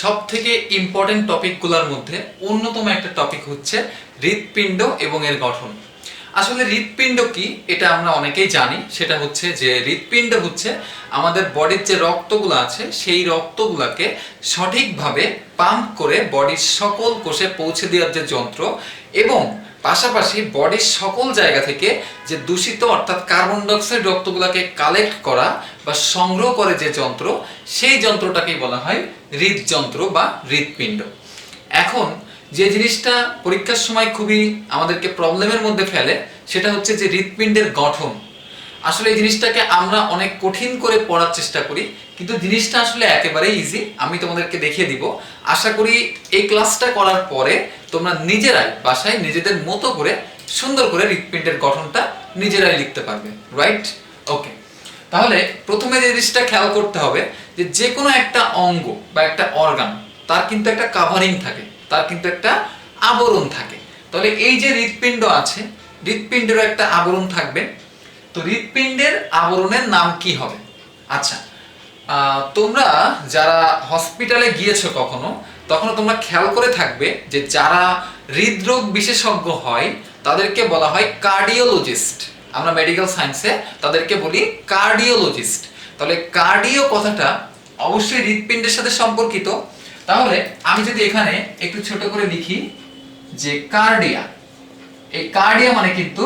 সবথেকে ইম্পর্টেন্ট টপিকগুলোর মধ্যে অন্যতম একটা টপিক হচ্ছে হৃৎপিণ্ড এবং এর গঠন। আসলে হৃৎপিণ্ড কি এটা আমরা অনেকেই জানি, সেটা হচ্ছে যে হৃৎপিণ্ড হচ্ছে আমাদের বডির যে রক্তগুলো আছে সেই রক্তগুলোকে সঠিকভাবে পাম্প করে বডির সকল কোষে পৌঁছে দেওয়ার যে যন্ত্র, এবং পাশাপাশি বডির সকল জায়গা থেকে যে দূষিত অর্থাৎ কার্বন ডাইঅক্সাইড রক্তগুলোকে কালেক্ট করা বা সংগ্রহ করে যে যন্ত্র, সেই যন্ত্রটাকেই বলা হয় হৃদযন্ত্র বা হৃৎপিণ্ড। এখন যে জিনিসটা পরীক্ষার সময় খুবই আমাদেরকে প্রবলেমের মধ্যে ফেলে সেটা হচ্ছে যে হৃৎপিণ্ডের গঠন। আসলে এই জিনিসটাকে আমরা অনেক কঠিন করে পড়ার চেষ্টা করি, কিন্তু জিনিসটা আসলে একেবারেই ইজি। আমি তোমাদেরকে দেখিয়ে দিব। আশা করি এই ক্লাসটা করার পরে তোমরা নিজেরাই বাসায় নিজেদের মতো করে সুন্দর করে হৃৎপিণ্ডের গঠনটা নিজেরাই লিখতে পারবে। রাইট? ওকে, তাহলে প্রথমে যে জিনিসটা খেয়াল করতে হবে যে যে কোনো একটা অঙ্গ বা একটা অর্গান তার কিন্তু একটা কাভারিং থাকে, তার কিন্তু একটা আবরণ থাকে। তাহলে এই যে হৃৎপিণ্ড আছে, হৃৎপিণ্ডেরও একটা আবরণ থাকবে। তো হৃৎপিণ্ডের আবরণের নাম কি হবে? আচ্ছা, তোমরা যারা হসপিটালে গিয়েছো কখনো, তখন তোমরা খেয়াল করে থাকবে যে যারা হৃদরোগ বিশেষজ্ঞ হয় তাদেরকে বলা হয় কার্ডিওলজিস্ট। আমরা মেডিকেল সায়েন্সে তাদেরকে বলি কার্ডিওলজিস্ট। তাহলে কার্ডিও কথাটা অবশ্যই হৃৎপিণ্ডের সাথে সম্পর্কিত। তাহলে আমি যদি এখানে একটু ছোট করে লিখি যে কার্ডিয়া, এই কার্ডিয়া মানে কিন্তু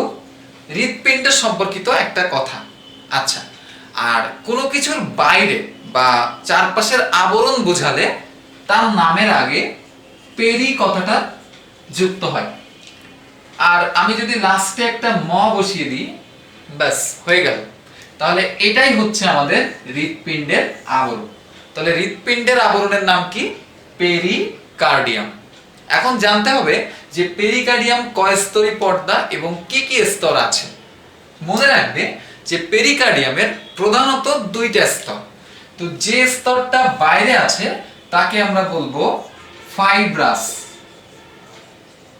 হৃৎপিণ্ড সম্পর্কিত একটা কথা। আচ্ছা, আর কোনো কিছুর বাইরে বা চারপাশের আবরণ বোঝালে তার নামের আগে পেরি কথাটা যুক্ত হয়। আর আমি যদি লাস্টে একটা ম বসিয়ে দিই, ব্যাস হয়ে গেল। তাহলে এটাই হচ্ছে আমাদের হৃৎপিণ্ডের আবরণ। তাহলে হৃৎপিণ্ডের আবরণের নাম কি? পেরিকার্ডিয়াম। এখন জানতে হবে যে পেরিকার্ডিয়াম কয় স্তরী পর্দা এবং কি কি স্তর আছে। মনে রাখবে যে পেরিকার্ডিয়ামের প্রধানত দুইটা স্তর। তো যে স্তরটা বাইরে আছে তাকে আমরা বলবো ফাইব্রাস।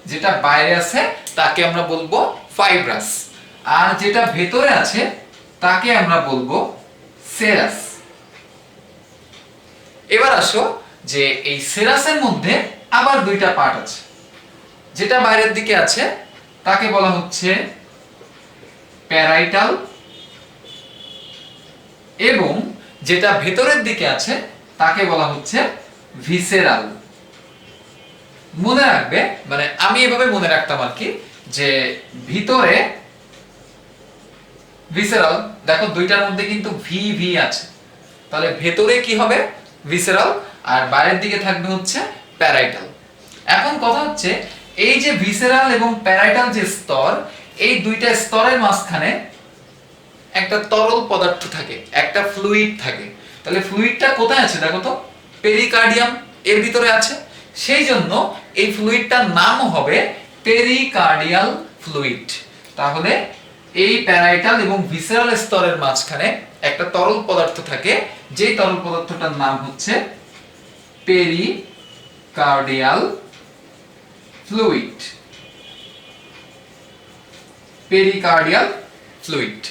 যেটা বাইরে আছে তাকে আমরা বলবো ফাইব্রাস, আর যেটা ভেতরে আছে তাকে আমরা বলবো সেরাস। এবার আসো যে এই সেরাসের মধ্যে আবার দুইটা পার্ট আছে। যেটা বাইরের দিকে আছে তাকে বলা হচ্ছে প্যারাইটাল, এবং যেটা ভেতরের দিকে আছে তাকে বলা হচ্ছে ভিসেরাল। মনে রাখবে, মানে আমি এভাবে মনে রাখতাম আর কি, যে ভিতরে ভিসেরাল, দেখো দুইটার মধ্যে কিন্তু ভি ভি আছে। তাহলে ভেতরে কি হবে? ভিসেরাল, আর বাইরের দিকে থাকবে হচ্ছে প্যারাইটাল। এখন কথা হচ্ছে এই যে ভিসেরাল এবং প্যারাইটাল যে স্তর, এই দুইটা স্তরের মাঝখানে একটা তরল পদার্থ থাকে, একটা ফ্লুইড থাকে। তাহলে ফ্লুইডটা কোথায় আছে দেখো তো? পেরিকার্ডিয়াম এর ভিতরে আছে। সেই জন্য এই ফ্লুইডটার নাম হবে পেরিকার্ডিয়াল ফ্লুইড। তাহলে এই প্যারাইটাল এবং ভিসেরাল স্তরের মাঝখানে একটা তরল পদার্থ থাকে, যেই তরল পদার্থটার নাম হচ্ছে পেরিকার্ডিয়াল ফ্লুইড। পেরিকার্ডিয়াল ফ্লুইড,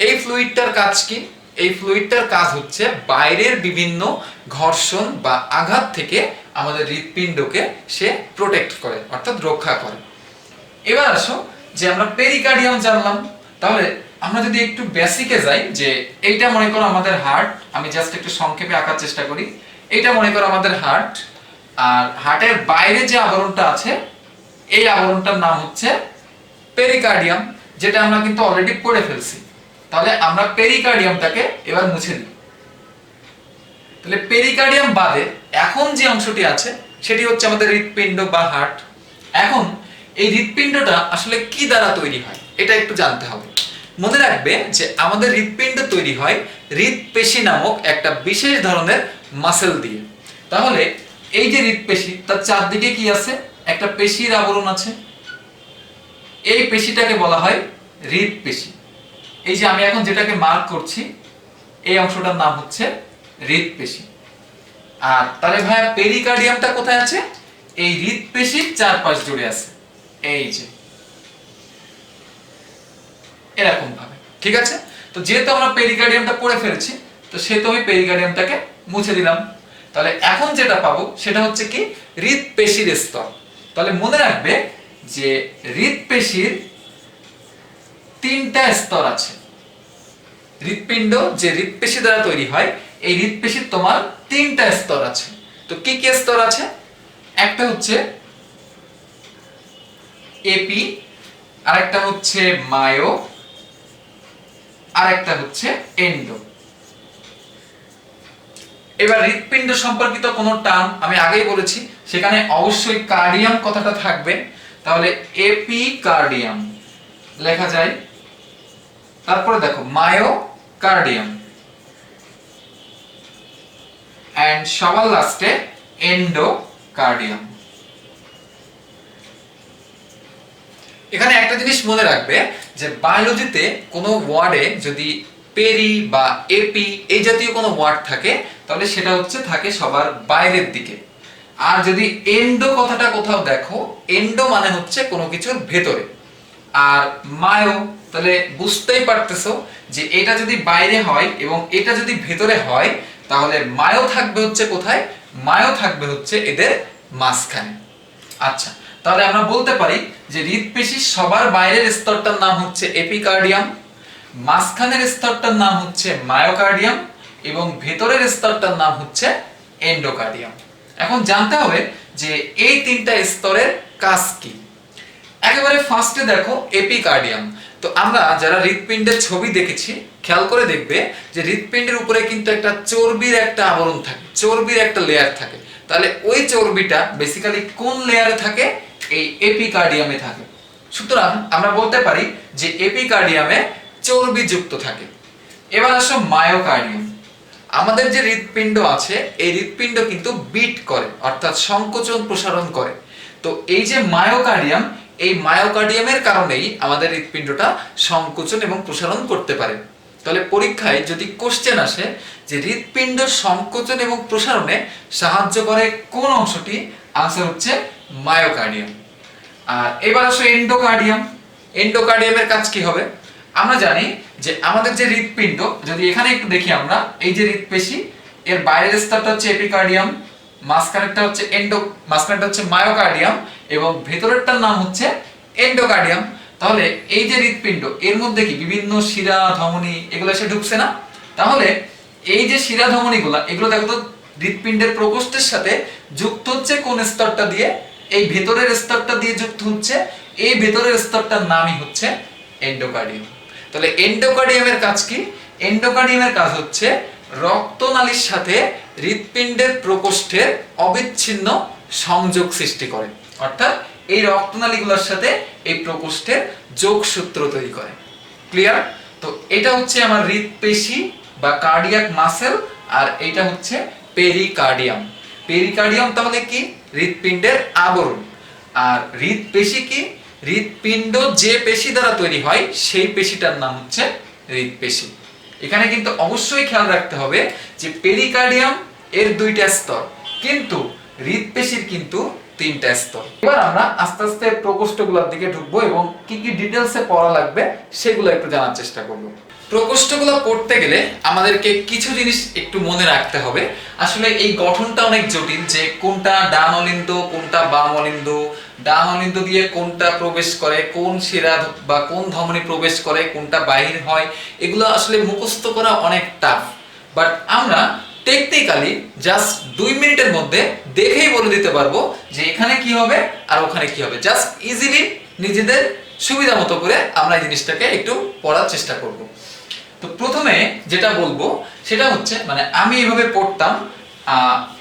এই ফ্লুইডটার কাজ কি? এই ফ্লুইডটার কাজ হচ্ছে বাইরের বিভিন্ন ঘর্ষণ বা আঘাত থেকে আমাদের হৃৎপিণ্ডকে সে প্রোটেক্ট করে, অর্থাৎ রক্ষা করে। এবার আসো যে আমরা পেরিকার্ডিয়াম জানলাম, তাহলে আমরা যদি একটু বেসিকে যাই, যে এইটা মনে করো আমাদের হার্ট। আমি জাস্ট একটু সংক্ষেপে আঁকার চেষ্টা করি। এইটা মনে করো আমাদের হার্ট, আর হার্টের বাইরে যে আবরণটা আছে এই আবরণটার নাম হচ্ছে পেরিকার্ডিয়াম, যেটা আমরা কিন্তু অলরেডি পড়ে ফেলছি। তাহলে আমরা পেরিকার্ডিয়ামটাকে এবার মুছে দিই। তাহলে পেরিকার্ডিয়াম বাদে এখন যে অংশটি আছে সেটি হচ্ছে আমাদের হৃৎপিণ্ড বা হার্ট। এখন এই হৃৎপিণ্ডটা আসলে কি দ্বারা তৈরি হয় এটা একটু জানতে হবে। মনে রাখবে যে আমাদের হৃৎপিণ্ড তৈরি হয় হৃৎপেশি নামক একটা বিশেষ ধরনের মাসেল দিয়ে। তাহলে এই যে হৃৎপেশি, তার চারদিকে কি আছে? একটা পেশির আবরণ আছে। এই পেশিটাকে বলা হয় হৃৎপেশি। এই যে আমি এখন যেটাকে মার্ক করছি, এই অংশটার নাম হচ্ছে হৃৎপেশি। আর তাহলে ভাইয়া পেরিকার্ডিয়ামটা কোথায় আছে? এই হৃৎপেশির চারপাশ জুড়ে আছে, এই যে এরকম ভাবে। ঠিক আছে? তো যেহেতু আমরা পেরিকার্ডিয়ামটা পড়ে ফেলছি, তো সেহেতু আমি পেরিকার্ডিয়ামটাকে মুছে দিলাম। তাহলে এখন যেটা পাবো সেটা হচ্ছে কি হৃৎপেশির স্তর। তাহলে মনে রাখবে যে হৃৎপেশির তিনটা স্তর আছে। হৃৎপিণ্ড যে হৃৎপেশি দ্বারা তৈরি হয়, এই হৃৎপেশির তোমার তিনটা স্তর আছে। তো কি কি স্তর আছে? একটা হচ্ছে এপি, আরেকটা হচ্ছে মায়ো, আরেকটা হচ্ছে এন্ডো। এবার হৃৎপিণ্ড সম্পর্কিত কোন টার্ম আমি আগেই বলেছি, সেখানে অবশ্যই কার্ডিয়াম কথাটা থাকবে। তাহলে এপিকার্ডিয়াম লেখা যায়। তারপরে দেখো মায়োকার্ডিয়াম, এন্ড সবার লাস্টে এন্ডোকার্ডিয়াম। এখানে একটা জিনিস মনে রাখবে যে বায়োলজিতে কোনো ওয়ার্ডে যদি পেরি বা এপি এই জাতীয় কোনো ওয়ার্ড থাকে, তাহলে সেটা হচ্ছে থাকে সবার বাইরের দিকে। আর যদি এন্ডো কথাটা কোথাও দেখো, এন্ডো মানে হচ্ছে কোনো কিছুর ভেতরে। আর মায়ো, তাহলে বুঝতেই পারতেছো যে এটা যদি বাইরে হয় এবং এটা যদি ভেতরে হয়, তাহলে মায়ো থাকবে হচ্ছে কোথায়? মায়ো থাকবে হচ্ছে এদের মাঝখানে। আচ্ছা, তাহলে আমরা বলতে পারি যে হৃৎপেশির সবার বাইরের স্তরটার নাম হচ্ছে এপিকার্ডিয়াম, মাঝখানের স্তরটার নাম হচ্ছে মায়োকার্ডিয়াম এবং ভেতরের স্তরটার নাম হচ্ছে এন্ডোকার্ডিয়াম। এখন জানতে হবে যে এই তিনটা স্তরের কাজ কি। একেবারে ফার্স্টে দেখো এপিকার্ডিয়াম। তো আমরা যারা হৃৎপিণ্ডের ছবি দেখেছি, খেয়াল করে দেখবে যে হৃৎপিণ্ডের উপরে কিন্তু একটা চর্বির একটা আবরণ থাকে, চর্বির একটা লেয়ার থাকে। তাহলে ওই চর্বিটা বেসিক্যালি কোন লেয়ারে থাকে? এই এপিকার্ডিয়ামে থাকে। সুতরাং আমরা বলতে পারি যে এপিকার্ডিয়ামে চর্বি যুক্ত থাকে। এবার আসো মায়োকার্ডিয়াম। আমাদের যে হৃৎপিণ্ড আছে, এই হৃৎপিণ্ড কিন্তু বিট করে, অর্থাৎ সংকোচন প্রসারণ করে। তো এই যে মায়োকার্ডিয়াম, এই মায়োকার্ডিয়ামের কারণেই আমাদের হৃৎপিণ্ডটা সংকোচন এবং প্রসারণ করতে পারে। তাহলে পরীক্ষায় যদি কোশ্চেন আসে যে হৃৎপিণ্ড সংকোচন এবং প্রসারণে সাহায্য করে কোন অংশটি, আনসার হচ্ছে মায়োকার্ডিয়াম। আর এবার আসো এন্ডোকার্ডিয়াম। এন্ডোকার্ডিয়ামের কাজ কি হবে? আমরা জানি যে আমাদের যে হৃৎপিণ্ড, যদি এখানে একটু দেখি আমরা, এই যে হৃৎপেশি, এর বাইরের স্তরটা হচ্ছে এপিকার্ডিয়াম, মাঝখানেরটা হচ্ছে মাঝখানেরটা হচ্ছে মায়োকার্ডিয়াম এবং ভেতরেরটার নাম হচ্ছে এন্ডোকার্ডিয়াম। তাহলে এই যে হৃৎপিণ্ড, এর মধ্যে কি বিভিন্ন শিরা ধমনী এগুলো এসে ঢুকছে না? তাহলে এই যে শিরা ধমনীগুলো, এগুলো দেখো তো হৃৎপিণ্ডের প্রকোষ্ঠের সাথে যুক্ত হচ্ছে কোন স্তরটা দিয়ে? এই ভেতরের স্তরটা দিয়ে যুক্ত হচ্ছে। এই ভেতরের স্তরটার নামই হচ্ছে এন্ডোকার্ডিয়াম। তাহলে এন্ডোকার্ডিয়ামের কাজ কি? এন্ডোকার্ডিয়ামের কাজ হচ্ছে রক্তনালীর সাথে হৃৎপিণ্ডের প্রকোষ্ঠের অবিচ্ছিন্ন সংযোগ সৃষ্টি করে, অর্থাৎ এই রক্তনালীগুলোর সাথে এই প্রকোষ্ঠের যোগসূত্র তৈরি করে। ক্লিয়ার? তো এটা হচ্ছে আমার হৃৎপেশি বা কার্ডিয়াক মাসেল, আর এটা হচ্ছে পেরিকার্ডিয়াম। পেরিকার্ডিয়াম তাহলে কি? হৃৎপিণ্ডের আবরণ। আর হৃৎপেশি কি? হৃৎপিণ্ড যে পেশি দ্বারা তৈরি হয় সেই পেশিটার নাম হচ্ছে হৃৎপেশি। এখানে কিন্তু অবশ্যই খেয়াল রাখতে হবে যে পেরিকার্ডিয়াম এর দুইটা স্তর, কিন্তু হৃৎপেশির কিন্তু তিনটা স্তর। এবার আমরা আস্তে আস্তে প্রকোষ্ঠগুলোর দিকে ঢুকবো এবং কি কি ডিটেইলসে পড়া লাগবে সেগুলো একটু জানার চেষ্টা করব। প্রকোষ্ঠগুলো পড়তে গেলে আমাদেরকে কিছু জিনিস একটু মনে রাখতে হবে। আসলে এই গঠনটা অনেক জটিল, যে কোনটা ডান অলিন্দ, কোনটা বাম অলিন্দ, ডান অলিন্দ দিয়ে কোনটা প্রবেশ করে, কোন শিরা বা কোন ধমনী প্রবেশ করে, কোনটা বাহির হয়, এগুলো আসলে মুখস্থ করা অনেক টাফ। বাট আমরা টেকনিক্যালি জাস্ট 2 মিনিটের মধ্যে দেখেই বলে দিতে পারবো যে এখানে কি হবে আর ওখানে কি হবে। জাস্ট ইজিলি নিজেদের সুবিধা মতো করে আমরা এই জিনিসটাকে একটু পড়ার চেষ্টা করব। তো প্রথমে যেটা বলবো সেটা হচ্ছে, মানে আমি এইভাবে পড়তাম।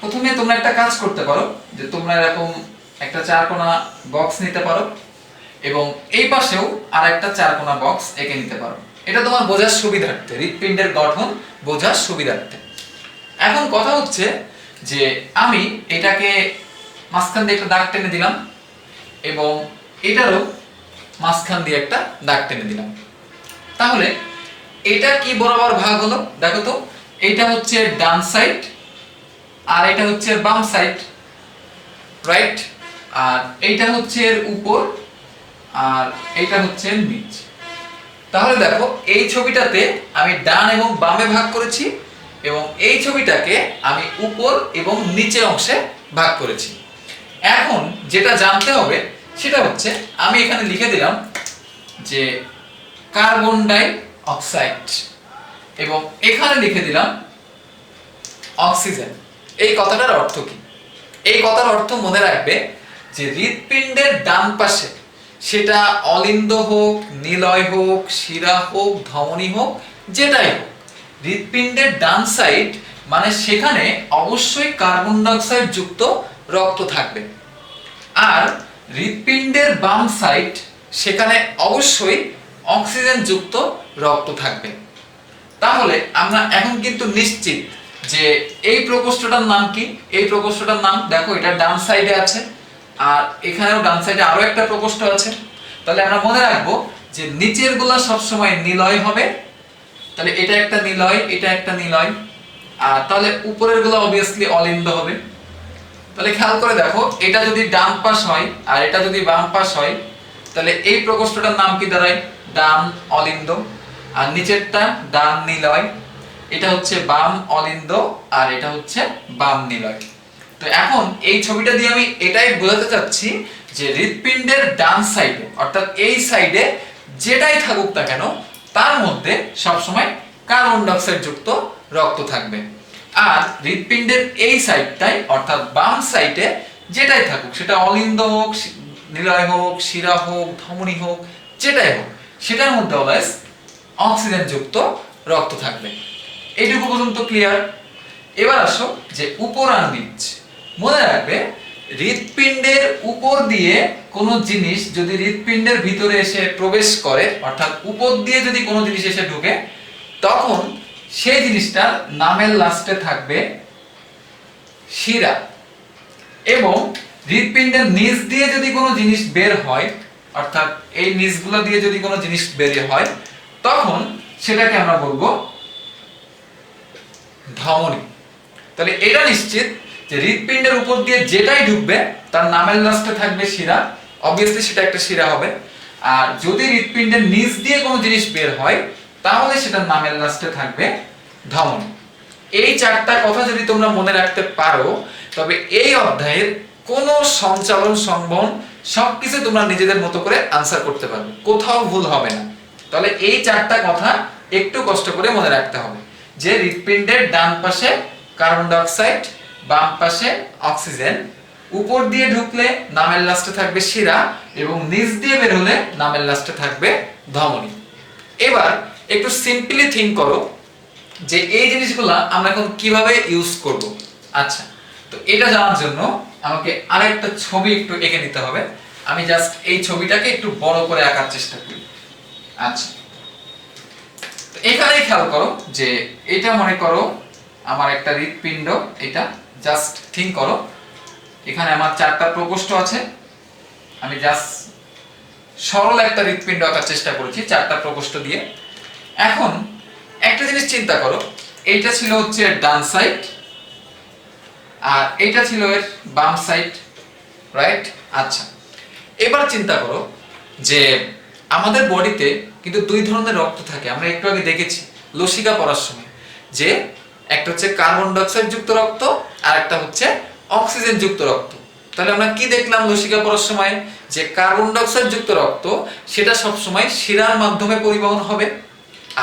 প্রথমে তোমরা একটা কাজ করতে পারো যে তোমরা এরকম একটা চারকোনা বক্স নিতে পারো এবং এই পাশেও আর একটা চারকোনা বক্স এঁকে নিতে পারো। এটা তোমার বোঝার সুবিধার্থে, হৃৎপিণ্ডের গঠন বোঝার সুবিধার্থে। এখন কথা হচ্ছে যে আমি এটাকে মাঝখান দিয়ে একটা দাগ টেনে দিলাম এবং এটারও মাঝখান দিয়ে একটা দাগ টেনে দিলাম। তাহলে এটা কি বরাবর ভাগ হলো? দেখো তো, এটা হচ্ছে ডান সাইড আর এটা হচ্ছে বাম সাইড, রাইট? আর এইটা হচ্ছে এর উপর আর এইটা হচ্ছে নিচ। তাহলে দেখো এই ছবিটাতে আমি ডান এবং বামে ভাগ করেছি এবং এই ছবিটাকে আমি উপর এবং নিচের অংশে ভাগ করেছি। এখন যেটা জানতে হবে সেটা হচ্ছে আমি এখানে লিখে দিলাম যে কার্বন ডাই অক্সাইড এবং এখানে লিখে দিলাম অক্সিজেন। এই কথাটার অর্থ কি? এই কথার অর্থ মনে রাখবে যে হৃৎপিণ্ডের ডান পাশে, সেটা অলিন্দ হোক, নিলয় হোক, শিরা হোক, ধমনী হোক, যেটাই হোক, হৃৎপিণ্ডের ডান সাইড মানে সেখানে অবশ্যই কার্বন ডাই অক্সাইড যুক্ত রক্ত থাকবে। আর হৃৎপিণ্ডের বাম সাইড সেখানে অবশ্যই অক্সিজেন যুক্ত রক্ত থাকবে। তাহলে আমরা এখন কিন্তু নিশ্চিত যে এই প্রকোষ্ঠটার নাম কি। এই প্রকোষ্ঠটার নাম দেখো, এটা ডান সাইডে আছে আর এখানেও ডান সাইডে আরো একটা প্রকোষ্ঠ আছে। তাহলে আমরা মনে রাখবো যে নিচের গুলা সবসময় নিলয় হবে, তাহলে এটা একটা নিলয়, এটা একটা নিলয়, আর তাহলে উপরের গুলো অবভিয়াসলি অলিন্দ হবে। তাহলে খেয়াল করে দেখো, এটা যদি ডান পাশ হয় আর এটা যদি বাম পাশ হয়, তাহলে এই প্রকোষ্ঠটার নাম কি দাঁড়ায়? ডান অলিন্দ। আর নিচেরটা ডান নিলয়, এটা হচ্ছে বাম অলিন্দ আর এটা হচ্ছে বাম নিলয়। তো এখন এই ছবিটা দিয়ে আমি এটাই বোঝাতে চাচ্ছি যে হৃৎপিণ্ডের ডান সাইডে, অর্থাৎ এই সাইডে যেটাই থাকুক না কেন, তার মধ্যে সবসময় কার্বন ডাই অক্সাইড যুক্ত রক্ত থাকবে। আর হৃৎপিণ্ডের এই সাইডটাই, অর্থাৎ বাম সাইডে যেটাই থাকুক, সেটা অলিন্দ হোক, নিলয় হোক, শিরা হোক, ধমনী হোক, যেটাই হোক, সেটার মধ্যে অলওয়েজ অক্সিজেন যুক্ত রক্ত থাকবে। এইটুকু পর্যন্ত ক্লিয়ার? এবার আসো যে উপর আর নিচ। মনে রাখবে, হৃৎপিণ্ডের উপর দিয়ে কোনো জিনিস যদি হৃৎপিণ্ডের ভিতরে এসে প্রবেশ করে, অর্থাৎ উপর দিয়ে যদি কোনো জিনিস এসে ঢুকে, তখন সেই জিনিসটার নামের লাস্টে থাকবে শিরা। এবং হৃৎপিণ্ডের নিচ দিয়ে যদি কোনো জিনিস বের হয়, অর্থাৎ এই নিচগুলো দিয়ে যদি কোনো জিনিস বের হয়, তখন সেটাকে আমরা বলবো ধমনী। তাহলে এটা নিশ্চিত যে হৃৎপিণ্ডের উপর দিয়ে যেটাই ঢুকবে তার নামের লাস্টে থাকবে শিরা, অবভিয়াসলি সেটা একটা শিরা হবে। আর যদি হৃৎপিণ্ডের নিচ দিয়ে কোনো জিনিস বের হয়, তাহলে সেটার নামের লাস্টে থাকবে ধমনী। এই চারটা কথা যদি তোমরা মনে রাখতে পারো, তবে এই অধ্যায়ের কোনো সঞ্চালন সংবহন সবকিছু তোমরা নিজেদের মতো করে আনসার করতে পারবে, কোথাও ভুল হবে না। তাহলে এই চারটা কথা একটু কষ্ট করে মনে রাখতে হবে যে হৃৎপিণ্ডের ডান পাশে কার্বন ডাই অক্সাইড, বাম পাশে অক্সিজেন, উপর দিয়ে ঢুকলে নামের লাস্টে থাকবে শিরা এবং নিচ দিয়ে বের হলে নামের লাস্টে থাকবে ধমনী। এবার একটু সিম্পলি থিঙ্ক করো যে এই জিনিসগুলা আমরা এখন কিভাবে ইউজ করব। আচ্ছা, তো এটা জানার জন্য আমাকে আরেকটা ছবি একটু এঁকে নিতে হবে। আমি জাস্ট এই ছবিটাকে একটু বড় করে আঁকার চেষ্টা করি। আচ্ছা, তো এখানে খেয়াল করো যে এটা মনে করো আমার একটা হৃৎপিণ্ড। এটা জাস্ট থিঙ্ক করো, এখানে আমার চারটা প্রকোষ্ঠ আছে। আমি জাস্ট সরল একটা হৃৎপিণ্ড আঁকার চেষ্টা করেছি চারটা প্রকোষ্ঠ দিয়ে। এখন একটা জিনিস চিন্তা করো, এইটা ছিল হচ্ছে ডান সাইড আর এইটা ছিল এর বাম সাইড, রাইট? আচ্ছা, এবার চিন্তা করো যে আমাদের বডিতে কিন্তু দুই ধরনের রক্ত থাকে। আমরা একটু আগে দেখেছি লসিকা পড়ার সময় যে একটা হচ্ছে কার্বন ডাই অক্সাইড যুক্ত রক্ত আর একটা হচ্ছে অক্সিজেন যুক্ত রক্ত। তাহলে আমরা কি দেখলাম লসিকা পড়ার সময়? যে কার্বন ডাই অক্সাইড যুক্ত রক্ত সেটা সবসময় শিরার মাধ্যমে পরিবহন হবে,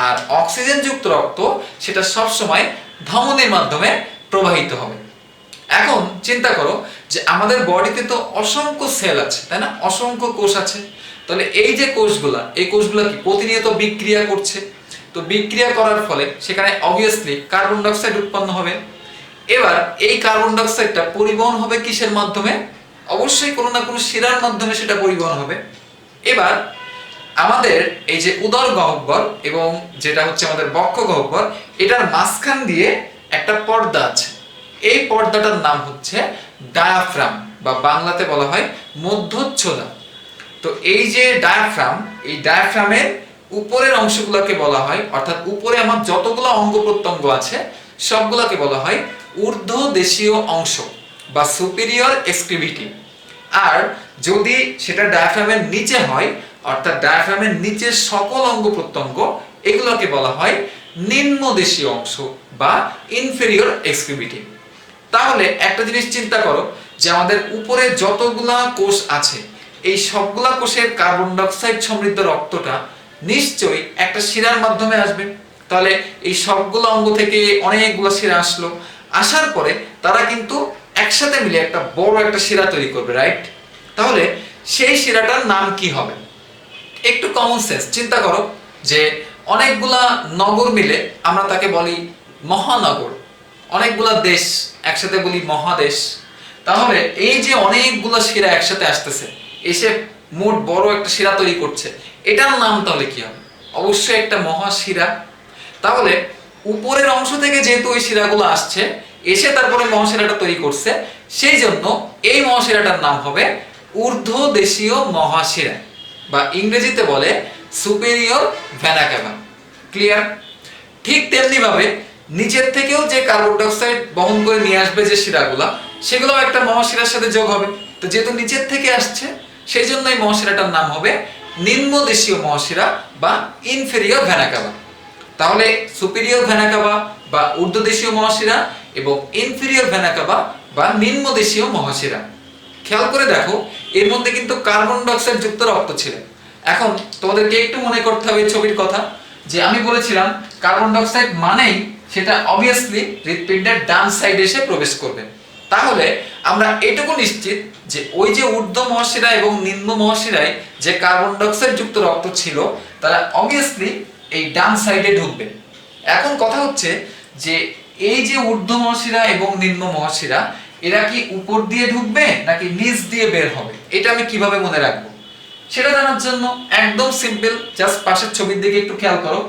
আর অক্সিজেন যুক্ত রক্ত সেটা সবসময় ধমনীর মাধ্যমে প্রবাহিত হবে। এখন চিন্তা করো যে আমাদের বডিতে তো অসংখ্য সেল আছে, তাই না? অসংখ্য কোষ আছে। তাহলে এই যে কোষগুলা, এই কোষগুলা কি প্রতিনিয়ত বিক্রিয়া করছে। তো বিক্রিয়া করার ফলে সেখানে অবভিয়াসলি কার্বন ডাই অক্সাইড উৎপন্ন হবে। এবার এই কার্বন ডাই অক্সাইডটা পরিবহন হবে কিসের মাধ্যমে? অবশ্যই কোনো না কোনো শিরার মাধ্যমে সেটা পরিবহন হবে। এবার আমাদের এই যে উদর গহ্বর এবং যেটা হচ্ছে আমাদের বক্ষ গহ্বর, এটার মাঝখান দিয়ে একটা পর্দা আছে। এই পর্দাটার নাম হচ্ছে ডায়াফ্রাম বা বাংলাতে বলা হয় মধ্যচ্ছদা। তো এই যে ডায়াফ্রাম, এই ডায়াফ্রামের উপরের অংশগুলোকে বলা হয়, অর্থাৎ উপরে আমার যতগুলো অঙ্গ প্রত্যঙ্গ আছে সবগুলোকে বলা হয় ঊর্ধ্বদেশীয় অংশ বা সুপিরিয়র এক্সট্রিমিটি। আর যদি সেটা ডায়াফ্রামের নিচে হয়, অর্থাৎ ডায়াফ্রামের নিচের সকল অঙ্গ প্রত্যঙ্গ, এগুলোকে বলা হয় নিম্নদেশীয় অংশ বা ইনফেরিয়র এক্সট্রিমিটি। তাহলে একটা জিনিস চিন্তা করো যে আমাদের উপরে যতগুলা কোষ আছে এই সবগুলা কোষের কার্বন ডাইঅক্সাইড সমৃদ্ধ রক্তটা নিশ্চয়ই একটা শিরার মাধ্যমে আসবে। তাহলে এই সবগুলো অঙ্গ থেকে অনেকগুলো শিরা আসলো, আসার পরে তারা কিন্তু একসাথে মিলে একটা বড় একটা শিরা তৈরি করবে, রাইট? তাহলে সেই শিরাটার নাম কি হবে? একটু কমন সেন্স চিন্তা করো যে অনেকগুলা নগর মিলে আমরা তাকে বলি মহানগর, অনেকগুলা দেশ একসাথে বলি মহাদেশ। তাহলে এই যে অনেকগুলা শিরা একসাথে আসতেছে, এসে মোট বড় একটা শিরা তৈরি করছে, এটার নাম তাহলে কি হবে? অবশ্যই একটা মহাশিরা। তাহলে উপরের অংশ থেকে যেহেতু ওই শিরাগুলো আসছে, এসে তারপরে মহাশিরাটা তৈরি করছে, সেই জন্য এই মহাশিরাটার নাম হবে ঊর্ধ্বদেশীয় মহাশিরা বা ইংরেজিতে বলে সুপেরিয়র ভেনা ক্যাভা। ক্লিয়ার? ঠিক তেমনি ভাবে নিচের থেকেও যে কার্বন ডাইঅক্সাইড বহন করে নিয়ে আসবে যে শিরাগুলা, সেগুলো একটা মহাশিরার সাথে যোগ হবে। তো যেহেতু নিচের থেকে আসছে, সেই জন্য এই মহাশিরাটার নাম হবে নিম্নদেশীয় মহাশিরা বা ইনফেরিয়র ভেনা ক্যাভা। তাহলে সুপেরিয়র ভেনা ক্যাভা বা ঊর্ধ্বদেশীয় মহাশিরা এবং ইনফেরিয়র ভেনা ক্যাভা বা নিম্নদেশীয় মহাশিরা। খেয়াল করে দেখো, এর মধ্যে কিন্তু কার্বন ডাইঅক্সাইড যুক্ত রক্ত ছিল। এখন তোমাদেরকে একটু মনে করতে হবে ছবির কথা, যে আমি বলেছিলাম কার্বন ডাইঅক্সাইড মানেই সেটা অবভিয়াসলি হৃৎপিণ্ডের ডান সাইডে এসে প্রবেশ করবে। তাহলে আমরা এটুকু নিশ্চিত যে ওই যে ঊর্ধ্ব মহাশিরা এবং নিম্ন মহাশিরায় যে কার্বন ডাইঅক্সাইড যুক্ত রক্ত ছিল, তারা অবভিয়াসলি এই ডান সাইডে ঢুকবে। এখন কথা হচ্ছে যে এই যে ঊর্ধ্ব মহাশিরা এবং নিম্ন মহাশিরা, এরা কি উপর দিয়ে ঢুকবে নাকি নিচ দিয়ে বের হবে, এটা আমি কিভাবে মনে রাখবো? সেটা জানার জন্য একদম সিম্পল, জাস্ট পাশের ছবির দিকে একটু খেয়াল করো।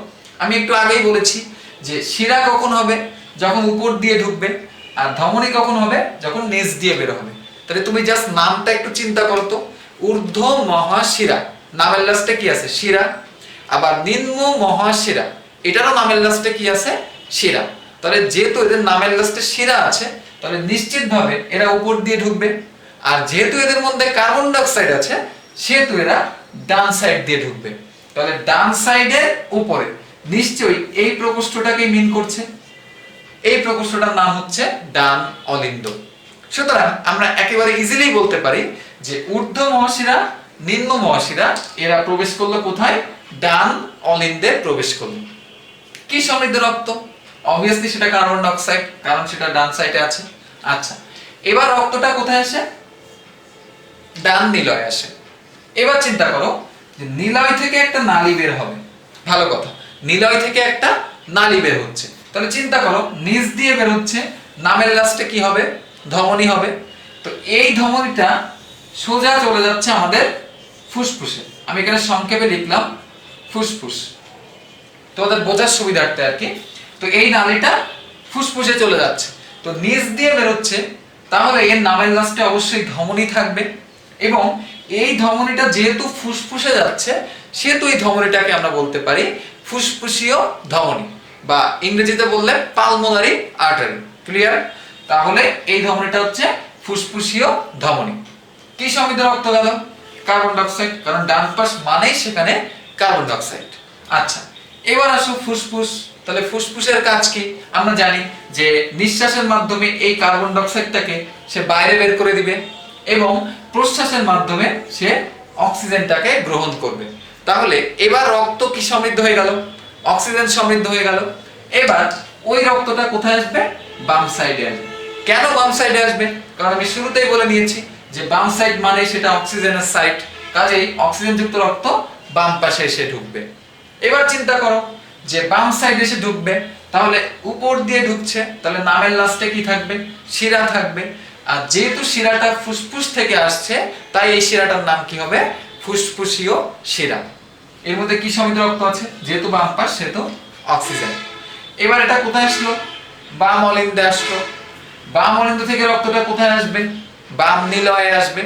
আমি একটু আগেই বলেছি যে শিরা কখন হবে? যখন উপর দিয়ে ঢুকবে। আর ধমনী কখন হবে? যখন নিচ দিয়ে বের হবে। তাহলে তুমি জাস্ট নামটা একটু চিন্তা করো তো, ঊর্ধ্ব মহাশিরা, নামের লাস্টে কি আছে? শিরা। আবার নিম্ন মহাশিরা, এটারও নামের লাস্টে কি আছে? শিরা। তাহলে যেহেতু এদের নামের লাস্টে শিরা আছে, তাহলে নিশ্চিতভাবে এরা উপর দিয়ে ঢুকবে। আর যেহেতু এদের মধ্যে কার্বন ডাইঅক্সাইড আছে, সেহেতু এরা ডান সাইড দিয়ে ঢুকবে। তাহলে ডান সাইডের উপরে নিশ্চয়ই এই প্রকোষ্ঠটাকে মিন করছে। এই প্রকোষ্ঠটার নাম হচ্ছে ডান অলিন্দ। সুতরাং আমরা একেবারে ইজিলি বলতে পারি যে ঊর্ধ্ব মহাশিরা, নিম্ন মহাশিরা এরা প্রবেশ করলো কোথায়? ডান অলিন্দে প্রবেশ করলো। কি সমৃদ্ধ রক্ত? অবভিয়াসলি সেটা কার্বন ডাইঅক্সাইড, কারণ সেটা ডান সাইডে আছে। আচ্ছা, এবার রক্তটা কোথায় আসে? ডান নিলয়ে আসে। এবার চিন্তা করো যে নিলয় থেকে একটা নালী বের হবে। ভালো কথা, নিলয় থেকে একটা নালী বের হচ্ছে। তাহলে চিন্তা করো, নিচ দিয়ে বের হচ্ছে, নামের লাস্টে কি হবে? ধমনী হবে। তো এই ধমনীটা সোজা চলে যাচ্ছে আমাদের ফুসফুসে। আমি এখানে সংক্ষেপে লিখলাম ফুসফুস, তোমাদের বোঝার সুবিধার্থে আর কি। তো এই নালীটা ফুসফুসে চলে যাচ্ছে, তো নিচ দিয়ে বের হচ্ছে, তাহলে এর নামের লাস্টে অবশ্যই ধমনী থাকবে। এবং এই ধমনীটা যেহেতু ফুসফুসে যাচ্ছে, সেহেতু এই ধমনীটাকে আমরা বলতে পারি ফুসফুসীয় ধমনী বা ইংরেজিতে বললে পালমোনারি আর্টারি। ক্লিয়ার? তাহলে এই ধমনীটা হচ্ছে ফুসফুসীয় ধমনী। কি সমৃদ্ধ রক্ত গেল? কার্বন ডাইঅক্সাইড, কারণ ডান পাশ মানেই সেখানে কার্বন ডাইঅক্সাইড। আচ্ছা, এবার আসো ফুসফুস। তাহলে ফুসফুসের কাজ কি? আমরা জানি যে নিঃশ্বাসের মাধ্যমে এই কার্বন ডাইঅক্সাইডটাকে সে বাইরে বের করে দিবে এবং প্রশ্বাসের মাধ্যমে সে অক্সিজেনটাকে গ্রহণ করবে। তাহলে এবার রক্ত কি সমৃদ্ধ হয়ে গেল? অক্সিজেন সমৃদ্ধ হয়ে গেল। এবার ওই রক্তটা কোথায় আসবে? বাম সাইডে আসবে। কেন বাম সাইডে আসবে? কারণ আমি শুরুতেই বলে নিয়েছি যে বাম সাইড মানে সেটা অক্সিজেনের সাইড, কাজেই অক্সিজেন যুক্ত রক্ত বাম পাশে এসে ঢুকবে। এবার চিন্তা করো যে বাম সাইডে এসে ঢুকবে, তাহলে উপর দিয়ে ঢুকছে, তাহলে নামের লাস্টে কি থাকবে? শিরা থাকবে। আর যেহেতু শিরাটা ফুসফুস থেকে আসছে, তাই এই শিরাটার নাম কি হবে? ফুসফুসীয় শিরা। এর মধ্যে কি সমৃদ্ধ রক্ত আছে? যেহেতু বাম পাশ, সেহেতু অক্সিজেন। এবার এটা কোথায় আসলো? বাম অলিন্দে আসলো। বাম অলিন্দ থেকে রক্তটা কোথায় আসবে? বাম নিলয়ে আসবে।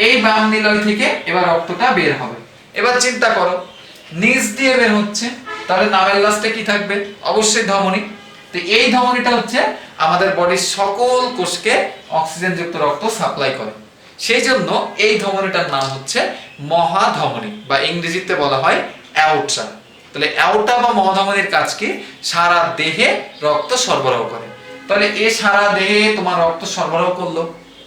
এই বাম নিলয় থেকে এবার রক্তটা বের হবে। এবার চিন্তা করো, নিচ দিয়ে বের হচ্ছে, তাহলে নামের লাস্টে কি থাকবে? অবশ্যই ধমনী। তো এই ধমনীটা হচ্ছে আমাদের বডির সকল কোষকে অক্সিজেন যুক্ত রক্ত সাপ্লাই করে। সেই জন্য এই ধমনীটার নাম হচ্ছে মহাধমনী বা ইংরেজিতে বলা হয় অ্যাওর্টা। তাহলে অ্যাওর্টা বা মহাধমনীর কাজ কি? সারা দেহে রক্ত সরবরাহ করে। তাহলে এ সারা দেহে তোমার রক্ত সরবরাহ করলো,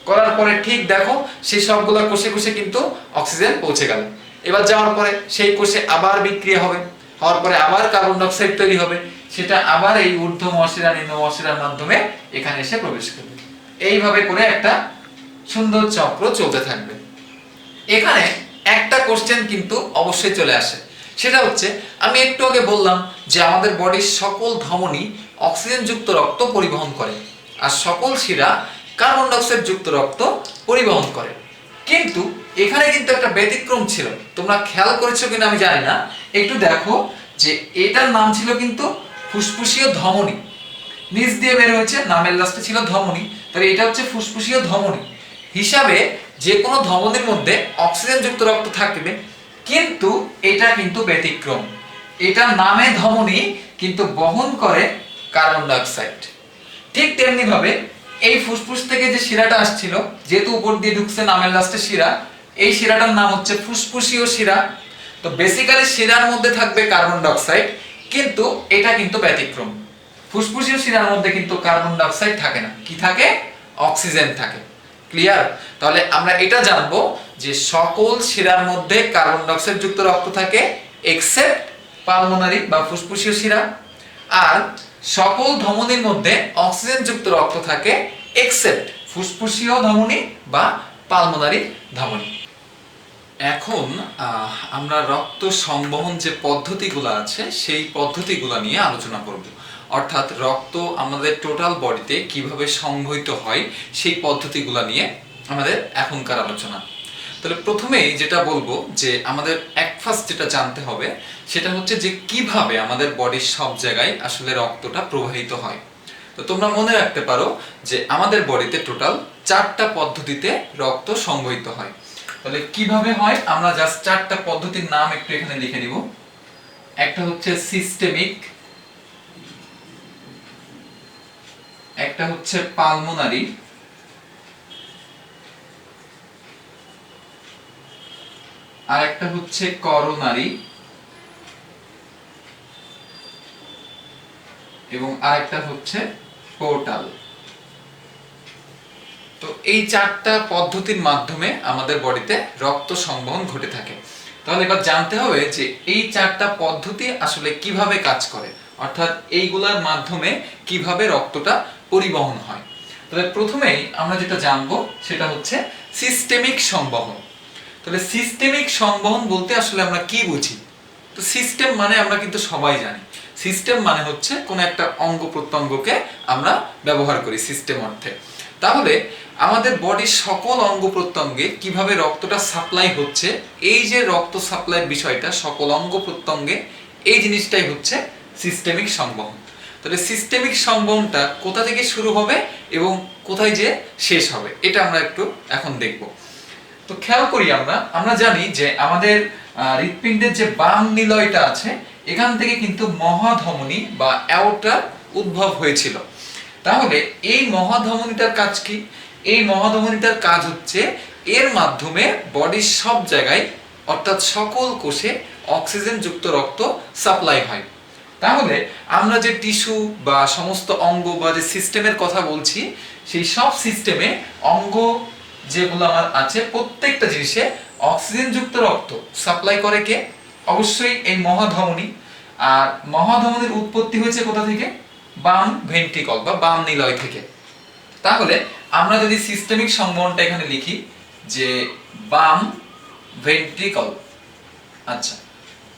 করার পরে ঠিক দেখো সেই সবগুলো কোষে কোষে কিন্তু অক্সিজেন পৌঁছে গেল। এবার যাওয়ার পরে সেই কোষে আবার বিক্রিয়া হবে, হওয়ার পরে আবার কার্বন ডাই অক্সাইড তৈরি হবে, সেটা আবার এই ঊর্ধ্ব মহাশিরা নিম্ন মহাশিরার মাধ্যমে এখানে এসে প্রবেশ করবে। এইভাবে করে একটা সুন্দর চক্র চলতে থাকবে। এখানে একটা কোশ্চেন কিন্তু অবশ্যই চলে আসে, সেটা হচ্ছে আমি একটু আগে বললাম যে আমাদের বডির সকল ধমনী অক্সিজেন যুক্ত রক্ত পরিবহন করে আর সকল শিরা কার্বন ডাই অক্সাইড যুক্ত রক্ত পরিবহন করে। কিন্তু এখানে কিন্তু একটা ব্যতিক্রম ছিল, তোমরা খেয়াল করেছো কিনা আমি জানি না, একটু দেখো যে এটার নাম ছিল কিন্তু ফুসফুসীয় ধমনী, নিচ দিয়ে বের হয়েছে, নামের লাস্টে ছিল ধমনী, তাহলে এটা হচ্ছে ফুসফুসীয় ধমনী হিসাবে যে কোনো ধমনীর মধ্যে অক্সিজেন যুক্ত রক্ত থাকবে, কিন্তু এটা কিন্তু ব্যতিক্রম, এটা নামে ধমনী কিন্তু বহন করে কার্বন ডাই অক্সাইড। ঠিক তেমনি ভাবে এই ফুসফুস থেকে যে শিরাটা আসছিল, যেহেতু উপর দিয়ে ঢুকছে নামের লাস্টে শিরা, এই শিরাটার নাম হচ্ছে ফুসফুসীয় শিরা। তো বেসিক্যালি শিরার মধ্যে থাকবে কার্বন ডাই অক্সাইড, কিন্তু এটা কিন্তু ব্যতিক্রম, ফুসফুসীয় শিরার মধ্যে কিন্তু কার্বন ডাই অক্সাইড থাকে না, কি থাকে? অক্সিজেন থাকে। ক্লিয়ার? তাহলে আমরা এটা জানবো যে সকল শিরার মধ্যে কার্বন ডাই অক্সাইড যুক্ত রক্ত থাকে এক্সেপ্ট পালমোনারি বা ফুসফুসীয় শিরা, আর সকল ধমনীর মধ্যে অক্সিজেন যুক্ত রক্ত থাকে এক্সেপ্ট ফুসফুসীয় ধমনী বা পালমোনারি ধমনী। এখন আমরা রক্ত সংবহন যে পদ্ধতিগুলো আছে সেই পদ্ধতিগুলো নিয়ে আলোচনা করব, অর্থাৎ রক্ত আমাদের টোটাল বডিতে কিভাবে সংবহিত হয় সেই পদ্ধতিগুলো নিয়ে আমাদের এখনকার আলোচনা। তাহলে প্রথমেই যেটা বলবো যে আমাদের ফার্স্ট যেটা জানতে হবে সেটা হচ্ছে যে কিভাবে আমাদের বডির সব জায়গায় আসলে রক্তটা প্রবাহিত হয়। তো তোমরা মনে রাখতে পারো যে আমাদের বডিতে টোটাল 4টা পদ্ধতিতে রক্ত সংবহিত হয়। তাহলে কিভাবে হয় আমরা জাস্ট 4টা পদ্ধতির নাম একটু এখানে লিখে নিব। একটা হচ্ছে সিস্টেমিক, একটা হচ্ছে পালমোনারি, আর একটা হচ্ছে করোনারি, এবং আরেকটা হচ্ছে পোর্টাল। তো এই 4টা পদ্ধতির মাধ্যমে আমাদের বডিতে রক্ত সংবহন ঘটে থাকে। তাহলে এবার জানতে হবে যে এই 4টা পদ্ধতি আসলে কিভাবে কাজ করে, অর্থাৎ এইগুলোর মাধ্যমে কিভাবে রক্তটা পরিবহন হয়। তাহলে প্রথমেই আমরা যেটা জানবো সেটা হচ্ছে সিস্টেমিক সংবহন। তাহলে সিস্টেমিক সংবহন বলতে আসলে আমরা কি বুঝি? তো সিস্টেম মানে আমরা কিন্তু সবাই জানি, সিস্টেম মানে হচ্ছে কোন একটা অঙ্গ প্রত্যঙ্গকে আমরা ব্যবহার করি সিস্টেম অর্থে। তাহলে আমাদের বডির সকল অঙ্গ প্রত্যঙ্গে কিভাবে রক্তটা সাপ্লাই হচ্ছে, এই যে রক্ত সাপ্লাইয়ের বিষয়টা সকল অঙ্গ প্রত্যঙ্গে, এই জিনিসটাই হচ্ছে সিস্টেমিক সংবহন। তাহলে সিস্টেমিক সংবহনটা কোথা থেকে শুরু হবে এবং কোথায় যে শেষ হবে এটা আমরা একটু এখন দেখব। তো খেয়াল করি আমরা জানি যে আমাদের হৃৎপিণ্ডের যে বাম নিলয়টা আছে এখান থেকে কিন্তু মহাধমনী বা অ্যাওর্টার উদ্ভব হয়েছিল। তাহলে এই মহাধমনীটার কাজ কি? এই মহাধমনীটার কাজ হচ্ছে এর মাধ্যমে বডির সব জায়গায় অর্থাৎ সকল কোষে অক্সিজেন যুক্ত রক্ত সাপ্লাই হয়। তাহলে আমরা যে টিস্যু বা সমস্ত অঙ্গ বা যে সিস্টেমের কথা বলছি সেই সব সিস্টেমে অঙ্গ যেগুলো আমার আছে প্রত্যেকটা জিনিসে অক্সিজেন যুক্ত রক্ত সাপ্লাই করে কে? অবশ্যই এই মহাধমনী। আর মহাধমনীর উৎপত্তি হয়েছে কোথা থেকে? বাম ভেন্ট্রিকল বা বাম নিলয় থেকে। তাহলে আমরা যদি সিস্টেমিক সংবহনটা এখানে লিখি যে বাম ভেন্ট্রিকল, আচ্ছা,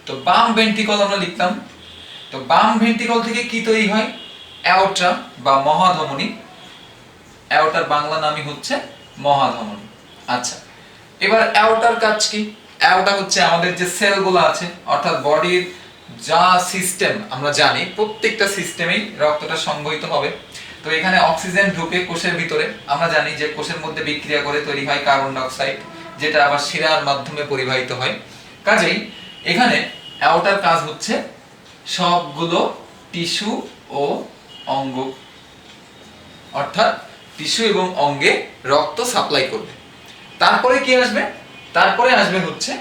তো বাম ভেন্ট্রিকল আমরা লিখলাম। তো বাম ভেন্ট্রিকল থেকে কি তৈরি হয়? অ্যাওর্টা বা মহাধমনী। অ্যাওর্টার বাংলা নামই হচ্ছে মহাধমনী। আচ্ছা, এবার অ্যাওর্টার কাজ কি? অ্যাওর্টা হচ্ছে আমাদের যে সেলগুলো আছে অর্থাৎ বডির যা সিস্টেম আমরা জানি প্রত্যেকটা সিস্টেমেই রক্তটা সংবহিত হবে। তো এখানে অক্সিজেন ঢুকে কোষের ভিতরে, আমরা জানি যে কোষের মধ্যে বিক্রিয়া করে তৈরি হয় কার্বন ডাই অক্সাইড, যেটা আবার শিরার মাধ্যমে পরিবাহিত হয়। কাজেই এখানে অ্যাওর্টার কাজ হচ্ছে সবগুলো টিস্যু ও অঙ্গ অর্থাৎ টিস্যু এবং অঙ্গে রক্ত সাপ্লাই করবে। তারপরে কি আসবে? তারপরে আসবে হচ্ছে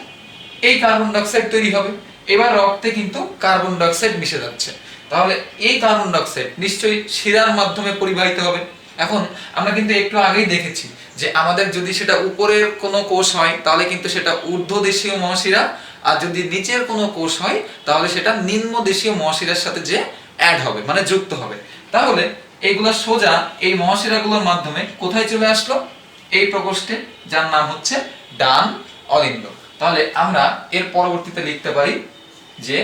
এই কার্বন ডাই অক্সাইড তৈরি হবে। এবার রক্তে কিন্তু কার্বন ডাই অক্সাইড মিশে যাচ্ছে, তাহলে এই কার্বন ডাই অক্সাইড নিশ্চয়ই শিরার মাধ্যমে পরিবাহিত হবে। এখন আমরা কিন্তু একটু আগেই দেখেছি যে আমাদের যদি সেটা উপরের কোনো কোষ হয় তাহলে কিন্তু সেটা ঊর্ধ্বদেশীয় মহাশিরা, আর যদি নিচের কোনো কোষ হয় তাহলে সেটা নিম্নদেশীয় মহাশিরার সাথে যে অ্যাড হবে, মানে যুক্ত হবে। তাহলে এইগুলা সোজা এই মহাশিরাগুলোর মাধ্যমে কোথায় চলে আসলো? এই প্রকোষ্ঠে, যার নাম হচ্ছে ডান অলিন্দ। তাহলে আমরা এর পরবর্তীতে লিখতে পারি যে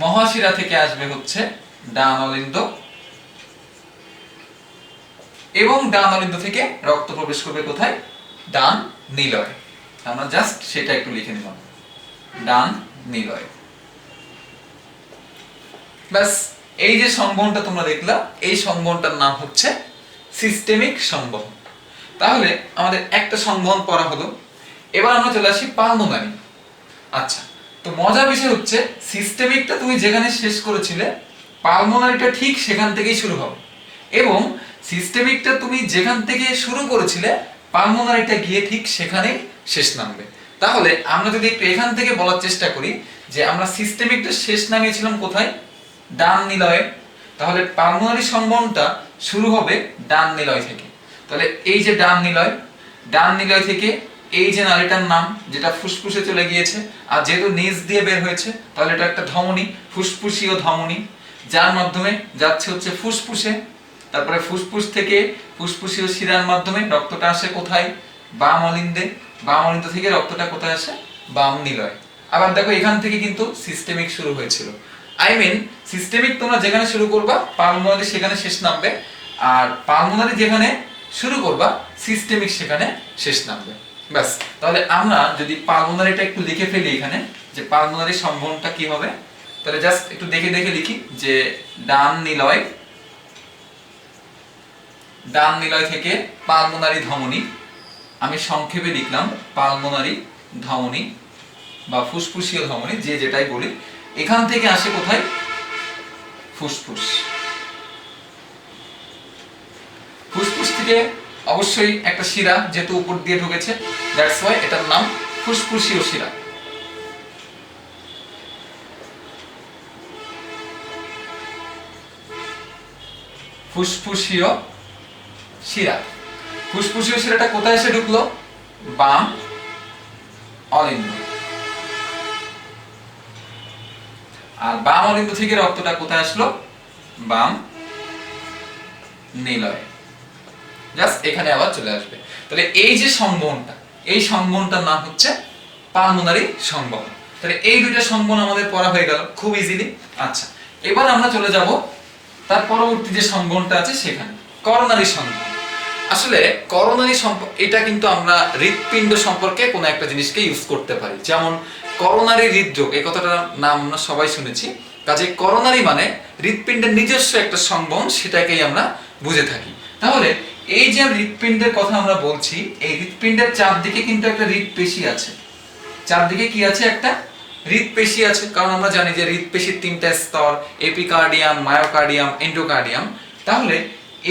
মহাশিরা থেকে আসবে হচ্ছে ডান অলিন্দ, এবং ডান অলিন্দ থেকে রক্ত প্রবেশ করবে কোথায়? ডান নিলয়। আমরা জাস্ট সেটা একটু লিখে নিলাম, ডান নিলয়। ব্যাস, এই যে সংবহনটা তোমরা দেখলা, এই সংবহনটার নাম হচ্ছে সিস্টেমিক সংবহন। তাহলে আমাদের একটা সংবহন পড়া হলো, এবার আমরা চলে আসি পালমোনারি। আচ্ছা, তো মজার বিষয় হচ্ছে সিস্টেমিকটা তুমি যেখানে শেষ করেছিলে পালমোনারিটা ঠিক সেখান থেকেই শুরু হবে, এবং সিস্টেমিকটা তুমি যেখান থেকে শুরু করেছিলে পালমোনারিটা গিয়ে ঠিক সেখানেই শেষ নামবে। তাহলে আমরা যদি একটু এখান থেকে বলার চেষ্টা করি যে আমরা সিস্টেমিকটা শেষ নামিয়েছিলাম কোথায়? ডান নিলয়ে। তাহলে পালমোনারি সংবহনটা শুরু হবে ডান নিলয় থেকে। তাহলে এই যে ডান নিলয় থেকে এই যে নালীটার নাম যেটা ফুসফুসে চলে গিয়েছে, আর যেহেতু নিচ দিয়ে বের হয়েছে তাহলে এটা একটা ধমনী, ফুসফুসীয় ধমনী, যার মাধ্যমে যাচ্ছে হচ্ছে ফুসফুসে। তারপরে ফুসফুস থেকে ফুসফুসীয় শিরার মাধ্যমে রক্তটা আসে কোথায়? বাম অলিন্দে। বাম অলিন্দ থেকে রক্তটা কোথায় আসে? বাম নিলয়। আবার দেখো এখান থেকে কিন্তু সিস্টেমিক শুরু হয়েছিল। সিস্টেমিক তোমরা যেখানে শুরু করবা পালমোনারি সেখানে শেষ নামবে, আর পালমোনারি যেখানে শুরু করবা সিস্টেমিক সেখানে শেষ নামবে। ব্যাস, তাহলে আমরা যদি পালমোনারিটা একটু লিখে ফেলি এখানে, যে পালমোনারি সংবহনটা কি হবে, তাহলে জাস্ট একটু দেখে দেখে লিখি যে ডান নিলয় থেকে পালমোনারি ধমনী, আমি সংক্ষেপে লিখলাম পালমোনারি ধমনী বা ফুসফুসীয় ধমনী, যে যেটাই বলি। এখান থেকে আসে কোথায়? ফুসফুস। ফুসফুস থেকে অবশ্যই একটা শিরা যেহেতু উপর দিয়ে ঢুকেছে, দ্যাটস ওয়াই এটার নাম ফুসফুসীয় শিরা। ফুসফুসীয় শিরাটা কোথায় এসে ঢুকলো? বাম অলিন্দ। আর বাম অলিন্দ থেকে রক্তটা কোথায় আসলো? বাম নিলয়। জাস্ট এখানে আবার চলে আসবে। তাহলে এই যে সংবহনটা, এই সংবহনটার নাম হচ্ছে পালমোনারি সংবহন। তাহলে এই দুইটা সংবহন আমাদের পড়া হয়ে গেল খুব ইজিলি। আচ্ছা, এবার আমরা চলে যাব তার পরবর্তী যে সংবহনটা আছে সেখানে, করোনারি সংবহন। আসলে করোনারি এটা কিন্তু আমরা হৃৎপিণ্ড সম্পর্কে কোনো একটা জিনিসকে ইউজ করতে পারি, যেমন করোনারি হৃদরোগ, এই কথাটার নাম আমরা সবাই শুনেছি। কাজে করোনারি মানে হৃৎপিণ্ডের নিজস্ব একটা সংবহন, সেটাকেই আমরা বুঝে থাকি। তাহলে এই যে হৃৎপিণ্ডের কথা আমরা বলছি, এই হৃৎপিণ্ডের চারদিকে কিন্তু একটা হৃৎপেশি আছে। চারদিকে কি আছে? একটা হৃৎপেশি আছে, কারণ আমরা জানি যে হৃৎপেশির তিনটা স্তর, এপিকার্ডিয়াম, মায়োকার্ডিয়াম, এন্ডোকার্ডিয়াম। তাহলে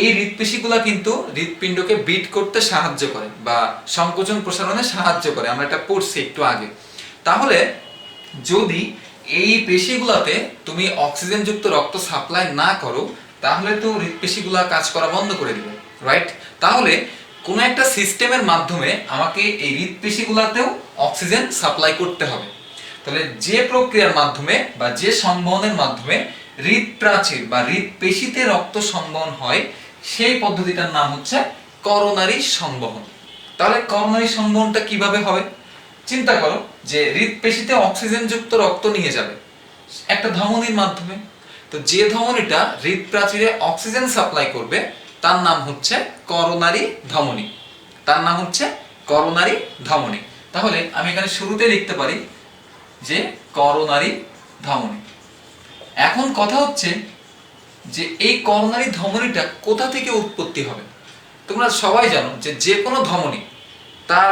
এই হৃৎপেশিগুলা কিন্তু হৃৎপিণ্ডকে বিট করতে সাহায্য করে বা সংকোচন প্রসারণে সাহায্য করে, আমরা এটা পড়ছি একটু আগে। তাহলে যদি এই পেশিগুলাতে তুমি অক্সিজেনযুক্ত রক্ত সাপ্লাই না করো তাহলে তো হৃৎপেশিগুলা কাজ করা বন্ধ করে দিবে, রাইট? তাহলে কোনো একটা সিস্টেমের মাধ্যমে আমাকে এই হৃৎপেশিগুলাতেও অক্সিজেন সাপ্লাই করতে হবে। তাহলে যে প্রক্রিয়ার মাধ্যমে বা যে সংবহনের মাধ্যমে হৃৎপ্রাচীর বা হৃৎপেশিতে রক্ত সংবহন হয় সেই পদ্ধতিটার নাম হচ্ছে করোনারি সংবহন। তাহলে করোনারি সংবহনটা কিভাবে হবে? চিন্তা করো যে হৃৎপেশিতে অক্সিজেনযুক্ত রক্ত নিয়ে যাবে একটা ধমনীর মাধ্যমে, তো যে ধমনীটা হৃৎপ্রাচীরে অক্সিজেন সাপ্লাই করবে তার নাম হচ্ছে করোনারি ধমনী। তাহলে আমি এখানে শুরুতে লিখতে পারি যে করোনারি ধমনী। এখন কথা হচ্ছে যে এই করোনারি ধমনীটা কোথা থেকে উৎপত্তি হবে? তোমরা সবাই জানো যে কোনো ধমনী তার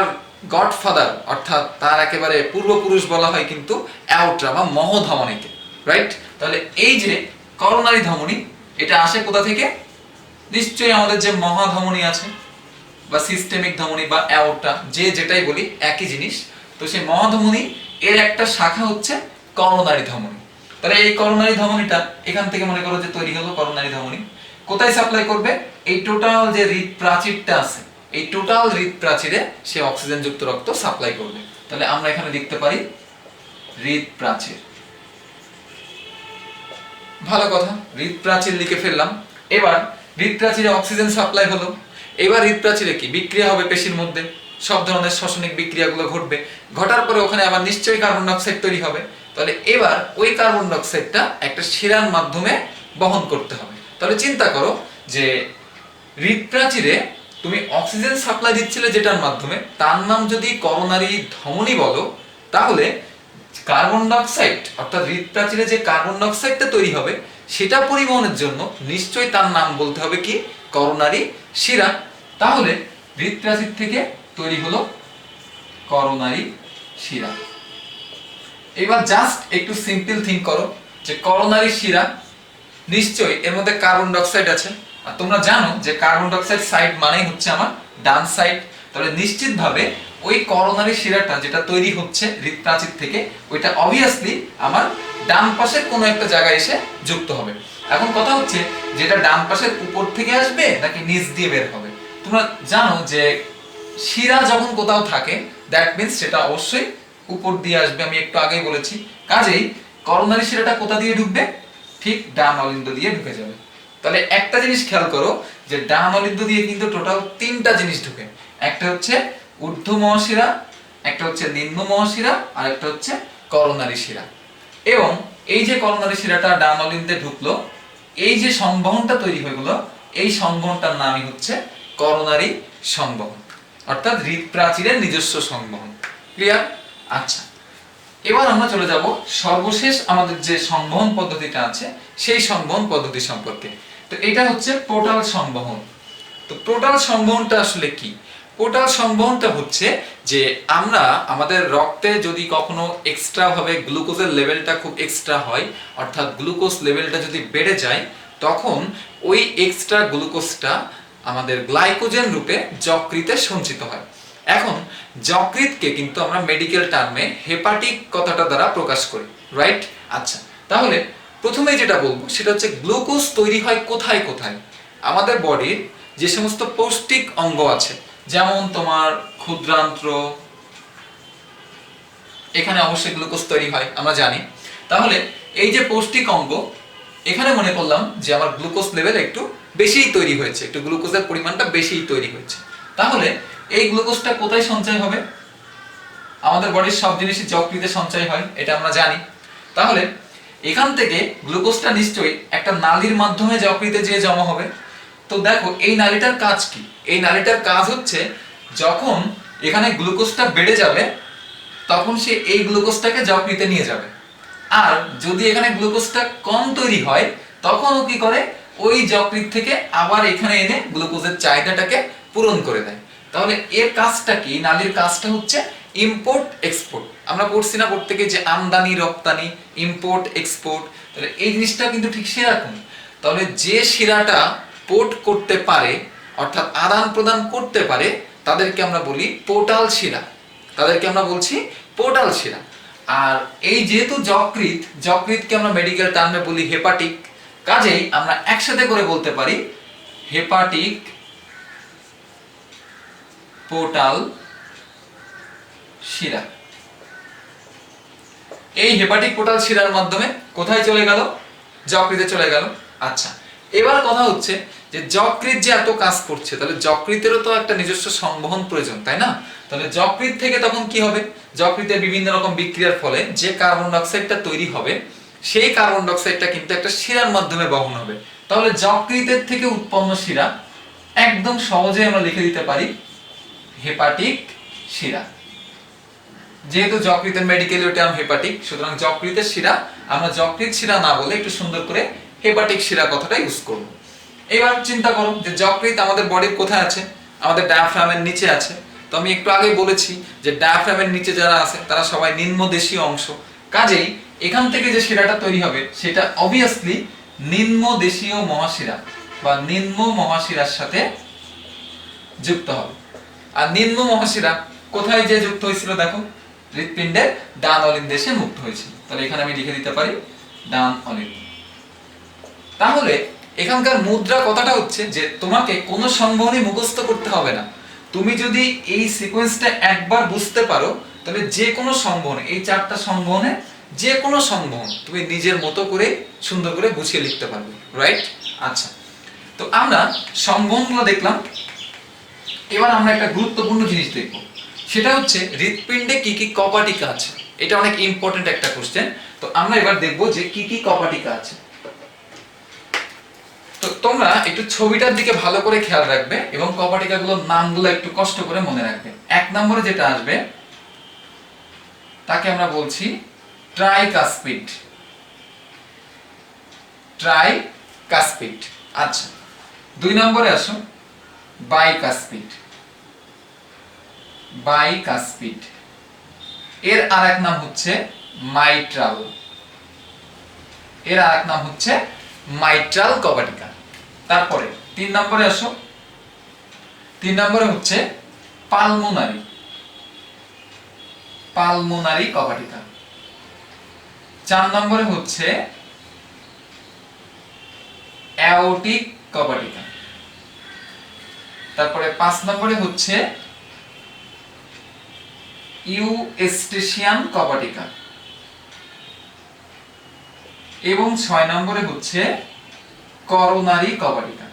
গডফাদার অর্থাৎ তার একেবারে পূর্বপুরুষ বলা হয় কিন্তু অ্যাওর্টা বা মহধমনীকে, রাইট? তাহলে এই যে করোনারি ধমনী, এটা আসে কোথা থেকে? নিশ্চয়ই আমাদের যে মহাধমনী আছে বা সিস্টেমিক ধমনী বা অ্যাওর্টা, যে যেটাই বলি একই জিনিস। তো সেই মহাধমনী এর একটা শাখা হচ্ছে করোনারি ধমনী। তাহলে এই করোনারি ধমনীটা এখান থেকে মনে করো যে তৈরি হলো করোনারি ধমনী, কোথায় সাপ্লাই করবে? এই টোটাল যে হৃদপ্রাচীরটা আছে, এই টোটাল হৃদপ্রাচীরে সে অক্সিজেনযুক্ত রক্ত সাপ্লাই করবে। তাহলে আমরা এখানে লিখতে পারি হৃদপ্রাচীর। ভালো কথা, হৃদপ্রাচীর লিখে ফেললাম। এবার হৃদপ্রাচীরে অক্সিজেন সাপ্লাই হলো, এবার হৃদপ্রাচীরে কি বিক্রিয়া হবে পেশির মধ্যে, সব ধরনের শ্বসনিক বিক্রিয়াগুলো ঘটবে, ঘটার পরে ওখানে আবার নিশ্চয়ই কার্বন ডাইঅক্সাইড তৈরি হবে। তাহলে এবার ওই কার্বন ডাইঅক্সাইডটা একটা শিরার মাধ্যমে বহন করতে হবে। তাহলে চিন্তা করো যে হৃদপ্রাচীরে তুমি অক্সিজেন সাপ্লাই দিচ্ছিলে যেটার মাধ্যমে, তার নাম যদি করোনারি ধমনী বলো, তাহলে কার্বন ডাইঅক্সাইড অর্থাৎ হৃদপ্রাচীরে যে কার্বন ডাইঅক্সাইডটা তৈরি হবে সেটা পরিবহনের জন্য নিশ্চয়ই তার নাম বলতে হবে কি? করোনারি শিরা। তাহলে হৃদপ্রাচীর থেকে তৈরি হলো করোনারি শিরা। এবার জাস্ট একটু সিম্পল থিঙ্ক করো যে করোনারি শিরা নিশ্চয়ই এর মধ্যে কার্বন ডাইঅক্সাইড আছে, আর তোমরা জানো যে কার্বন ডাইঅক্সাইড সাইড মানেই হচ্ছে আমার ডান সাইড। তাহলে নিশ্চিতভাবে ওই করোনারি শিরাটা যেটা তৈরি হচ্ছে হৃদপ্রাচীর থেকে, ওইটা অবভিয়াসলি আমার ডান পাশের কোনো একটা জায়গায় এসে যুক্ত হবে। এখন কথা হচ্ছে যেটা ডান পাশের উপর থেকে আসবে নাকি নিচ দিয়ে বের হবে। তোমরা জানো যে শিরা যখন কোথাও থাকে দ্যাট মিন্স সেটা অবশ্যই উপর দিয়ে আসবে, আমি একটু আগেই বলেছি। কাজেই করোনারি শিরাটা কোথা দিয়ে ঢুকবে? ঠিক ডান অলিন্দ দিয়ে ঢুকে যাবে। তাহলে একটা জিনিস খেয়াল করো যে ডান অলিন্দ দিয়ে কিন্তু টোটাল তিনটা জিনিস ঢুকে, একটা হচ্ছে ঊর্ধ্ব মহাশিরা, একটা হচ্ছে নিম্ন মহাশিরা, আর একটা হচ্ছে করোনারি শিরা। এবং এই যে করোনারি শিরাটা ডান অলিন্দে ঢুকলো, এই যে সংবহনটা তৈরি হয়ে গেল, এই সংবহনটার নামই হচ্ছে করোনারি সংবহন, অর্থাৎ হৃদপ্রাচীরের নিজস্ব সংবহন। ক্লিয়ার? আচ্ছা, এবার আমরা চলে যাব সর্বশেষ আমাদের যে সংবহন পদ্ধতিটা আছে সেই সংবহন পদ্ধতি সম্পর্কে। তো এটা হচ্ছে পোর্টাল সংবহন। তো পোর্টাল সংবহনটা আসলে কি? পোর্টাল সংবহনটা হচ্ছে যে আমরা আমাদের রক্তে যদি কখনো এক্সট্রা ভাবে গ্লুকোজের লেভেলটা খুব এক্সট্রা হয়, অর্থাৎ গ্লুকোজ লেভেলটা যদি বেড়ে যায়, তখন ওই এক্সট্রা গ্লুকোজটা আমাদের গ্লাইকোজেন রূপে যকৃতে সঞ্চিত হয়। এখন যকৃতকে কিন্তু আমরা মেডিকেল টার্মে হেপাটিক কথাটা দ্বারা প্রকাশ করি, রাইট? আচ্ছা, তাহলে প্রথমে যেটা বলবো সেটা হচ্ছে গ্লুকোজ তৈরি হয় কোথায় কোথায়? আমাদের বডির যে সমস্ত পৌষ্টিক অঙ্গ আছে, যেমন তোমার ক্ষুদ্রান্ত্র, এখানে অবশ্যই গ্লুকোজ তৈরি হয় আমরা জানি। তাহলে এই যে পৌষ্টিক অঙ্গ, এখানে মনে করলাম যে আমার গ্লুকোজ লেভেল একটু বেশিই তৈরি হয়েছে, একটু গ্লুকোজের পরিমাণটা বেশিই তৈরি হয়েছে। তাহলে এই গ্লুকোজটা কোথায় সঞ্চয় হবে? আমাদের বডির সব জিনিসই যকৃতে সঞ্চয় হয়, এটা আমরা জানি। তাহলে এখান থেকে গ্লুকোজটা নিশ্চয়ই একটা নালীর মাধ্যমে যকৃতে যেয়ে জমা হবে। তো দেখো এই নালীটার কাজ কি? এই নালীটার কাজ হচ্ছে যখন এখানে গ্লুকোজটা বেড়ে যাবে তখন সে এই গ্লুকোজটাকে যকৃতে নিয়ে যাবে, আর যদি এখানে গ্লুকোজটা কম তৈরি হয় তখন ও কি করে? ওই যকৃত থেকে আবার এখানে এনে গ্লুকোজের চাহিদাটাকে পূরণ করে দেয়। তাহলে এর কাজটা কি? নালীর কাজটা হচ্ছে ইম্পোর্ট এক্সপোর্ট। আমরা পড়ছি না প্রত্যেকে যে আমদানি রপ্তানি, ইম্পোর্ট এক্সপোর্ট, তাহলে এই জিনিসটা কিন্তু ঠিক সেরকম। তাহলে যে শিরাটা পোর্ট করতে পারে অর্থাৎ আদান প্রদান করতে পারে তাদেরকে আমরা বলি পোর্টাল শিরা, তাদেরকে আমরা বলছি পোর্টাল শিরা। আর এই যেহেতু যকৃতকে আমরা মেডিকেল টার্মে বলি হেপাটিক, কাজেই আমরা একসাথে করে বলতে পারি হেপাটিক পোর্টাল শিরা। এই হেপাটিক পোর্টাল শিরার মাধ্যমে কোথায় চলে গেল? যকৃতে চলে গেল। আচ্ছা, এবার কথা হচ্ছে যে যকৃত যে এত কাজ করছে, তাহলে যকৃতেরও তো একটা নিজস্ব সংবহন প্রয়োজন, তাই না? তাহলে যকৃত থেকে তখন কি হবে? যকৃতের বিভিন্ন রকম বিক্রিয়ার ফলে যে কার্বন ডাইঅক্সাইডটা তৈরি হবে, সেই কার্বন ডাইঅক্সাইডটা কিন্তু একটা শিরার মাধ্যমে বহন হবে। তাহলে যকৃতের থেকে উৎপন্ন শিরা একদম সহজে আমরা লিখে দিতে পারি হেপাটিক শিরা। যেহেতু যকৃতের মেডিকেলীয় টার্ম হেপাটিক, সুতরাং যকৃতের শিরা আমরা যকৃত শিরা না বলে একটু সুন্দর করে হেপাটিক শিরা কথাটা ইউজ করব। এবার চিন্তা করো যে যকৃত আমাদের বডির কোথায় আছে? আমাদের ডায়াফ্রামের নিচে আছে। তো আমি একটু আগে বলেছি যে ডায়াফ্রামের নিচে যারা আছে তারা সবাই নিম্নদেশীয় অংশ, কাজেই এখান থেকে যে শিরাটা তৈরি হবে সেটা যুক্ত হবে। আর নিম্ন মহাশিরা কোথায় যে যুক্ত হয়েছিল দেখো, হৃৎপিণ্ডের ডান অলিন্দে এসে মুক্ত হয়েছিল। তাহলে এখানে আমি লিখে দিতে পারি ডান অলিন্দ। তাহলে এখানকার মুদ্রা কথাটা হচ্ছে যে তোমাকে কোনো সংবহনই মুখস্থ করতে হবে না। তুমি যদি এই সিকোয়েন্সটা একবার বুঝতে পারো তাহলে যে কোনো সংবহন, এই 4টা সংবহনে যে কোনো সংবহন তুমি নিজের মতো করে সুন্দর করে গুছিয়ে লিখতে পারবে, রাইট? আচ্ছা, তো আমরা সংবহনগুলো দেখলাম। এবার আমরা একটা গুরুত্বপূর্ণ জিনিস দেখব, সেটা হচ্ছে হৃৎপিণ্ডে কি কি কপাটিকা আছে। এটা অনেক ইম্পর্টেন্ট একটা কোশ্চেন। তো আমরা এবার দেখব যে কি কি কপাটিকা আছে। তো তোমরা একটু ছবিটার দিকে ভালো করে খেয়াল রাখবে এবং কপাটিকাগুলোর নামগুলো একটু কষ্ট করে মনে রাখবে। 1 নম্বরে যেটা আসবে তাকে আমরা বলছি ট্রাইকাসপিড। ট্রাইকাসপিড। আচ্ছা, 2 নম্বরে আসো বাইকাসপিড। বাইকাসপিড। এর আরেক নাম হচ্ছে মাইট্রাল। এর আরেক নাম হচ্ছে মাইট্রাল কপাটিকা। তারপরে 3 নম্বরে আসো। 3 নম্বরে হচ্ছে পালমোনারি। পালমোনারি কপাটিকা। 4 নম্বরে হচ্ছে অ্যাওর্টিক কপাটিকা। তারপরে 5 নম্বরে হচ্ছে ইউস্টেশিয়ান কপাটিকা এবং 6 নম্বরে হচ্ছে করোনারি কপাটিকা।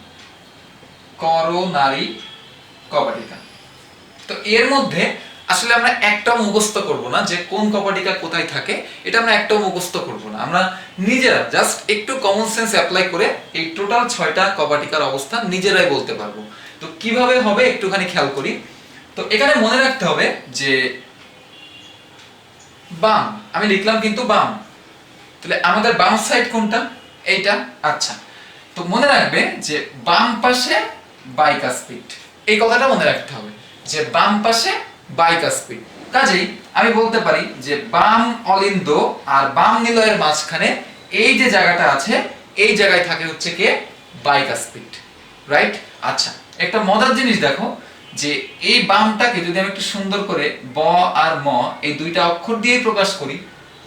করোনারি কপাটিকা। তো এর মধ্যে আসলে আমরা একটাও মুখস্থ করব না যে কোন কপাটিকা কোথায় থাকে, এটা আমরা একটাও মুখস্থ করব না। আমরা নিজেরা জাস্ট একটু কমন সেন্স অ্যাপ্লাই করে এই টোটাল 6টা কপাটিকার অবস্থান নিজেরাই বলতে পারবো। তো কিভাবে হবে একটুখানি খেয়াল করি। তো এখানে মনে রাখতে হবে যে বাম, আমি লিখলাম কিন্তু বাম, তাহলে আমাদের বাম সাইড কোনটা? এইটা। আচ্ছা, তো মনে রাখবে যে বাম পাশে বাইকাসপিড, এই কথাটা মনে রাখতে হবে যে বাম পাশে বাইকাসপিড। কাজেই আমি বলতে পারি যে বাম অলিন্দ আর বাম নিলয়ের মাঝখানে এই যে জায়গাটা আছে, এই জায়গায় থাকে হচ্ছে কে? Bicuspid, right? আচ্ছা, একটা মজার জিনিস দেখো যে এই বামটাকে যদি আমি একটু সুন্দর করে ব আর ম এই 2টা অক্ষর দিয়ে প্রকাশ করি,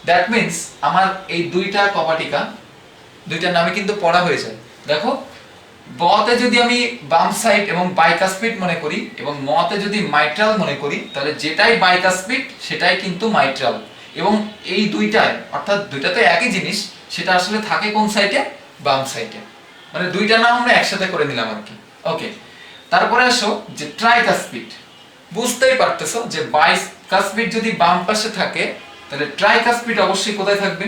দ্যাট মিন্স আমার এই 2টা কপাটিকা, 2টার নামে কিন্তু পড়া হয়ে যায়। দেখো, বতে যদি আমি বাম সাইড এবং বাইকাসপিড মনে করি এবং মতে যদি মাইট্রাল মনে করি, তাহলে যেটাই বাইকাসপিড সেটাই কিন্তু মাইট্রাল। এবং এই 2টায়, অর্থাৎ 2টা তো একই জিনিস, সেটা আসলে থাকে কোন সাইডে? বাম সাইডে। মানে 2টা নাম আমরা একসাথে করে নিলাম আর কি। ওকে, তারপরে আসো যে ট্রাইকাসপিড। বুঝতেই পারতেছো যে বাইকাসপিড যদি বাম পাশে থাকে তাহলে ট্রাইকাসপিড অবশ্যই কোথায় থাকবে?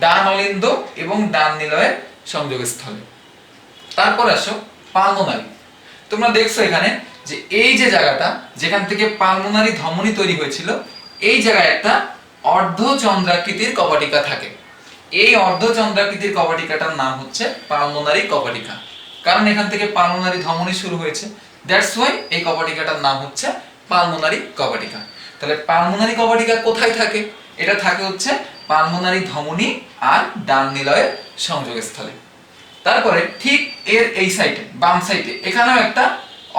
ডান অলিন্দ এবং ডান নিলয়ের সংযোগস্থলে। তারপর আসো পালমোনারি। তোমরা দেখছো এখানে যে এই যে জায়গাটা যেখান থেকে পালমোনারি ধমনী তৈরি হয়েছিল, এই জায়গায় একটা অর্ধচন্দ্রাকৃতির কপাটিকা থাকে। এই অর্ধচন্দ্রাকৃতির কপাটিকাটার নাম হচ্ছে পালমোনারি কপাটিকা, কারণ এখান থেকে পালমোনারি ধমনী শুরু হয়েছে। দ্যাটস ওয়াই এই কপাটিকাটার নাম হচ্ছে পালমোনারি কপাটিকা। তাহলে পালমোনারি কপাটিকা কোথায় থাকে? এটা থাকে হচ্ছে পালমোনারি ধমনী আর ডান নিলয়ের সংযোগস্থলে। তারপরে ঠিক এর এই সাইডে, বাম সাইডে, এখানেও একটা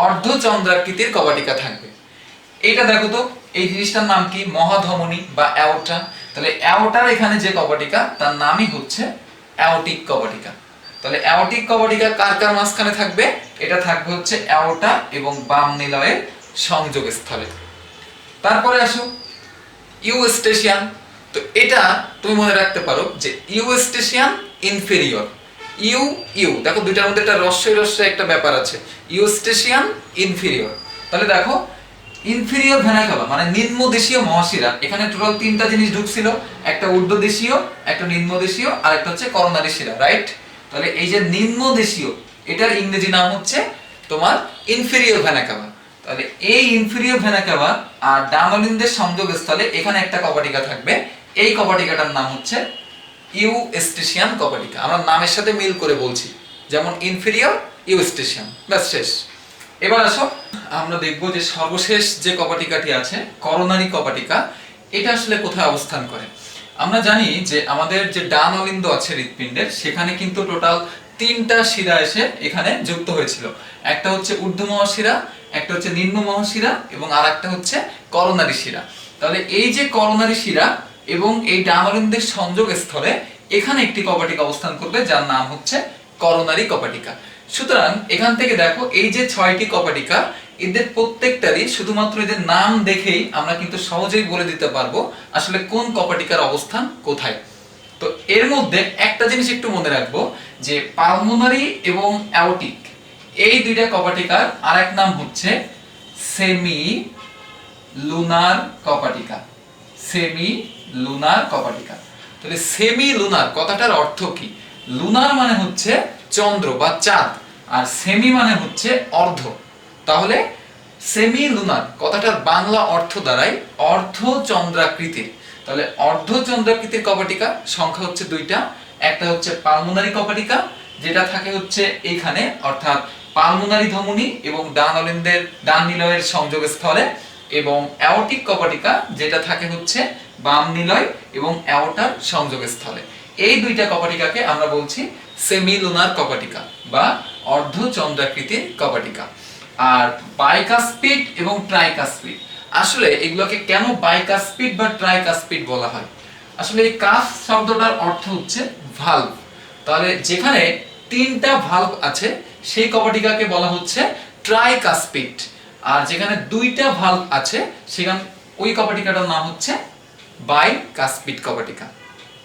অর্ধচন্দ্রাকৃতির কপাটিকা থাকবে। এইটা দেখো তো, এই জিনিসটার নাম কি? মহাধমনী বা অ্যাওর্টা। তাহলে অ্যাওর্টার এখানে যে কপাটিকা তার নামই হচ্ছে অ্যাওর্টিক কপাটিকা। তাহলে অ্যাওর্টিক কপাটিকা কার কার মাঝখানে থাকবে? এটা থাকবে হচ্ছে অ্যাওর্টা এবং বাম নিলয়ের সংযোগস্থলে। তারপরে আসো ইউস্টেশিয়ান। তো এটা তুমি মনে রাখতে পারো যে ইউস্টেশিয়ান ইনফেরিয়র। ইউ ইউ দেখো, 2টার মধ্যে একটা রস্যই রস্যই একটা ব্যাপার আছে। Eustachian inferior. তাহলে দেখো, ইনফেরিয়র ভেনা কাভা মানে নিম্নদেশীয় মহাশিরা, এখানে টোটাল 3টা জিনিস ঢুকছিল, একটা ঊর্ধ্বদেশীয়, একটা নিম্নদেশীয় আর একটা হচ্ছে করোনারি শিরা, রাইট? তাহলে এই যে নিম্নদেশীয়, এটার ইংরেজি নাম হচ্ছে তোমার ইনফেরিয়র ভেনা কাভা। তাহলে এই ইনফেরিয়র ভেনা কাভা আর ডান অলিন্দের সংযোগস্থলে এখানে একটা কপাটিকা থাকবে। এই কপাটিকাটার নাম হচ্ছে ইউস্টেশিয়ান কপাটিকা। আমরা নামের সাথে মিল করে বলছি, যেমন ইনফেরিয়র, ইউস্টেশিয়ান, ব্যাস শেষ। এবার আসো আমরা দেখব যে সর্বশেষ যে কপাটিকাটি আছে, করোনারি কপাটিকা, এটা আসলে কোথায় অবস্থান করে। আমরা জানি যে আমাদের যে ডান অলিন্দ আছে হৃৎপিণ্ডের, সেখানে কিন্তু টোটাল 3টা শিরা এসে এখানে যুক্ত হয়েছিল। একটা হচ্ছে ঊর্ধ্ব মহাশিরা, একটা হচ্ছে নিম্ন মহাশিরা এবং আরেকটা হচ্ছে করোনারি শিরা। তাহলে এই যে করোনারি শিরা এবং এই ডানারন্ধ্রের সংযোগ স্থলে এখানে একটি কপাটিকা অবস্থান করবে যার নাম হচ্ছে করোনারি কপাটিকা। সুতরাং এখান থেকে দেখো এই যে 6টি কপাটিকা, এদের প্রত্যেকটারই শুধুমাত্র এদের নাম দেখেই আমরা কিন্তু সহজেই বলে দিতে পারবো আসলে কোন কপাটিকার অবস্থান কোথায়। তো এর মধ্যে একটা জিনিস একটু মনে রাখবো যে পালমোনারি এবং অ্যাওর্টিক এই দুইটা কপাটিকার আরেক নাম হচ্ছে সেমি লুনার কপাটিকা। সেমি লুনার কপাটিকা। তাহলে সেমি লুনার কথাটার অর্থ কি? লুনার মানে হচ্ছে চন্দ্র বা চাঁদ, আর সেমি মানে হচ্ছে অর্ধ। তাহলে সেমি লুনার কথাটার বাংলা অর্থ দাঁড়ায় অর্ধ চন্দ্রাকৃতির। তাহলে অর্ধ চন্দ্রাকৃতির কপাটিকা সংখ্যা হচ্ছে দুইটা। একটা হচ্ছে পালমোনারি কপাটিকা, যেটা থাকে হচ্ছে এখানে, অর্থাৎ পালমোনারি ধমনী এবং ডান নিলয়ের সংযোগ স্থলে, এবং অ্যাওর্টিক কপাটিকা যেটা থাকে হচ্ছে বাম নিলয় এবং অ্যাওর্টার সংযোগ স্থলে। এই দুইটা কপাটিকাকে আমরা বলছি সেমিলুনার কপাটিকা বা অর্ধ চন্দ্রাকৃতির কপাটিকা। আর বাইকাস্পিড এবং ট্রাইকাস্পিড, আসলে এগুলোকে কেন বাইকাস্পিড বা ট্রাইকাস্পিড বলা হয়? আসলে এই কাস শব্দটার অর্থ হচ্ছে ভালভ। তাহলে যেখানে তিনটা ভালভ আছে সেই কপাটিকাকে বলা হচ্ছে ট্রাইকাস্পিড, আর যেখানে দুইটা ভালভ আছে সেখানে ওই কপাটিকাটার নাম হচ্ছে বাইকাস্পিড কপাটিকা।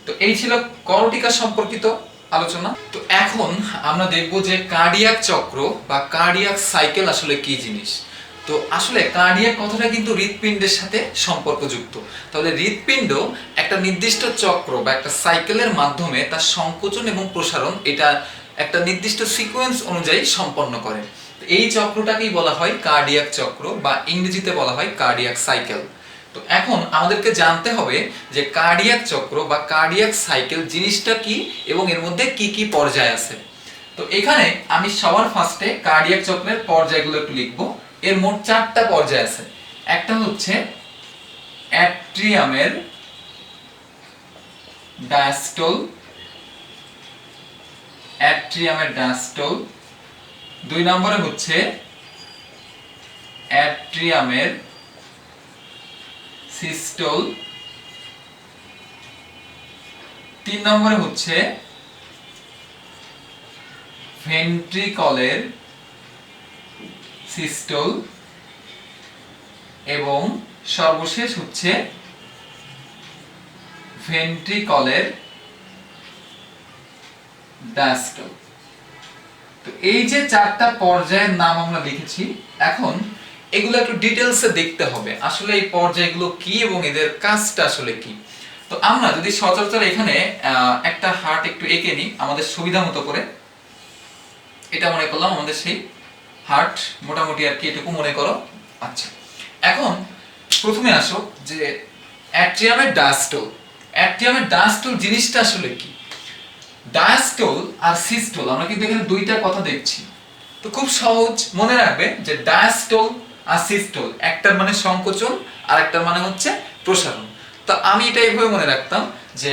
তো এই ছিল করটিকা সম্পর্কিত আলোচনা। তো এখন আমরা দেখব যে কার্ডিয়াক চক্র বা কার্ডিয়াক সাইকেল আসলে কি জিনিস। তো আসলে কার্ডিয়াক কথাটা কিন্তু হৃৎপিণ্ডের সাথে সম্পর্কযুক্ত। তাহলে হৃৎপিণ্ড একটা নির্দিষ্ট চক্র বা একটা সাইকেলের মাধ্যমে তার সংকোচন এবং প্রসারণ এটা একটা নির্দিষ্ট সিকোয়েন্স অনুযায়ী সম্পন্ন করে। এই চক্রটাকেই বলা হয় কার্ডিয়াক চক্র বা ইংরেজিতে বলা হয় কার্ডিয়াক সাইকেল। তো এখন আমাদেরকে জানতে হবে যে কার্ডিয়াক চক্র বা কার্ডিয়াক সাইকেল জিনিসটা কি এবং এর মধ্যে কি কি পর্যায় আছে। তো এখানে আমি সবার ফার্স্টে কার্ডিয়াক চক্রের পর্যায়গুলো একটু লিখব। এর মোট 4টা পর্যায় আছে। একটা হচ্ছে অ্যাট্রিয়ামের ডায়াস্টল, অ্যাট্রিয়ামের ডায়াস্টল। 2 নম্বরে হচ্ছে অ্যাট্রিয়ামের সিস্টল। 3 নম্বরে হচ্ছে ভেন্ট্রিকলের সিস্টল এবং সর্বশেষ হচ্ছে ভেন্ট্রিকলের ডায়াস্টল। তো এই যে 4টা পর্যায়ের নাম আমরা লিখেছি, এখন এগুলো একটু ডিটেইলসে দেখতে হবে আসলে এই পর্যায়গুলো কি এবং এদের কাজটা আসলে কি। তো আমরা যদি সচরাচর এখানে একটা হার্ট একটু এঁকে নিই আমাদের সুবিধা মতো করে, এটা মনে করলাম আমাদের সেই হার্ট, মোটামুটি আর কি এটুকু মনে করো। আচ্ছা, এখন প্রথমে আসো যে অ্যাট্রিয়ামের ডায়াস্টল। অ্যাট্রিয়ামের ডায়াস্টল জিনিসটা আসলে কি? ডায়াস্টল আর সিস্টল, আমরা কিন্তু এখানে দুইটা কথা দেখছি। তো খুব সহজ মনে রাখবে যে ডায়াস্টল আর সিস্টল, একটার মানে সংকোচন আর একটার মানে হচ্ছে প্রসারণ। তো আমি এটা এইভাবে মনে রাখতাম যে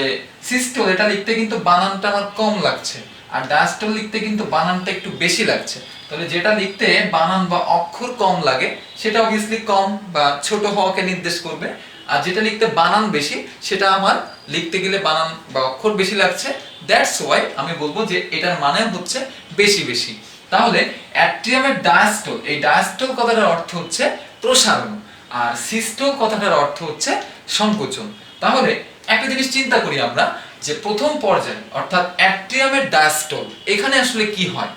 সিস্টল এটা লিখতে কিন্তু বানানটা আমার কম লাগছে, আর ডায়াস্টল লিখতে কিন্তু বানানটা একটু বেশি লাগছে। তাহলে যেটা লিখতে বানান বা অক্ষর কম লাগে সেটা অবভিয়াসলি কম বা ছোট হওয়াকে নির্দেশ করবে, আর যেটা লিখতে বানান বেশি সেটা আমার লিখতে গেলে বানান বা অক্ষর বেশি লাগছে। দ্যাটস ওয়াই আমি বলবো যে এটার মানে হচ্ছে বেশি বেশি। তাহলে অ্যাট্রিয়ামের ডায়াস্টল, এই ডায়াস্টল কথাটার অর্থ হচ্ছে প্রসারণ, আর সিস্টল কথাটার অর্থ হচ্ছে সংকোচন। তাহলে একটা জিনিস চিন্তা করি আমরা যে প্রথম পর্যায়ে অর্থাৎ অ্যাট্রিয়ামের ডায়াস্টল, এখানে আসলে কি হয়?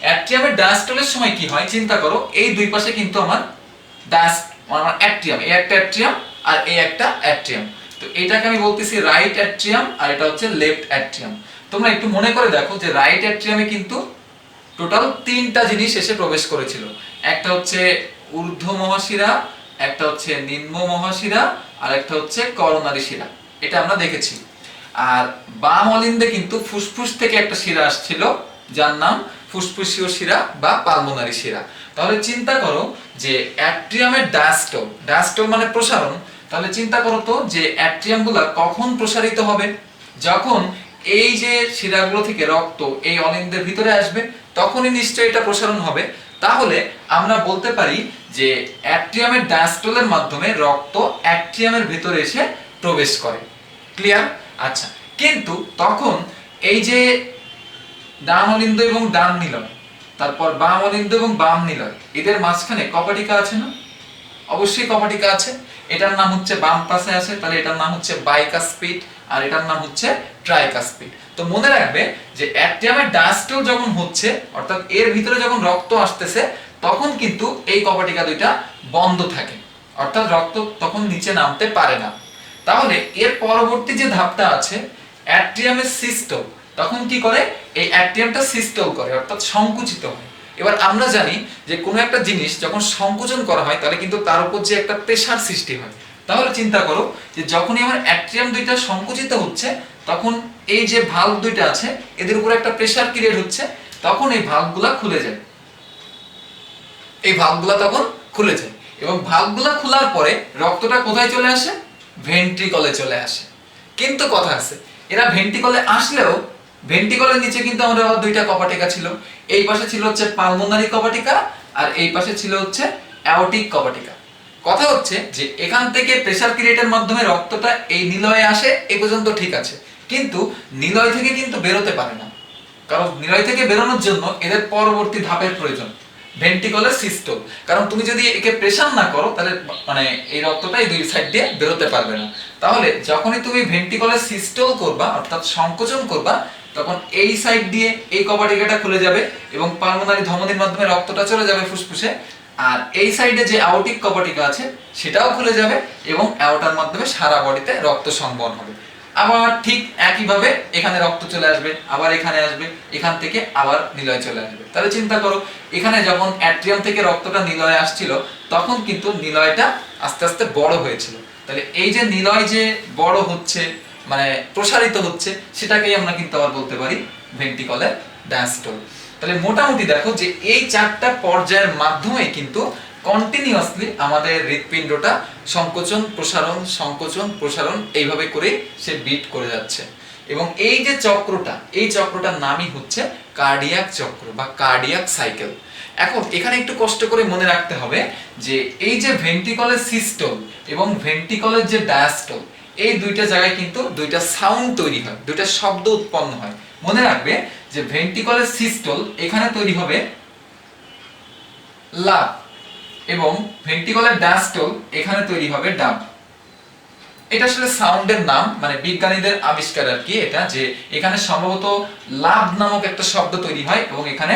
অ্যাট্রিয়ামের ডায়াস্টলের সময় কি হয় চিন্তা করো, এই দুই পাশে কিন্তু আমার আমার অ্যাট্রিয়াম, এই একটা অ্যাট্রিয়াম আর এই একটা অ্যাট্রিয়াম। তো এটাকে আমি বলতেছি রাইট অ্যাট্রিয়াম আর এটা হচ্ছে লেফট অ্যাট্রিয়াম। তোমরা একটু মনে করে দেখো যে রাইট অ্যাট্রিয়ামে কিন্তু টোটাল 3টা জিনিস এসে প্রবেশ করেছিল। একটা হচ্ছে ঊর্ধ্ব মহাশিরা, একটা হচ্ছে নিম্ন মহাশিরা আর একটা হচ্ছে করোনারি শিরা, এটা আমরা দেখেছি। আর বাম অলিন্দে কিন্তু ফুসফুস থেকে একটা শিরা আসছিল যার নাম ফুসফুসীয় শিরা বা পালমোনারি শিরা। তাহলে চিন্তা করো যে অ্যাট্রিয়ামের ডায়াস্টল, ডায়াস্টল মানে প্রসারণ। তাহলে চিন্তা করো তো যে অ্যাট্রিয়ামগুলো কখন প্রসারিত হবে? যখন এই যে শিরাগুলো থেকে রক্ত এই অলিন্দের ভিতরে আসবে, তখনই নিশ্চয়ই এটা প্রসারণ হবে। তাহলে আমরা বলতে পারি যে অ্যাট্রিয়ামের ডায়াস্টলের মাধ্যমে রক্ত অ্যাট্রিয়ামের ভিতরে এসে প্রবেশ করে। ক্লিয়ার? আচ্ছা, কিন্তু তখন এই যে ডান অলিন্দ এবং ডান নিলয়, তারপর বাম অলিন্দ এবং বাম নিলয়, এদের মাঝখানে কপাটিকা আছে না? অবশ্যই কপাটিকা আছে। এটার নাম হচ্ছে, বাম পাশে আছে, তাহলে এটার নাম হচ্ছে বাইকাসপিড, আর এটার নাম হচ্ছে ট্রাইকাসপিড। তো মনে রাখবে যে অ্যাট্রিয়ামের ডায়াস্টল যখন হচ্ছে, অর্থাৎ এর ভিতরে যখন রক্ত আসতেছে, তখন কিন্তু এই কপাটিকা দুইটা বন্ধ থাকে, অর্থাৎ রক্ত তখন নিচে নামতে পারে না। তাহলে এর পরবর্তী যে ধাপটা আছে অ্যাট্রিয়ামের সিস্টল, তখন কি করে? এই অ্যাট্রিয়ামটা সিস্টল করে, অর্থাৎ সংকুচিত হয়। এবার আমরা জানি যে কোনো একটা জিনিস যখন সংকোচন করা হয় তাহলে কিন্তু তার উপর যে একটা প্রেসার সৃষ্টি হয়। তাহলে চিন্তা করো যে যখনই আমার অ্যাট্রিয়াম দুইটা সংকুচিত হচ্ছে, তখন এই যে ভালভ দুইটা আছে এদের উপর একটা প্রেসার ক্রিয়েট হচ্ছে, তখন এই ভালভগুলা খুলে যায়। এই ভালভগুলা তখন খুলে যায়, এবং ভালভগুলা খোলার পরে রক্তটা কোথায় চলে আসে? ভেন্ট্রিকলে চলে আসে। কিন্তু কথা আছে, এরা ভেন্ট্রিকলে আসলেও ভেন্ট্রিকলের নিচে কিন্তু আমাদের দুইটা কপাটিকা ছিল। এই পাশে ছিল হচ্ছে পালমোনারি কপাটিকা, আর এই পাশে ছিল হচ্ছে অ্যাওর্টিক কপাটিকা। কথা হচ্ছে যে এখান থেকে প্রেসার ক্রিয়েটের মাধ্যমে রক্তটা এই নিলয়ে আসে, এই পর্যন্ত ঠিক আছে, কিন্তু নিলয় থেকে কিন্তু বেরোতে পারে না, কারণ নিলয় থেকে বেরোনোর জন্য এদের পরবর্তী ধাপের প্রয়োজন, ভেন্ট্রিকলের সিস্টল। কারণ তুমি যদি একে প্রেসার না করো তাহলে মানে এই রক্তটা এই দুই সাইড দিয়ে বেরোতে পারবে না। তাহলে যখনই তুমি ভেন্ট্রিকলের সিস্টল করবা, অর্থাৎ সংকোচন করবা, তখন এই সাইড দিয়ে এই কপাটিকাটা খুলে যাবে এবং পালমোনারি ধমনীর মাধ্যমে রক্তটা চলে যাবে ফুসফুসে, আর এই সাইডে যে অ্যাওর্টিক কপাটিকা আছে সেটাও খুলে যাবে এবং অ্যাওর্টার মাধ্যমে সারা বডিতে রক্ত সংবহন হবে। আবার ঠিক একইভাবে এখানে রক্ত চলে আসবে, আবার এখানে আসবে, এখান থেকে আবার নিলয় চলে আসবে। তাহলে চিন্তা করো, এখানে যখন অ্যাট্রিয়াম থেকে রক্তটা নিলয়ে আসছিল, তখন কিন্তু নিলয়টা আস্তে আস্তে বড় হয়েছিল। তাহলে এই যে নিলয় যে বড় হচ্ছে, মানে প্রসারিত হচ্ছে, সেটাকেই আমরা কিন্তু আবার বলতে পারি ভেন্ট্রিকলের ডায়াস্টল। তাহলে মোটামুটি দেখো যে এই চারটা পর্যায়ের মাধ্যমে কিন্তু কন্টিনিউয়াসলি আমাদের হৃৎপিণ্ডটা সংকোচন প্রসারণ সংকোচন প্রসারণ এইভাবে করে সে বিট করে যাচ্ছে। এবং এই যে চক্রটা, এই চক্রটার নামই হচ্ছে কার্ডিয়াক চক্র বা কার্ডিয়াক সাইকেল। এখন এখানে একটু কষ্ট করে মনে রাখতে হবে যে এই যে ভেন্ট্রিকলের সিস্টল এবং ভেন্ট্রিকলের যে ডায়াস্টল, এই দুইটা জায়গায় কিন্তু দুইটা সাউন্ড তৈরি হয়, দুইটা শব্দ উৎপন্ন হয়। মনে রাখবে যে ভেন্ট্রিকলের সিস্টল এখানে তৈরি হবে লাভ, এবং ভেন্ট্রিকলের ডায়াস্টল এখানে তৈরি হবে ডাব। এটা আসলে সাউন্ডের নাম, মানে বিজ্ঞানীদের আবিষ্কার আর কি এটা, যে এখানে সম্ভবত লাভ নামক একটা শব্দ তৈরি হয় এবং এখানে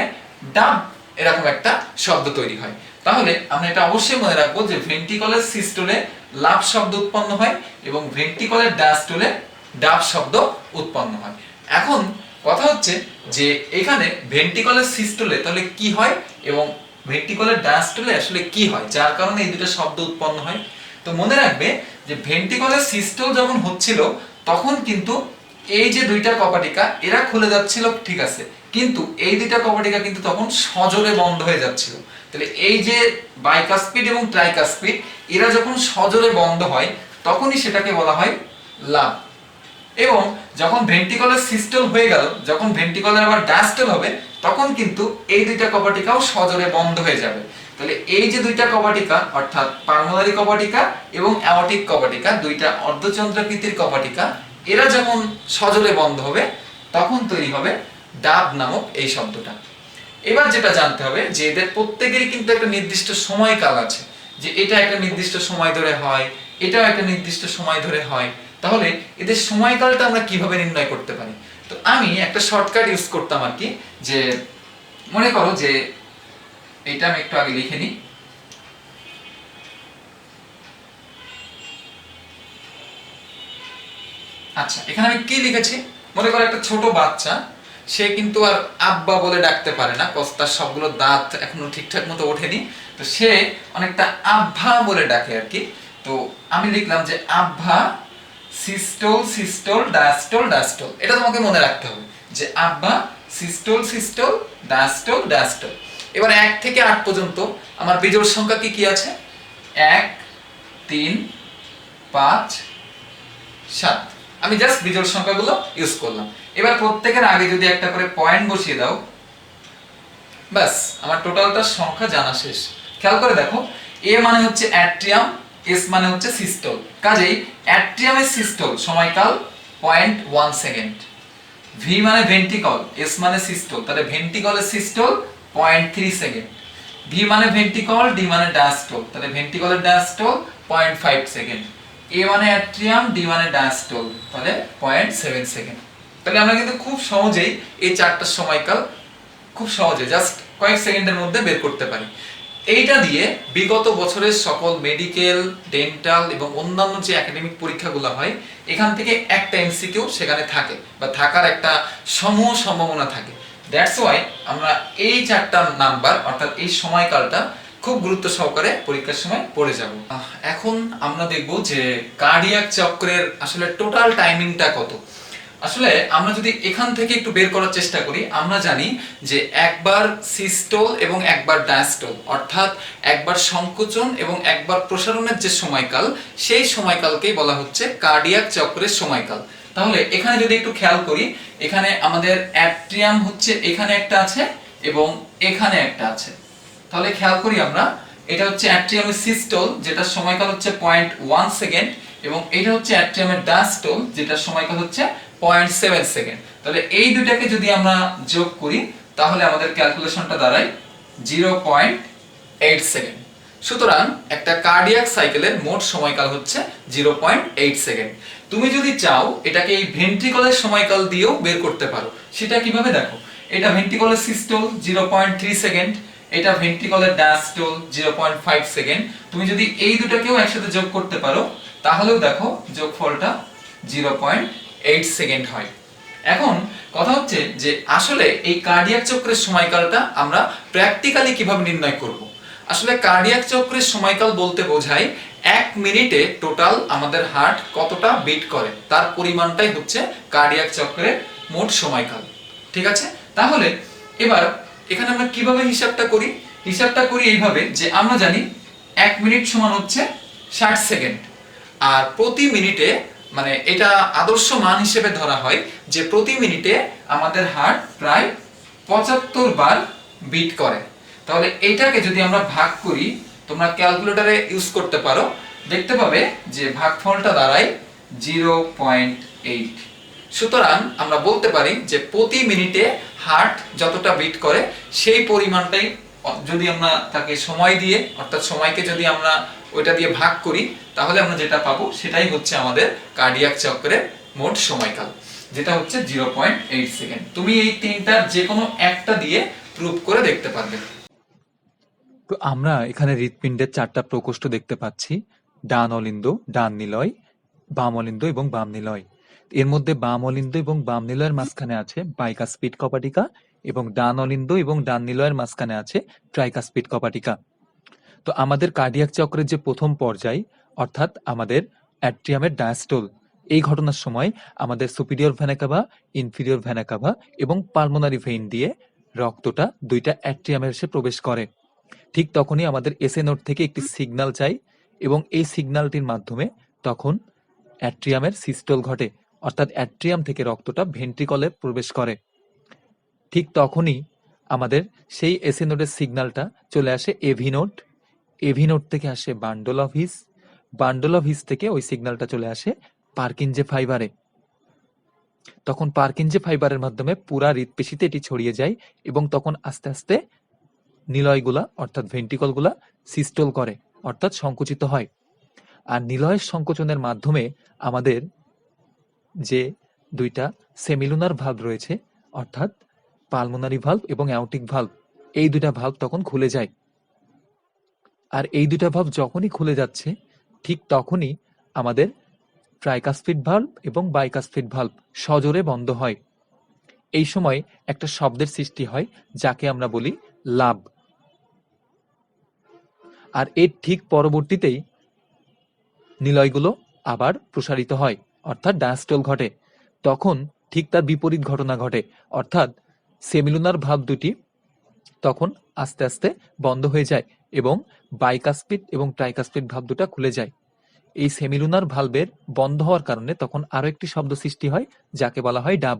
ডাব এরকম একটা শব্দ তৈরি হয়। তাহলে আমরা এটা অবশ্যই মনে রাখবো যে ভেন্ট্রিকলের সিস্টলে লাভ শব্দ উৎপন্ন হয় এবং ভেন্ট্রিকলের ডায়াস্টলে ডাব শব্দ উৎপন্ন হয়। এখন কথা হচ্ছে যে এখানে ভেন্ট্রিকলের সিস্টলে তাহলে কি হয় এবং ভেন্ট্রিকলের ডায়াস্টলে আসলে কি হয়, যার কারণে এই দুটো শব্দ উৎপন্ন হয়। তো মনে রাখবে যে ভেন্ট্রিকলের সিস্টল যখন হচ্ছিল, তখন কিন্তু এই যে দুইটা কপাটিকা এরা খুলে যাচ্ছিল, ঠিক আছে, কিন্তু এই দুইটা কপাটিকা কিন্তু তখন সজোরে বন্ধ হয়ে যাচ্ছিল। তাহলে এই যে বাইকাসপিড এবং ট্রাইকাসপিড এরা যখন সজোরে বন্ধ হয়, তখনই সেটাকে বলা হয় লাভ। এবং যখন ভেন্ট্রিকলের সিস্টল হয়ে গেল, যখন ভেন্ট্রিকলের আবার ডায়াস্টল হবে, তখন কিন্তু এই দুইটা কপাটিকাও সজোরে বন্ধ হয়ে যাবে। তাহলে এই যে দুইটা কপাটিকা, অর্থাৎ পালমোনারি কপাটিকা এবং অ্যাওর্টিক কপাটিকা, দুইটা অর্ধচন্দ্রাকৃতির কপাটিকা, এরা যখন সজোরে বন্ধ হবে, তখন তৈরি হবে ডাব নামক এই শব্দটা। এবার যেটা জানতে হবে যে এদের প্রত্যেকেরই কিন্তু একটা নির্দিষ্ট সময়কাল আছে, যে এটা একটা নির্দিষ্ট সময় ধরে হয়, এটাও একটা নির্দিষ্ট সময় ধরে হয়। তাহলে এদের সময়কালটা আমরা কিভাবে নির্ণয় করতে পারি? তো আমি একটা শর্টকাট ইউজ করতাম আর কি, যে মনে করো যে এটা আমি একটু আগে লিখে নিই। আচ্ছা, এখানে আমি কি লিখেছি? মনে করো একটা ছোট বাচ্চা, সে কিন্তু আর আব্বা বলে ডাকতে পারে না, তার সবগুলো দাঁত এখনো ঠিকঠাক মতো ওঠেনি, তো সে অনেকটা আব্বা বলে ডাকে আর কি। তো আমি লিখলাম যে আব্বা সিস্টল সিস্টল ডায়াস্টল ডায়াস্টল। এটা তোমাকে মনে রাখতে হবে যে আব্বা সিস্টল সিস্টল ডায়াস্টল ডায়াস্টল। এবার 1 থেকে 8 পর্যন্ত আমার বিজোড় সংখ্যা কি কি আছে? 1 3 5 7। আমি জাস্ট বিজোড় সংখ্যাগুলো ইউজ করলাম। এবার প্রত্যেকের আগে যদি একটা করে পয়েন্ট বসিয়ে দাও, ব্যাস আমার টোটালটা সংখ্যা জানা শেষ। খেয়াল করে দেখো, এ মানে হচ্ছে অ্যাট্রিয়াম, এস মানে হচ্ছে সিস্টল। কাজেই অ্যাট্রিয়ামের সিস্টল সময়কাল 0.1 সেকেন্ড। ভি মানে ভেন্ট্রিকল, এস মানে সিস্টল, তাহলে ভেন্ট্রিকলের সিস্টল 0.3 সেকেন্ড। ভি মানে ভেন্ট্রিকল, ডি মানে ডায়াস্টল, তাহলে ভেন্ট্রিকলের ডায়াস্টল 0.5 সেকেন্ড। এ মানে অ্যাট্রিয়াম, ডি মানে ডায়াস্টল, তাহলে 0.7 সেকেন্ড। তাহলে আমরা কিন্তু খুব সহজেই এই চারটার সময়কাল খুব সহজে জাস্ট কয়েক সেকেন্ডের মধ্যে বের করতে পারি। এইটা দিয়ে বিগত বছরের সকল মেডিকেল, ডেন্টাল এবং অন্যান্য যে একাডেমিক পরীক্ষাগুলো হয়, এখান থেকে একটা এমসিকিউ সেখানে থাকে বা থাকার একটা সমূহ সম্ভাবনা থাকে। দ্যাটস ওয়াই আমরা এই চারটা নাম্বার অর্থাৎ এই সময়কালটা খুব গুরুত্ব সহকারে পরীক্ষার সময় পড়ে যাব। এখন আমরা দেখব যে কার্ডিয়াক চক্রের আসলে টোটাল টাইমিংটা কত। আসলে আমরা যদি এখান থেকে একটু বের করার চেষ্টা করি, আমরা জানি যে একবার সিস্টোল এবং একবার ডায়াস্টোল, অর্থাৎ একবার সংকোচন এবং একবার প্রসারণের যে সময়কাল, সেই সময়কালকেই বলা হচ্ছে কার্ডিয়াক চক্রের সময়কাল। তাহলে এখানে যদি একটু খেয়াল করি, এখানে আমাদের অ্যাট্রিয়াম হচ্ছে এখানে একটা আছে এবং এখানে একটা আছে। তাহলে খেয়াল করি আমরা, এটা হচ্ছে অ্যাট্রিয়ামের সিস্টোল যেটার সময়কাল হচ্ছে 0.1 সেকেন্ড এবং এটা হচ্ছে অ্যাট্রিয়ামের ডায়াস্টোল যেটার সময়কাল হচ্ছে 0.7 সেকেন্ড। তাহলে এই দুটাকে যদি আমরা যোগ করি তাহলে আমাদের ক্যালকুলেশনটা দাঁড়ায় 0.8 সেকেন্ড। সুতরাং একটা কার্ডিয়াক সাইকেলের মোট সময়কাল হচ্ছে 0.8 সেকেন্ড। তুমি যদি চাও এটাকে এই ভেন্ট্রিকলের সময়কাল দিয়েও বের করতে পারো। সেটা কিভাবে দেখো, এটা ভেন্ট্রিকলের সিস্টোল 0.3 সেকেন্ড, এটা ভেন্ট্রিকলের ডায়াস্টোল 0.5 সেকেন্ড। তুমি যদি এই দুটোকেও একসাথে যোগ করতে পারো তাহলেও দেখো যোগফলটা 0.8 সেকেন্ড হয়। এখন কথা হচ্ছে যে আসলে এই কার্ডিয়াক চক্রের সময়কালটা আমরা প্র্যাকটিক্যালি কিভাবে নির্ণয় করব। আসলে কার্ডিয়াক চক্রের সময়কাল বলতে বোঝায় 1 মিনিটে টোটাল আমাদের হার্ট কতটা বিট করে তার পরিমাণটাই হচ্ছে কার্ডিয়াক চক্রের মোট সময়কাল। ঠিক আছে, তাহলে এবার এখানে আমরা কিভাবে হিসাবটা করি? হিসাবটা করি এইভাবে যে আমরা জানি 1 মিনিট সমান হচ্ছে 60 সেকেন্ড, আর প্রতি মিনিটে মানে এটা আদর্শ মান হিসেবে ধরা হয় যে প্রতি মিনিটে আমাদের হার্ট প্রায় 75 বার বিট করে। তাহলে এটাকে যদি আমরা ভাগ করি, তোমরা ক্যালকুলেটরে ইউজ করতে পারো, দেখতে পাবে যে ভাগফলটা দাঁড়ায় 0.8। সুতরাং আমরা বলতে পারি যে প্রতি মিনিটে হার্ট যতটা বিট করে সেই পরিমাণটাই যদি আমরা তাকে সময় দিয়ে অর্থাৎ সময়কে যদি আমরা ওইটা দিয়ে ভাগ করি তাহলে আমরা যেটা পাবো সেটাই হচ্ছে আমাদের কার্ডিয়াক চক্রের মোট সময়কাল, যেটা হচ্ছে 0.8 সেকেন্ড। তুমি এই তিনটার যে কোনো একটা দিয়ে প্রুভ করে দেখতে পারবে। তো আমরা এখানে হৃৎপিণ্ডের 4টা প্রকোষ্ঠ দেখতে পাচ্ছি, ডান অলিন্দ, ডান নিলয়, বাম অলিন্দ এবং বাম নিলয়। এর মধ্যে বাম অলিন্দ এবং বাম নিলয়ের মাঝখানে আছে বাইকাস্পিড কপাটিকা এবং ডান অলিন্দ এবং ডান নিলয়ের মাঝখানে আছে ট্রাইকাস্পিড কপাটিকা। তো আমাদের কার্ডিয়াক চক্রের যে প্রথম পর্যায় অর্থাৎ আমাদের অ্যাট্রিয়ামের ডায়াস্টোল, এই ঘটনার সময় আমাদের superior vena CAVA, inferior vena CAVA এবং পালমোনারি ভেইন দিয়ে রক্তটা দুইটা অ্যাট্রিয়ামে এসে প্রবেশ করে। ঠিক তখনই আমাদের এসএ নোড থেকে একটি সিগন্যাল চাই এবং এই সিগন্যালটির মাধ্যমে তখন অ্যাট্রিয়ামের সিস্টোল ঘটে, অর্থাৎ অ্যাট্রিয়াম থেকে রক্তটা ভেন্ট্রিকলে প্রবেশ করে। ঠিক তখনই আমাদের সেই এসএ নোডের সিগন্যালটা চলে আসে এভি নোড, এভি নোড থেকে আসে bundle of his, bundle of his থেকে ওই সিগন্যালটা চলে আসে পার্কিনজে ফাইবারে। তখন পার্কিনজে ফাইবারের মাধ্যমে পুরা হৃৎপেশিতে এটি ছড়িয়ে যায় এবং তখন আস্তে আস্তে নিলয়গুলা অর্থাৎ ভেন্ট্রিকলগুলা সিস্টোল করে অর্থাৎ সংকুচিত হয়। আর নিলয়ের সংকোচনের মাধ্যমে আমাদের যে দুইটা সেমিলুনার ভালভ রয়েছে অর্থাৎ পালমোনারি ভালভ এবং অ্যাওর্টিক ভালভ, এই দুইটা ভালভ তখন খুলে যায়। আর এই দুইটা ভালভ যখনই খুলে যাচ্ছে ঠিক তখনই আমাদের ট্রাইকাস্পিড ভালভ এবং বাইকাস্পিড ভালভ সজোরে বন্ধ হয়। এই সময় একটা শব্দের সৃষ্টি হয় যাকে আমরা বলি লাভ। আর এর ঠিক পরবর্তীতেই নিলয়গুলো আবার প্রসারিত হয় অর্থাৎ ডায়াস্টোল ঘটে। তখন ঠিক তার বিপরীত ঘটনা ঘটে অর্থাৎ সেমিলুনার ভালভ দুটি তখন আস্তে আস্তে বন্ধ হয়ে যায় এবং বাইকাস্পিড এবং ট্রাইকাস্পিড ভালভ দুটা খুলে যায়। এই সেমিলুনার ভালভের বন্ধ হওয়ার কারণে তখন আরো একটি শব্দ সৃষ্টি হয়, যাকে বলা হয় ডাব।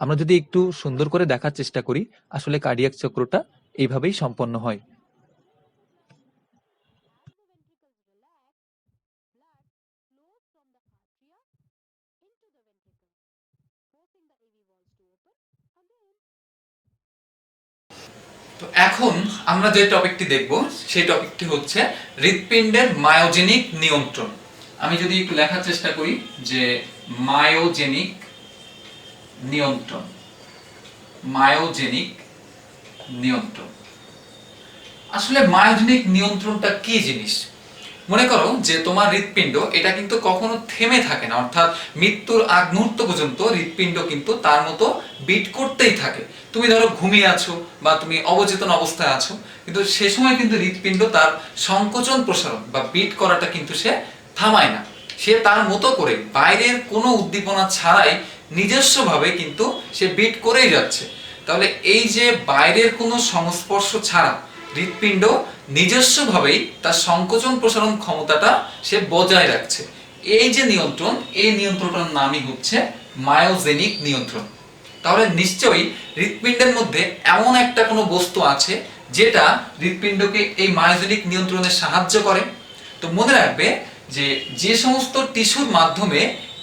আমরা যদি একটু সুন্দর করে দেখার চেষ্টা করি, আসলে কার্ডিয়াক চক্রটা এইভাবেই সম্পন্ন হয়। তো এখন আমরা যে টপিকটি দেখব সেই টপিকটি হচ্ছে হৃৎপিণ্ডের মায়োজেনিক নিয়ন্ত্রণ। আমি যদি একটু লেখার চেষ্টা করি যে মায়োজেনিক নিয়ন্ত্রণ, মায়োজেনিক নিয়ন্ত্রণ। আসলে মায়োজেনিক নিয়ন্ত্রণটা কি জিনিস? মনে করো যে তোমার হৃৎপিণ্ড এটা কিন্তু কখনো থেমে থাকে না, অর্থাৎ মৃত্যুর আগ মুহূর্ত পর্যন্ত হৃৎপিণ্ড কিন্তু তার মতো বিট করতেই থাকে। তুমি ধরো ঘুমিয়ে আছো বা তুমি অবচেতন অবস্থায় আছো, কিন্তু সে সময় কিন্তু হৃৎপিণ্ড তার সংকোচন প্রসারণ বা বিট করাটা কিন্তু সে থামায় না। সে তার মতো করে বাইরের কোনো উদ্দীপনা ছাড়াই নিজস্বভাবে কিন্তু সে বিট করেই যাচ্ছে। তাহলে এই যে বাইরের কোনো সংস্পর্শ ছাড়া হৃৎপিণ্ড নিজস্বভাবেই তার সংকোচন প্রসারণ ক্ষমতাটা সে বজায় রাখছে, এই যে নিয়ন্ত্রণ, এই নিয়ন্ত্রণটার নামই হচ্ছে মায়োজেনিক নিয়ন্ত্রণ। তাহলে নিশ্চয়ই হৃৎপিণ্ডের মধ্যে এমন একটা কোনো বস্তু আছে যেটা হৃৎপিণ্ডকে এই মায়োজেনিক নিয়ন্ত্রণে সাহায্য করে। তো মনে রাখবে যে যে সমস্ত টিস্যুর মাধ্যমে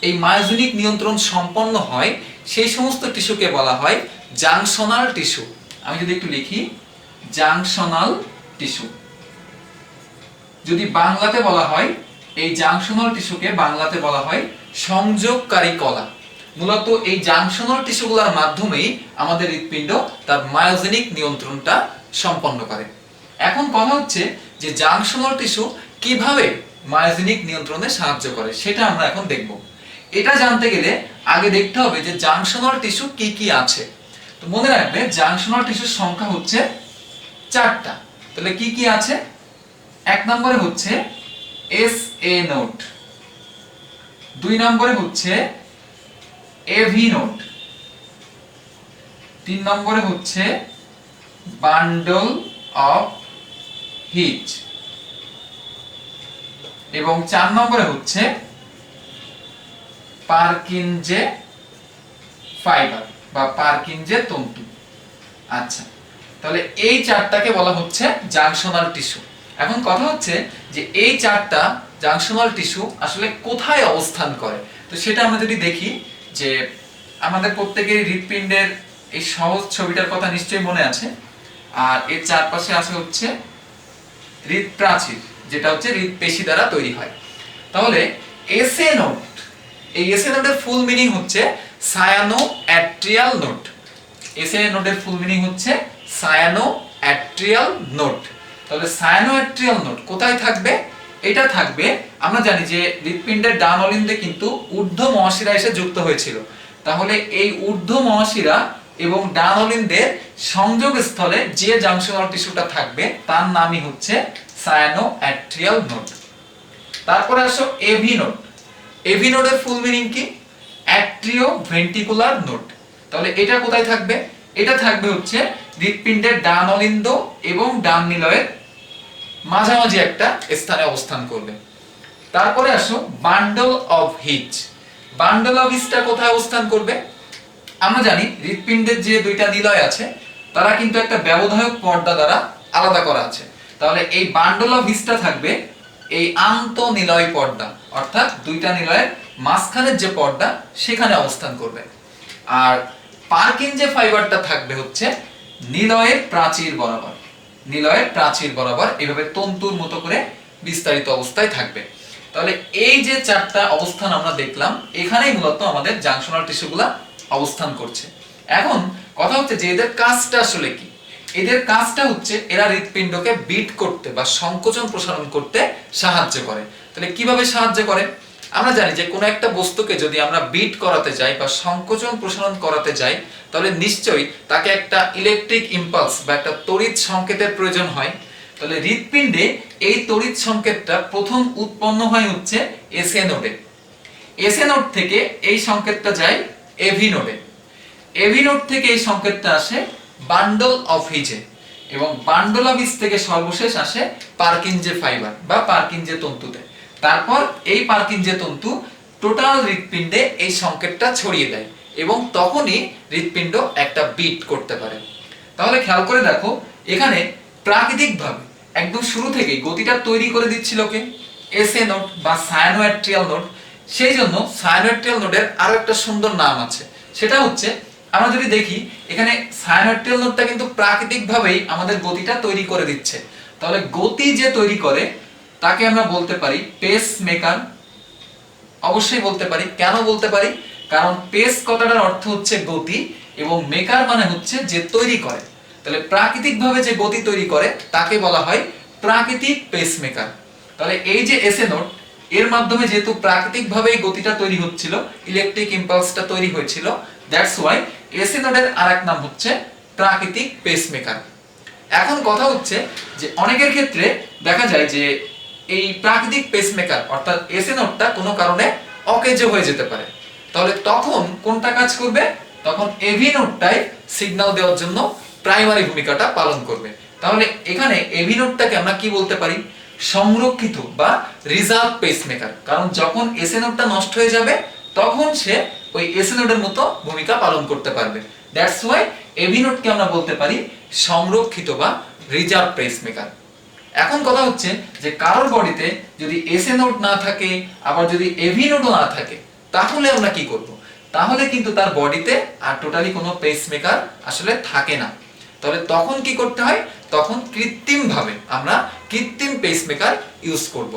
এই মায়োজেনিক নিয়ন্ত্রণ সম্পন্ন হয় সেই সমস্ত টিস্যুকে বলা হয় জাংশনাল টিস্যু। আমি যদি একটু লিখি জাংশনাল টিস্যু। যদি বাংলাতে বলা হয় এই জাংশনাল টিস্যুকে বাংলাতে বলা হয় সংযোগকারী কলা। মূলত এই জাংশনাল টিস্যুগুলোর মাধ্যমেই আমাদের হৃৎপিণ্ড তার মায়োজেনিক নিয়ন্ত্রণটা সম্পন্ন করে। এখন কথা হচ্ছে যে জাংশনাল টিস্যু কিভাবে মায়োজেনিক নিয়ন্ত্রণে সাহায্য করে সেটা আমরা এখন দেখব। এটা জানতে গেলে আগে দেখতে হবে যে জাংশনাল টিস্যু কি কি আছে। তো মনে রাখবে জাংশনাল টিস্যুর সংখ্যা হচ্ছে 4টা। তাহলে কি কি আছে? 1 নম্বরে হচ্ছে SA নোড, 2 নম্বরে হচ্ছে AV নোড, 3 নম্বরে হচ্ছে বান্ডল অফ হিচ এবং 4 নম্বরে হচ্ছে পারকিনজে ফাইবার বা পারকিনজে তন্তু। আচ্ছা, তাহলে এই 4টাকে বলা হচ্ছে জাংশনাল টিস্যু। এখন কথা হচ্ছে যে এই 4টা জাংশনাল টিস্যু আসলে কোথায় অবস্থান করে। তো সেটা আমরা যদি দেখি যে আমাদের প্রত্যেকের হৃৎপিণ্ডের এই সহজ ছবিটার কথা নিশ্চয়ই মনে আছে, আর এর চারপাশে আছে হচ্ছে হৃৎপ্রাচীর, যেটা হচ্ছে হৃৎপেশি দ্বারা তৈরি হয়। তাহলে এসএ নোড, এই এসএ নোডের ফুল মিনিং হচ্ছে সায়ানো অ্যাট্রিয়াল নোড। এসএ নোডের ফুল মিনিং হচ্ছে সায়ানো অ্যাট্রিয়াল নোড। তাহলে সায়ানো অ্যাট্রিয়াল নোড কোথায় থাকবে? এটা থাকবে, আমরা জানি যে হৃৎপিণ্ডের ডান অলিন্দে কিন্তু ঊর্ধ্ব মহাশিরা এসে যুক্ত হয়েছিল। তাহলে এই ঊর্ধ্ব মহাশিরা এবং ডান অলিন্দের সংযোগ স্থলে যে জাংশনাল টিস্যুটা থাকবে তার নামই হচ্ছে সায়ানো অ্যাট্রিয়াল নোড। তারপরে আসো এভি নোড। এভি নোডের ফুল মিনিং কি? Atrioventricular node. তাহলে এটা কোথায় থাকবে? এটা থাকবে হচ্ছে হৃৎপিণ্ডের ডান অলিন্দ এবং ডান নিলয়ের মাঝামাঝি একটা স্থানে অবস্থান করবে। তারপরে আসো bundle of His. Bundle of হিচটা কোথায় অবস্থান করবে? আমরা জানি হৃৎপিণ্ডের যে 2টা নিলয় আছে তারা কিন্তু একটা ব্যবধায়ক পর্দা দ্বারা আলাদা করা আছে। তাহলে এই বান্ডল অফ হিচটা থাকবে এই আন্তঃনিলয় পর্দা, অর্থাৎ 2টা নিলয়ের মাঝখানের যে পর্দা সেখানে অবস্থান করবে। আর পারকিনজে ফাইবারটা থাকবে হচ্ছে নিলয়ের প্রাচীর বরাবর, নিলয়ের প্রাচীর বরাবর এভাবে তন্তুর মতো করে বিস্তারিত অবস্থায় থাকবে। তাহলে এই যে 4টা অবস্থান আমরা দেখলাম, এখানেই মূলত আমাদের জাংশনাল টিস্যুগুলা অবস্থান করছে। এখন কথা হচ্ছে যে এদের কাজটা আসলে কি? এদের কাজটা হচ্ছে এরা হৃৎপিণ্ডকে বিট করতে বা সংকোচন প্রসারণ করতে সাহায্য করে। তাহলে কিভাবে সাহায্য করে? আমরা জানি যে কোনো একটা বস্তুকে যদি আমরা বিট করাতে যাই বা সংকোচন প্রসারণ করাতে যাই তাহলে নিশ্চয়ই তাকে একটা ইলেকট্রিক ইম্পালস বা একটা তড়িৎ সংকেতের প্রয়োজন হয়। তাহলে হৃৎপিণ্ডে এই তড়িৎ সংকেতটা প্রথম উৎপন্ন হয় হচ্ছে এসএ নোডে। এসএ নোড থেকে এই সংকেতটা যায় এভি নোডে। এভি নোড থেকে এই সংকেতটা আসে বান্ডল অফ হিচে এবং বান্ডল অফ হিচ থেকে সর্বশেষ আসে পারকিনজে ফাইবার বা পারকিনজে তন্তুতে। তারপর এই পার্কিনজি তন্তু টোটাল হৃৎপিণ্ডে এই সংকেতটা ছড়িয়ে দেয় এবং তখনই হৃৎপিণ্ড একটা বিট করতে পারে। তাহলে খেয়াল করে দেখো, এখানে প্রাকৃতিকভাবে একদম শুরু থেকেই গতিটা তৈরি করে দিচ্ছিল কে? এসএ নোড বা সায়ানোয়াট্রিয়াল নোড। সেই জন্য সায়ানোয়াট্রিয়াল নোডের আরো একটা সুন্দর নাম আছে, সেটা হচ্ছে, আমরা যদি দেখি এখানে সায়ানোয়াট্রিয়াল নোডটা কিন্তু প্রাকৃতিকভাবেই আমাদের গতিটা তৈরি করে দিচ্ছে। তাহলে গতি যে তৈরি করে তাকে আমরা বলতে পারি পেস মেকার। অবশ্যই বলতে পারি। কেন বলতে পারি? কারণ পেস কথাটার অর্থ হচ্ছে গতি এবং মেকার মানে হচ্ছে যে তৈরি করে। তাহলে প্রাকৃতিকভাবে যে গতি তৈরি করে তাকে বলা হয় প্রাকৃতিক পেস মেকার। তাহলে এই যে এসএ নোড, এর মাধ্যমে যেহেতু প্রাকৃতিকভাবে গতিটা তৈরি হচ্ছিল, ইলেকট্রিক ইম্পালসটা তৈরি হয়েছিল, দ্যাটস ওয়াই এসএ নোডের আরেক নাম হচ্ছে প্রাকৃতিক পেস মেকার। এখন কথা হচ্ছে যে অনেকের ক্ষেত্রে দেখা যায় যে এই প্রাকৃতিক পেসমেকার অর্থাৎ এসএ নোডটা কোনো কারণে অকেজ হয়ে যেতে পারে। তাহলে তখন কোনটা কাজ করবে? তখন এভি নোডটাই সিগন্যাল দেওয়ার জন্য প্রাইমারি ভূমিকাটা পালন করবে। তাহলে এখানে এভি নোডটাকে আমরা কি বলতে পারি? সংরক্ষিত বা রিজার্ভ পেসমেকার। কারণ যখন এসএ নোডটা নষ্ট হয়ে যাবে তখন সে ওই এসএ নোডের মতো ভূমিকা পালন করতে পারবে। দ্যাটস ওয়াই এভি নোডকে আমরা বলতে পারি সংরক্ষিত বা রিজার্ভ পেসমেকার। এখন কথা হচ্ছে যে কারোর বডিতে যদি এসএ নোড না থাকে, আবার যদি এভি নোডও না থাকে, তাহলে আমরা কি করব? তাহলে কিন্তু তার বডিতে আর টোটালি কোনো পেসমেকার আসলে থাকে না। তাহলে তখন কি করতে হয়? তখন কৃত্রিমভাবে আমরা কৃত্রিম পেসমেকার ইউজ করব।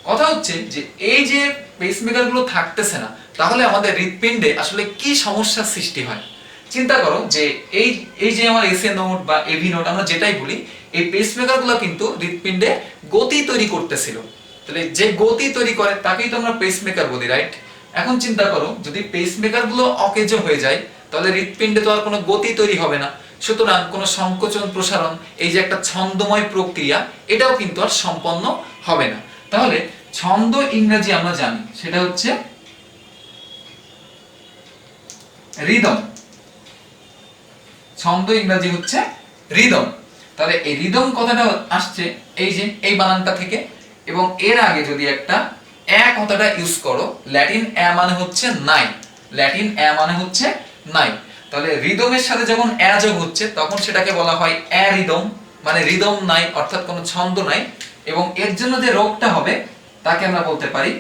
কথা হচ্ছে যে এই যে পেসমেকার গুলো থাকতেছে না, তাহলে আমাদের হৃৎপিণ্ডে আসলে কি সমস্যার সৃষ্টি হয়? চিন্তা করো যে এই যে আমার এসএ নোড বা এভি নোড আমরা যেটাই বলি, এই পেসমেকার গুলো কিন্তু হৃৎপিণ্ডে গতি তৈরি করতেছিল। তাহলে যে গতি তৈরি করে তাকেই তো আমরা পেসমেকার বলি, রাইট? এখন চিন্তা করো যদি পেসমেকার গুলো অকেজো হয়ে যায়, তাহলে হৃৎপিণ্ডে তো আর কোনো গতি তৈরি হবে না। সুতরাং কোনো সংকোচন প্রসারণ, এই যে একটা ছন্দময় প্রক্রিয়া, এটাও কিন্তু আর সম্পন্ন হবে না। তাহলে ছন্দ ইংরেজি আমরা জানি, সেটা হচ্ছে রিদম। ছন্দ ইংরেজি হচ্ছে রিদম। তাহলে এই রিদম কথাটা আসছে এই যে এই বানানটা থেকে, এবং এর আগে যদি একটা এ কথাটা ইউজ করো, ল্যাটিন এ মানে হচ্ছে নাই, ল্যাটিন এ মানে হচ্ছে নাই। তাহলে রিদমের সাথে যখন এ যোগ হচ্ছে তখন সেটাকে বলা হয় এ রিদম, মানে রিদম নাই অর্থাৎ কোনো ছন্দ নাই। এবং এর জন্য যে রোগটা হবে তাকে আমরা বলতে পারি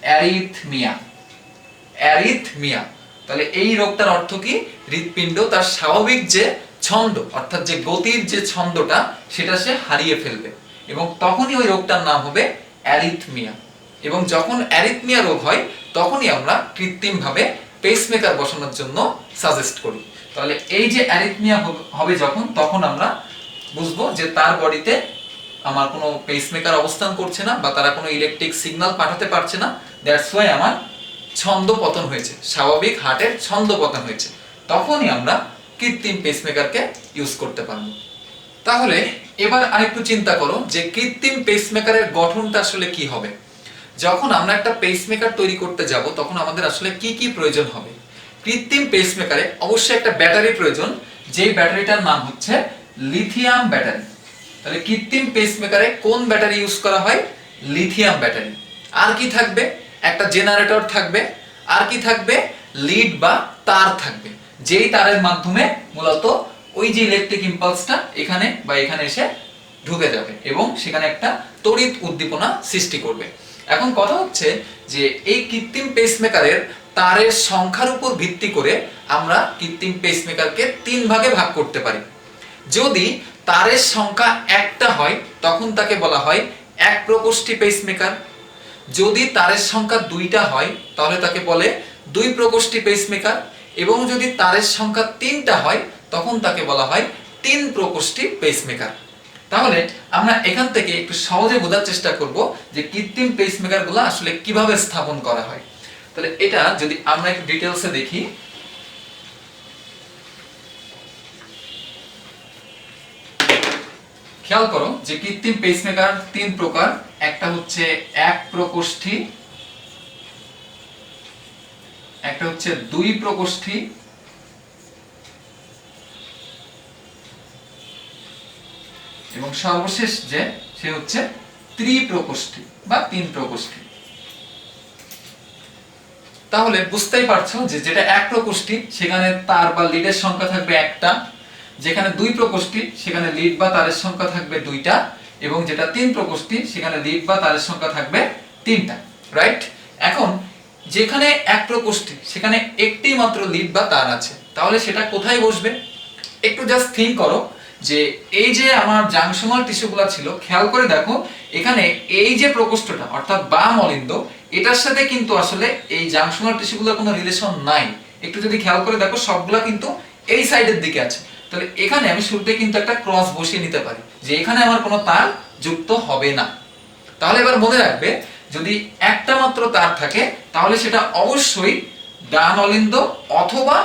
অ্যারিথমিয়া। অ্যারিথমিয়া। তাহলে এই রোগটার অর্থ কি? হৃৎপিণ্ড তার স্বাভাবিক যে ছন্দ অর্থাৎ যে গতির যে ছন্দটা সেটা সে হারিয়ে ফেলবে, এবং তখনই ওই রোগটার নাম হবে অ্যারিথমিয়া। এবং যখন অ্যারিথমিয়া রোগ হয় তখনই আমরা কৃত্রিমভাবে পেসমেকার বসানোর জন্য সাজেস্ট করি। তাহলে এই যে অ্যারিথমিয়া হবে যখন, তখন আমরা বুঝবো যে তার বডিতে আমার কোনো পেসমেকার অবস্থান করছে না বা তারা কোনো ইলেকট্রিক সিগন্যাল পাঠাতে পারছে না। দ্যাটস ওয়াই আমার ছন্দ পতন হয়েছে, স্বাভাবিক হার্টের ছন্দ পতন হয়েছে। তখনই আমরা কৃত্রিম পেসমেকারকে ইউজ করতে পারবো। তাহলে এবার আরেকটু চিন্তা করো যে কৃত্রিম পেসমেকারের গঠনটা আসলে কি হবে। যখন আমরা একটা পেসমেকার তৈরি করতে যাব তখন আমাদের আসলে কি কি প্রয়োজন হবে? কৃত্রিম পেসমেকারে অবশ্যই একটা ব্যাটারি প্রয়োজন, যেই ব্যাটারিটার নাম হচ্ছে লিথিয়াম ব্যাটারি। তাহলে কৃত্রিম পেসমেকারে কোন ব্যাটারি ইউজ করা হয়? Lithium battery. আর কি থাকবে? একটা জেনারেটর থাকবে। আর কি থাকবে? লিড বা তার থাকবে, যেই তারের মাধ্যমে মূলত ওই যে ইলেকট্রিক ইম্পালসটা এখানে বা এখানে এসে ঢুকে যাবে এবং সেখানে একটা তড়িৎ উদ্দীপনা সৃষ্টি করবে। এখন কথা হচ্ছে যে এই কৃত্রিম পেসমেকারের তারের সংখ্যার উপর ভিত্তি করে আমরা কৃত্রিম পেসমেকারকে 3 ভাগে ভাগ করতে পারি। যদি তারের সংখ্যা একটা হয় তখন তাকে বলা হয় এক প্রকোষ্ঠী পেসমেকার। যদি তারের সংখ্যা 2টা হয় তাহলে তাকে বলে 2 প্রকোষ্ঠী পেসমেকার। এবং যদি তারের সংখ্যা 3টা হয় তখন তাকে বলা হয় 3 প্রকোষ্ঠী পেসমেকার। তাহলে আমরা এখান থেকে একটু সহজে বোঝার চেষ্টা করব যে কৃত্রিম পেসমেকারগুলো আসলে কিভাবে স্থাপন করা হয়। তাহলে এটা যদি আমরা একটু ডিটেইলসে দেখি, খেয়াল করো যে কৃত্রিম পেসমেকার 3 প্রকার। একটা হচ্ছে এক প্রকোষ্ঠী, একটা হচ্ছে 2 প্রকোষ্ঠী, এবং সর্বশেষ যে সে হচ্ছে ত্রিপ্রকোষ্ঠী বা 3 প্রকোষ্ঠী। তাহলে বুঝতেই পারছো যে যেটা এক প্রকোষ্ঠী সেখানে তার বা লিডের সংখ্যা থাকবে একটা, যেখানে দুই প্রকোষ্ঠী সেখানে লিড বা তারের সংখ্যা থাকবে দুইটা, এবং যেটা তিন প্রকোষ্ঠী সেখানে লিড বা তারের সংখ্যা থাকবে তিনটা, রাইট? এখন যেখানে এক প্রকোষ্ঠী সেখানে একটি মাত্র লিড বা তার আছে, তাহলে সেটা কোথায় বসবে? একটু জাস্ট থিঙ্ক করো যে এই যে আমার জাংশনাল টিস্যুগুলো ছিল, খেয়াল করে দেখো এখানে এই যে প্রকোষ্ঠটা অর্থাৎ বাম অলিন্দ, এটার সাথে কিন্তু আসলে এই জাংশনাল টিস্যুগুলোর কোনো রিলেশন নাই। একটু যদি খেয়াল করে দেখো সবগুলা কিন্তু এই সাইডের দিকে আছে, তাহলে এখানে আমি শুরুতে কিন্তু একটা ক্রস বসিয়ে নিতে পারি যে এখানে আমার কোনো তার যুক্ত হবে না। তাহলে এবার মনে রাখবে যদি একটা মাত্র তার থাকে তাহলে সেটা অবশ্যই ডান অলিন্দ অথবা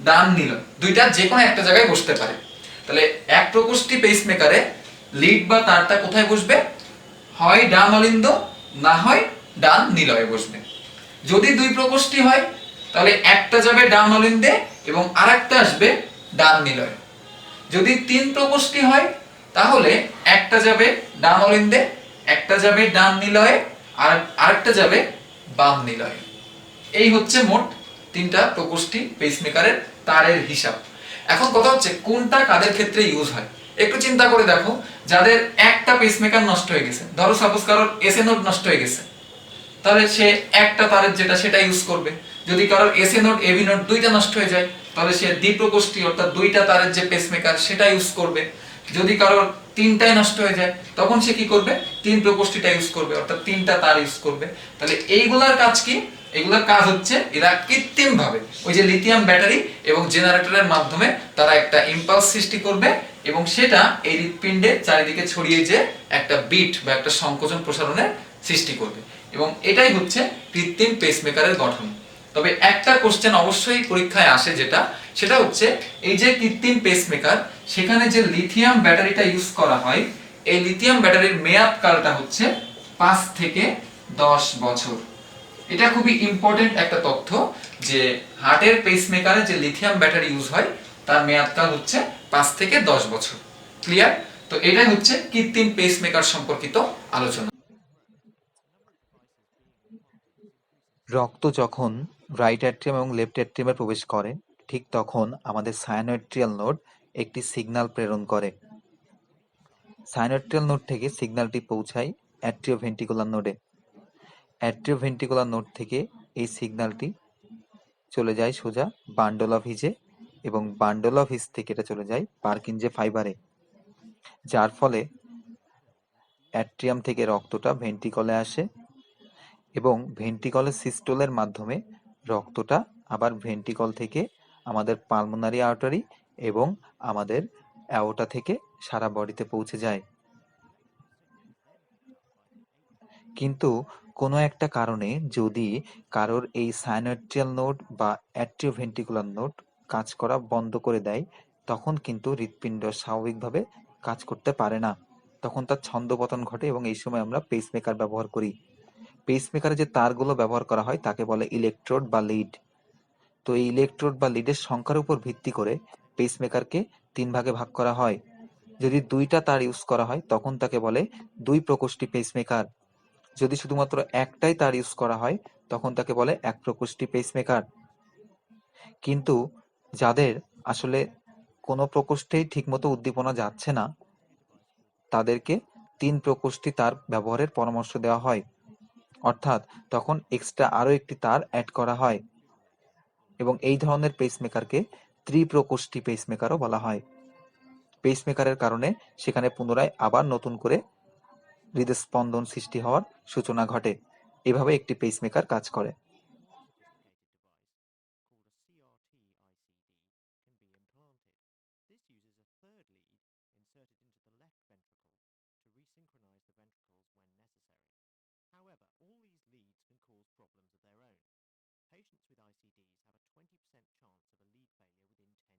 ডান নীলয়, দুইটা যে কোনো একটা জায়গায় বসতে পারে। তাহলে এক প্রকোষ্ঠী পেসমেকারে লিড বা তারটা কোথায় বসবে? হয় ডান অলিন্দ, না হয় ডান নীলয়ে বসবে। যদি দুই প্রকোষ্ঠী হয় তাহলে একটা যাবে ডান অলিন্দে এবং আরেকটা আসবে ডান নীলয়ে। যদি তিন প্রকোষ্ঠী হয় তাহলে একটা যাবে ডান অলিন্দে, একটা যাবে ডান নীলয়ে, আর আরেকটা যাবে বাম নীলয়ে। এই হচ্ছে মোট তিনটা প্রকোষ্ঠী পেসমেকারের তারের হিসাব। এখন কথা হচ্ছে কোনটা কাদের ক্ষেত্রে ইউজ হয়। একটু চিন্তা করে দেখো, যাদের একটা পেসমেকার নষ্ট হয়ে গেছে, ধরো সাপোজ কারোর এসএ নোড নষ্ট হয়ে গেছে, তাহলে সে একটা তারের যেটা সেটা ইউজ করবে। যদি কারোর এসএ নোড এবি নোড দুইটা নষ্ট হয়ে যায় তাহলে সে দ্বিপ্রকোষ্ঠী অর্থাৎ দুইটা তারের যে পেসমেকার সেটা ইউজ করবে। যদি কারোর তিনটাই নষ্ট হয়ে যায় তখন সে কি করবে? তিন প্রকোষ্ঠীটা ইউজ করবে অর্থাৎ তিনটা তার ইউজ করবে। তাহলে এইগুলার কাজ কি? এগুলোর কাজ হচ্ছে এরা কৃত্রিম ভাবে ওই যে লিথিয়াম ব্যাটারি এবং জেনারেটরের মাধ্যমে তারা একটা ইম্পালস সৃষ্টি করবে এবং সেটা এই হৃৎপিণ্ডের চারিদিকে ছড়িয়ে যে একটা বিট বা একটা সংকোচন প্রসারণের সৃষ্টি করবে, এবং এটাই হচ্ছে কৃত্রিম পেসমেকারের গঠন। তবে একটা কোশ্চেন অবশ্যই পরীক্ষায় আসে, সেটা হচ্ছে এই যে কৃত্রিম পেসমেকার সেখানে যে লিথিয়াম ব্যাটারিটা ইউজ করা হয়, এই লিথিয়াম ব্যাটারির মেয়াদ কালটা হচ্ছে 5 থেকে 10 বছর। এটা খুবই ইম্পর্টেন্ট একটা তথ্য যে হার্টের পেসমেকারে যে লিথিয়াম ব্যাটারি ইউজ হয় তার মেয়াদকাল হচ্ছে 5 থেকে 10 বছর। ক্লিয়ার? তো এটাই হচ্ছে কৃত্রিম পেসমেকার সম্পর্কিত আলোচনা। রক্ত যখন রাইট অ্যাট্রিয়াম এবং লেফট অ্যাট্রিয়ামে প্রবেশ করে, ঠিক তখন আমাদের সায়ানোয়াট্রিয়াল নোড একটি সিগন্যাল প্রেরণ করে। সায়ানোয়াট্রিয়াল নোড থেকে সিগন্যালটি পৌঁছায় অ্যাট্রিওভেন্ট্রিকুলার নোডে। অ্যাট্রিওভেন্ট্রিকুলার নোড থেকে এই সিগন্যালটি চলে যায় সোজা বান্ডল অফ হিজে, এবং বান্ডল অফ হিজ থেকে এটা চলে যায় পার্কিনজে ফাইবারে, যার ফলে অ্যাট্রিয়াম থেকে রক্তটা ভেন্ট্রিকলে আসে এবং ভেন্ট্রিকলের সিস্টোলের মাধ্যমে রক্তটা আবার ভেন্ট্রিকল থেকে আমাদের পালমোনারি আর্টারি এবং আমাদের অ্যাওর্টা থেকে সারা বডিতে পৌঁছে যায়। কিন্তু কোনো একটা কারণে যদি কারোর এই সাইনোয়াট্রিয়াল নোড বা অ্যাট্রিওভেন্ট্রিকুলার নোড কাজ করা বন্ধ করে দেয়, তখন কিন্তু হৃৎপিণ্ড স্বাভাবিকভাবে কাজ করতে পারে না, তখন তার ছন্দপতন ঘটে এবং এই সময় আমরা পেসমেকার ব্যবহার করি। পেসমেকারে যে তারগুলো ব্যবহার করা হয় তাকে বলে ইলেকট্রোড বা লিড। তো এই ইলেকট্রোড বা লিডের সংখ্যার উপর ভিত্তি করে পেসমেকারকে 3 ভাগে ভাগ করা হয়। যদি দুইটা তার ইউজ করা হয় তখন তাকে বলে দুই প্রকোষ্ঠী পেসমেকার। যদি শুধুমাত্র একটাই তার ইউজ করা হয় তখন তাকে বলে এক প্রকোষ্ঠী পেসমেকার। কিন্তু যাদের আসলে কোনো প্রকোষ্ঠেই ঠিকমতো উদ্দীপনা যাচ্ছে না তাদেরকে 3 প্রকোষ্ঠী তার ব্যবহারের পরামর্শ দেওয়া হয়, অর্থাৎ তখন এক্সট্রা আরো একটি তার অ্যাড করা হয়, এবং এই ধরনের পেসমেকারকে ত্রিপ্রকোষ্ঠী পেসমেকারও বলা হয়। পেসমেকারের কারণে সেখানে পুনরায় আবার নতুন করে হৃদস্পন্দন সৃষ্টি হওয়ার সূচনা ঘটে। এভাবে একটি পেসমেকার কাজ করে।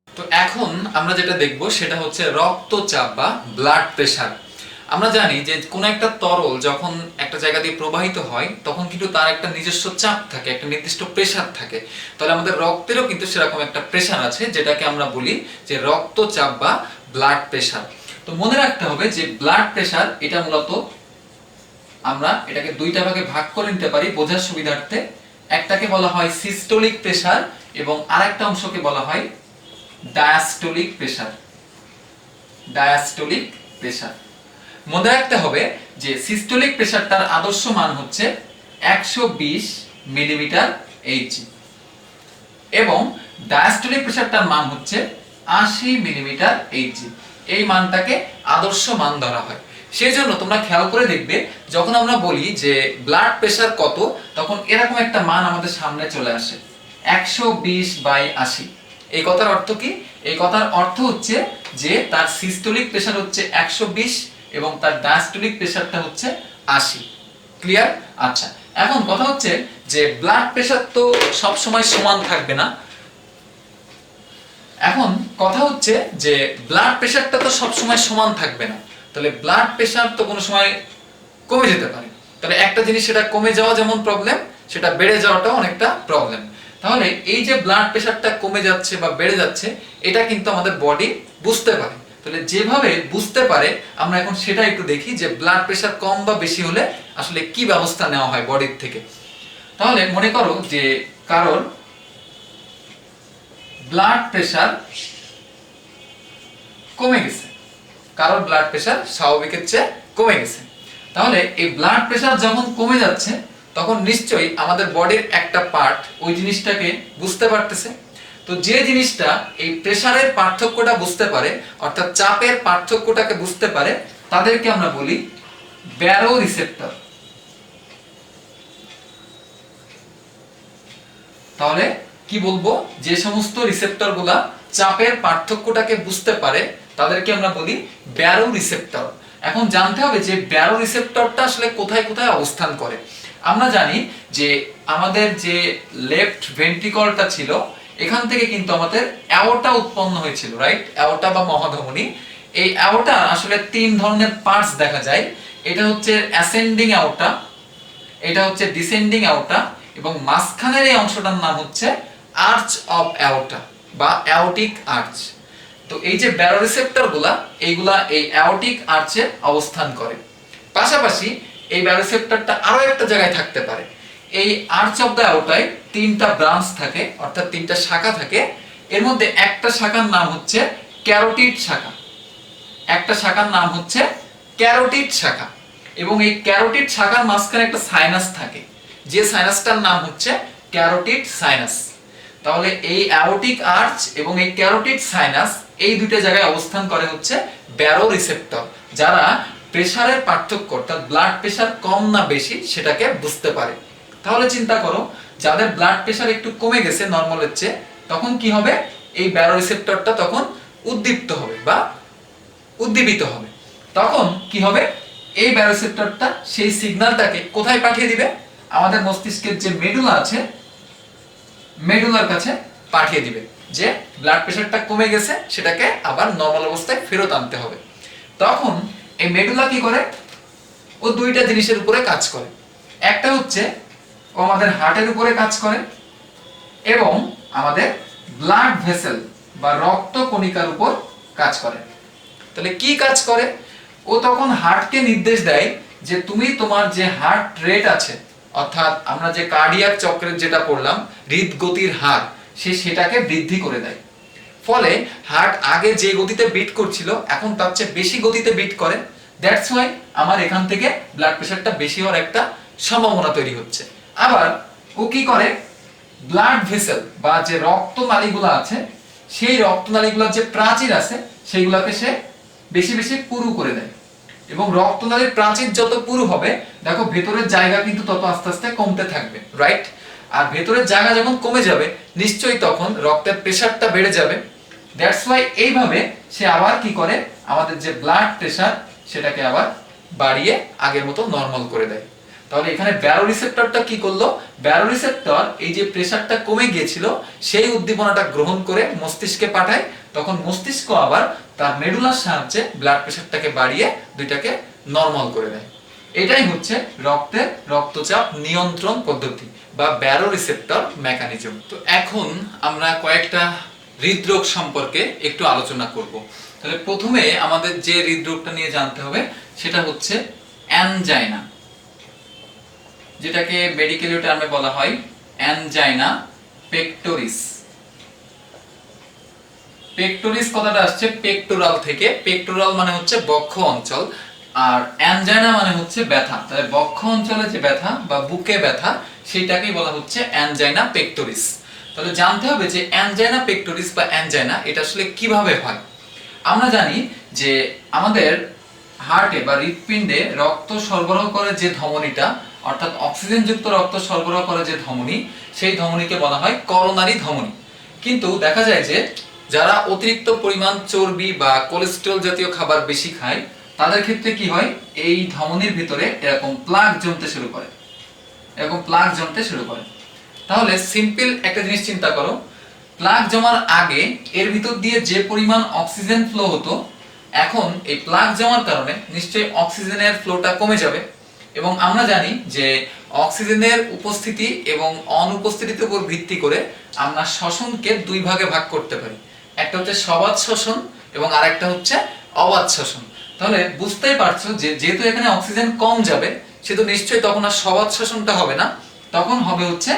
তো এখন আমরা যেটা দেখব সেটা হচ্ছে রক্তচাপ বা ব্লাড প্রেশার। আমরা জানি যে কোনো একটা তরল যখন একটা জায়গা দিয়ে প্রবাহিত হয় তখন কিন্তু তার একটা নিজস্ব চাপ থাকে, একটা নির্দিষ্ট প্রেশার থাকে। তাহলে আমাদের রক্তেরও কিন্তু সেরকম একটা প্রেশার আছে যেটাকে আমরা বলি যে রক্তচাপ বা ব্লাড প্রেশার। তো মনে রাখতে হবে যে ব্লাড প্রেশার এটা মূলত আমরা এটাকে দুইটা ভাগে ভাগ করে নিতে পারি বোঝার সুবিধার্থে, একটাকে বলা হয় সিস্টোলিক প্রেসার এবং আরেকটা অংশকে বলা হয় ডায়াস্টোলিক প্রেসার। ডায়াস্টোলিক প্রেসার মনে রাখতে হবে যে সিস্টোলিক প্রেসারটার আদর্শ মান হচ্ছে 120 মিলিমিটার এইচজি এবং ডায়াস্টোলিক প্রেসারটার মান হচ্ছে 80 মিলিমিটার এইচজি। এই মানটাকে আদর্শ মান ধরা হয়। সেই জন্য তোমরা খেয়াল করে দেখবে যখন আমরা বলি যে ব্লাড প্রেসার কত, তখন এরকম একটা মান আমাদের সামনে চলে আসে 120/80। এই কথার অর্থ কি? এই কথার অর্থ হচ্ছে যে তার সিস্টোলিক প্রেসার হচ্ছে 120 এবং তার ডায়াস্টোলিক প্রেসারটা হচ্ছে 80। ক্লিয়ার? আচ্ছা, এখন কথা হচ্ছে যে ব্লাড প্রেসার তো সব সময় সমান থাকবে না। এখন কথা হচ্ছে যে ব্লাড প্রেসারটা তো সব সময় সমান থাকবে না, তাহলে ব্লাড প্রেসার তো কোনো সময় কমে যেতে পারে। তাহলে একটা জিনিস, সেটা কমে যাওয়া যেমন প্রবলেম, সেটা বেড়ে যাওয়াটাও অনেকটা প্রবলেম। তাহলে এই যে ব্লাড প্রেসারটা কমে যাচ্ছে বা বেড়ে যাচ্ছে, এটা কিন্তু আমাদের বডি বুঝতে পারে। তাহলে যেভাবে বুঝতে পারে আমরা এখন সেটা একটু দেখি যে ব্লাড প্রেসার কম বা বেশি হলে আসলে কি ব্যবস্থা নেওয়া হয় বডির থেকে। তাহলে মনে করো যে কারোর ব্লাড প্রেসার কমে গেছে, কারোর ব্লাড প্রেসার স্বাভাবিকের চেয়ে কমে গেছে। তাহলে এই ব্লাড প্রেসার যখন কমে যাচ্ছে, তখন নিশ্চয়ই আমাদের বডির একটা পার্ট ওই জিনিসটাকে বুঝতে পারতেছে। তো যে জিনিসটা এই প্রেসারের পার্থক্যটা বুঝতে পারে, অর্থাৎ চাপের পার্থক্যটাকে বুঝতে পারে, তাদেরকে আমরা বলি ব্যারো রিসেপ্টর। তাহলে কি বলবো? যে সমস্ত রিসেপ্টরগুলা চাপের পার্থক্যটাকে বুঝতে পারে তাদেরকে আমরা বলি ব্যারো রিসেপ্টর। এখন জানতে হবে যে ব্যারো রিসেপ্টরটা আসলে কোথায় কোথায় অবস্থান করে। আমরা জানি যে আমাদের যে লেফট ভেন্ট্রিকলটা ছিল, এখান থেকে কিন্তু আমাদের অ্যাওর্টা উৎপন্ন হয়েছিল, রাইট? অ্যাওর্টা বা মহাধমনী। এই অ্যাওর্টা আসলে তিন ধরনের পার্টস দেখা যায়। এটা হচ্ছে অ্যাসেন্ডিং অ্যাওর্টা, এটা হচ্ছে ডিসেন্ডিং অ্যাওর্টা এবং মাঝখানের এই অংশটার নাম হচ্ছে আর্চ অফ অ্যাওর্টা বা অ্যাওর্টিক আর্চ। তো এই যে ব্যারোরিসেপ্টরগুলা, এইগুলা এই অ্যাওর্টিক আর্চে অবস্থান করে। পাশাপাশি এই ব্যারোরিসেপ্টরটা আরো একটা জায়গায় থাকতে পারে। এই আর্চ অফ দ্য অ্যাওর্টায় তিনটা ব্রাঞ্চ থাকে, অর্থাৎ তিনটা শাখা থাকে। এর মধ্যে একটা শাখার নাম হচ্ছে ক্যারোটিড শাখা, একটা শাখার নাম হচ্ছে ক্যারোটিড শাখা এবং এই ক্যারোটিড শাখার মাঝখানে একটা সাইনাস থাকে, যে সাইনাসটার নাম হচ্ছে ক্যারোটিড সাইনাস। তাহলে এই অ্যাওর্টিক আর্চ এবং এই ক্যারোটিড সাইনাস, এই দুটো জায়গায় অবস্থান করে হচ্ছে ব্যারো রিসেপ্টর, যারা প্রেসারের পার্থক্য, অর্থাৎ ব্লাড প্রেসার কম না বেশি সেটাকে বুঝতে পারে। তাহলে চিন্তা করো, যাদের ব্লাড প্রেসার একটু কমে গেছে নরমালের চেয়ে, তখন কি হবে? এই ব্যারো রিসেপ্টরটা তখন উদ্দীপ্ত হবে বা উদ্দীপিত হবে। তখন কি হবে? এই ব্যারোরিসেপ্টরটা সেই সিগন্যালটাকে কোথায় পাঠিয়ে দিবে? আমাদের মস্তিষ্কের যে মেডুলা আছে, মেডুলার কাছে পাঠিয়ে দিবে যে ব্লাড প্রেসারটা কমে গেছে, সেটাকে আবার নরমাল অবস্থায় ফেরত আনতে হবে। তখন এই মেডুলা কি করে? ও দুইটা জিনিসের উপরে কাজ করে। একটা হচ্ছে ও আমাদের হার্টের উপরে কাজ করে এবং আমাদের ব্লাড ভেসেল বা রক্ত কণিকার উপর কাজ করে। তাহলে কি কাজ করে? ও তখন হার্টকে নির্দেশ দেয় যে তুমি তোমার যে হার্ট রেট আছে, অর্থাৎ আমরা যে কার্ডিয়াক চক্রের যেটা পড়লাম হৃদগতির হার, সেটাকে বৃদ্ধি করে দেয়। ফলে হার্ট আগে যে গতিতে বিট করছিল এখন তার চেয়ে বেশি গতিতে বিট করে। দ্যাটস ওয়াই আমার এখান থেকে ব্লাড প্রেসারটা বেশি হওয়ার একটা সম্ভাবনা তৈরি হচ্ছে। আবার ও কি করে? ব্লাড ভেসেল বা যে রক্তনালীগুলো আছে, সেই রক্তনালীগুলোর যে প্রাচীর আছে সেইগুলোকে সে বেশি বেশি পুরু করে দেয় এবং রক্তনালীর প্রাচীর যত পুরু হবে, দেখো ভেতরের জায়গা কিন্তু তত আস্তে আস্তে কমতে থাকবে, রাইট? আর ভেতরের জায়গা যখন কমে যাবে, নিশ্চয়ই তখন রক্তের প্রেসারটা বেড়ে যাবে। দ্যাটস ওয়াই এইভাবে সে আবার কি করে? আমাদের যে ব্লাড প্রেসার সেটাকে আবার বাড়িয়ে আগের মতো নরমাল করে দেয়। তাহলে এখানে ব্যারোরিসেপ্টরটা কি করলো? ব্যারোরিসেপ্টর এই যে প্রেসারটা কমে গিয়েছিল সেই উদ্দীপনাটা গ্রহণ করে মস্তিষ্কে পাঠায়। তখন মস্তিষ্ক আবার তার মেডুলার সাহায্যে ব্লাড প্রেসারটাকে বাড়িয়ে দুইটাকে নরমাল করে দেয়। এটাই হচ্ছে রক্তের রক্তচাপ নিয়ন্ত্রণ পদ্ধতি বা ব্যারোরিসেপ্টর মেকানিজম। তো এখন আমরা কয়েকটা হৃদরোগ সম্পর্কে একটু আলোচনা করব। তাহলে প্রথমে আমাদের যে হৃদরোগটা নিয়ে জানতে হবে সেটা হচ্ছে অ্যানজাইনা, যেটাকে মেডিকেল টার্মে বলা হয় অ্যানজাইনা পেক্টোরিস। পেক্টোরিস কথাটা আসছে পেক্টোরাল থেকে, পেক্টোরাল মানে হচ্ছে বক্ষ অঞ্চল, আর অ্যানজাইনা মানে হচ্ছে ব্যথা। তাহলে বক্ষ অঞ্চলে যে ব্যথা বা বুকে ব্যথা সেটাকেই বলা হচ্ছে অ্যানজাইনা পেক্টোরিস। তাহলে জানতে হবে যে অ্যানজাইনা পেক্টোরিস বা অ্যানজাইনা এটা আসলে কিভাবে হয়। আমরা জানি যে আমাদের হার্টে বা হৃৎপিণ্ডে রক্ত সরবরাহ করে যে ধমনীটা, অর্থাৎ অক্সিজেনযুক্ত রক্ত সরবরাহ করে যে ধমনী, সেই ধমনীকে বলা হয় করোনারি ধমনী। কিন্তু দেখা যায় যে যারা অতিরিক্ত পরিমাণ চর্বি বা কোলেস্টেরল জাতীয় খাবার বেশি খায় তাদের ক্ষেত্রে কি হয়, এই ধমনীর ভিতরে এরকম প্লাগ জমতে শুরু করে, এরকম প্লাগ জমতে শুরু করে। তাহলে সিম্পল একটা জিনিস চিন্তা করো, প্লাগ জমার আগে এর ভিতর দিয়ে যে পরিমাণ অক্সিজেন ফ্লো হতো, এখন এই প্লাগ জমার কারণে নিশ্চয়ই অক্সিজেনের ফ্লোটা কমে যাবে। এবং আমরা জানি যে অক্সিজেনের উপস্থিতি এবং অনুপস্থিতির উপর ভিত্তি করে আমরা শ্বসনকে দুই ভাগে ভাগ করতে পারি, একটা হচ্ছে সবাত শ্বসন এবং আরেকটা হচ্ছে অবাত শ্বসন। তাহলে বুঝতেই পারছো যে যেহেতু এখানে অক্সিজেন কম যাবে, সেহেতু নিশ্চয়ই তখন আর সবাত শ্বসনটা হবে না, তখন হবে হচ্ছে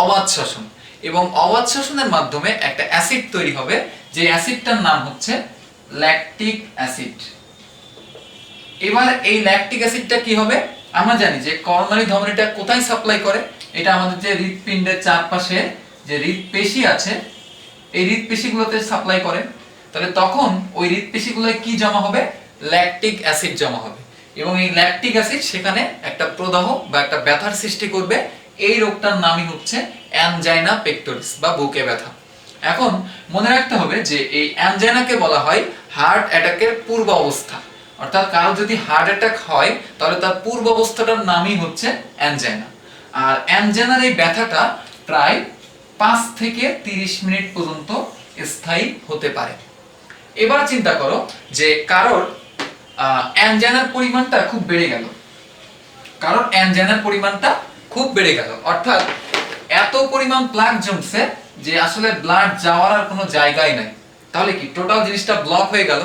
অবাত শ্বসন। এবং অবাত শ্বসনের মাধ্যমে একটা অ্যাসিড তৈরি হবে, যে অ্যাসিডটার নাম হচ্ছে ল্যাকটিক অ্যাসিড। এবার এই ল্যাকটিক অ্যাসিডটা কি হবে, আমরা জানি যে করোনারি ধমনীটা কোথায় সাপ্লাই করে, এটা আমাদের যে হৃৎপিণ্ডের চারপাশে যে হৃৎপেশি আছে এই হৃৎপেশিগুলোতে সাপ্লাই করে। তাহলে তখন ওই হৃৎপেশিগুলোয় কি জমা হবে, ল্যাকটিক অ্যাসিড জমা হবে, এবং এই ল্যাকটিক অ্যাসিড সেখানে একটা প্রদাহ বা একটা ব্যথার সৃষ্টি করবে। এই রোগটার নামই হচ্ছে অ্যানজাইনা পেক্টোরিস বা বুকে ব্যথা। এখন মনে রাখতে হবে যে এই অ্যানজাইনাকে বলা হয় হার্ট অ্যাটাকের পূর্ব অবস্থা, অর্থাৎ কারো যদি হার্ট অ্যাটাক হয় তাহলে তার পূর্ব অবস্থাটার নামই হচ্ছে অ্যানজাইনা। আর অ্যানজাইনার এই ব্যথাটা প্রায় 5 থেকে 30 মিনিট পর্যন্ত স্থায়ী হতে পারে। এবার চিন্তা করো যে কারোর অ্যানজাইনার পরিমাণটা খুব বেড়ে গেল, কারোর অ্যানজাইনার পরিমাণটা খুব বেড়ে গেল, অর্থাৎ এত পরিমাণ প্লাগ জমছে যে আসলে ব্লাড যাওয়ার আর কোনো জায়গাই নাই। তাহলে কি টোটাল জিনিসটা ব্লক হয়ে গেল,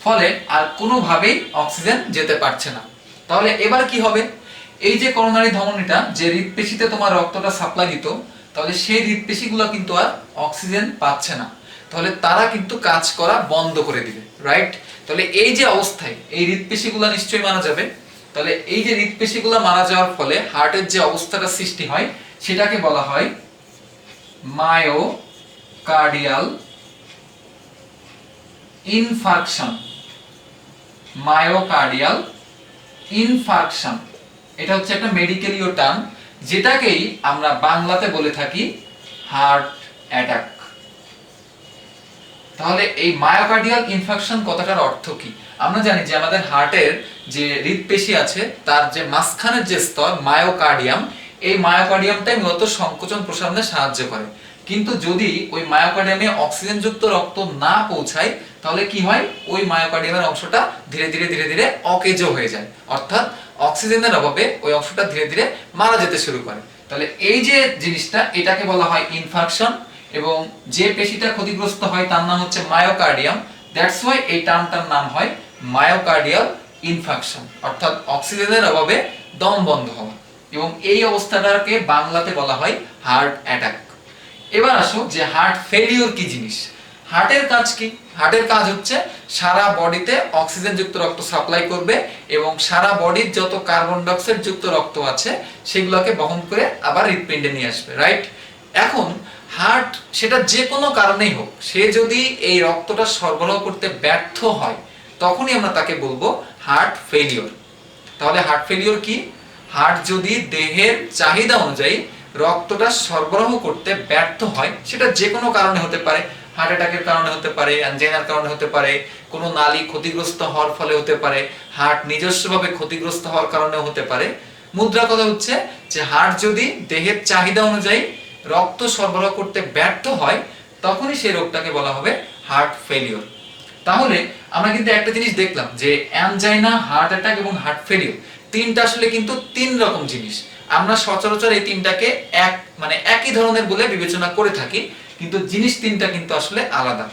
ফলে আর কোনোভাবেই অক্সিজেন যেতে পারছে না। তাহলে এবার কি হবে, এই যে করোনারি ধমনীটা যে হৃৎপেশিতে তোমার রক্তটা সাপ্লাই দিত, তাহলে সেই হৃৎপেশিগুলো কিন্তু আর অক্সিজেন পাচ্ছে না, তাহলে তারা কিন্তু কাজ করা বন্ধ করে দিবে, রাইট। তাহলে এই যে অবস্থায় এই হৃৎপেশিগুলো নিশ্চয়ই মারা যাবে। তাহলে এই যে হৃৎপেশিগুলো মারা যাওয়ার ফলে হার্টের যে অবস্থাটা সৃষ্টি হয় সেটাকে বলা হয় মায়োকার্ডিয়াল ইনফার্কশন। মায়োকার্ডিয়াল ইনফার্কশন এটা হচ্ছে একটা মেডিকেলীয় টার্ম, যেটাকেই আমরা বাংলাতে বলে থাকি হার্ট অ্যাটাক। তাহলে এই মায়োকার্ডিয়াল ইনফার্কশন কথাটার অর্থ কি, আমরা জানি যে আমাদের হার্টের যে হৃৎপেশি আছে তার যে মাঝখানের যে স্তর মায়োকার্ডিয়াম, এই মায়োকার্ডিয়ামটাই মূলত সংকোচন প্রসারণে সাহায্য করে। কিন্তু যদি ওই মায়োকার্ডিয়ামে অক্সিজেনযুক্ত রক্ত না পৌঁছায় তাহলে কি হয়, ওই মায়োকার্ডিয়ামের অংশটা ধীরে ধীরে ধীরে ধীরে অকেজো হয়ে যায়, অর্থাৎ অক্সিজেনের অভাবে ওই অংশটা ধীরে ধীরে মারা যেতে শুরু করে। তাহলে এই যে জিনিসটা এটাকে বলা হয় ইনফার্কশন, এবং যে পেশিটা ক্ষতিগ্রস্ত হয় তার নাম হচ্ছে মায়োকার্ডিয়াম। দ্যাটস ওয়াই এই টার্মটার নাম হয় মায়োকার্ডিয়াল ইনফার্কশন, অর্থাৎ অক্সিজেনের অভাবে দম বন্ধ হওয়া, এবং এই অবস্থাটাকে বাংলাতে বলা হয় হার্ট অ্যাটাক। এবার আসো যে হার্ট ফেলিওর কি জিনিস। হার্টের কাজ কি, হার্টের কাজ হচ্ছে সারা বডিতে অক্সিজেন যুক্ত রক্ত সাপ্লাই করবে এবং সারা বডির যত কার্বন ডাইঅক্সাইড যুক্ত রক্ত আছে সেগুলোকে বহন করে আবার হৃৎপিণ্ডে নিয়ে আসবে, রাইট। এখন হার্ট সেটা যে কোনো কারণেই হোক, সে যদি এই রক্তটা সরবরাহ করতে ব্যর্থ হয় তখনই আমরা তাকে বলবো হার্ট ফেলিওর। তাহলে হার্ট ফেলিওর কি, হার্ট যদি দেহের চাহিদা অনুযায়ী রক্তটা সরবরাহ করতে ব্যর্থ হয়, সেটা যে কোনো কারণে হতে পারে, হার্ট অ্যাটাকের কারণে হতে পারে, অ্যানজাইনার কারণে হতে পারে, কোনো নালী ক্ষতিগ্রস্ত হওয়ার ফলে হতে পারে, হার্ট নিজস্বভাবে ক্ষতিগ্রস্ত হওয়ার কারণেও হতে পারে। মুদ্রা কথা হচ্ছে যে হার্ট যদি দেহের চাহিদা অনুযায়ী রক্ত সরবরাহ করতে ব্যর্থ হয় তখনই সেই রোগটাকে বলা হবে হার্ট ফেলিওর। তাহলে আমরা কিন্তু একটা জিনিস দেখলাম যে অ্যানজাইনা, হার্ট অ্যাটাক এবং হার্ট ফেলিওর তিনটা আসলে কিন্তু তিন রকম জিনিস। আমরা সচরাচর এই তিনটাকে একই ধরনের বলে বিবেচনা করে থাকি, কিন্তু জিনিস তিনটা কিন্তু আসলে আলাদা।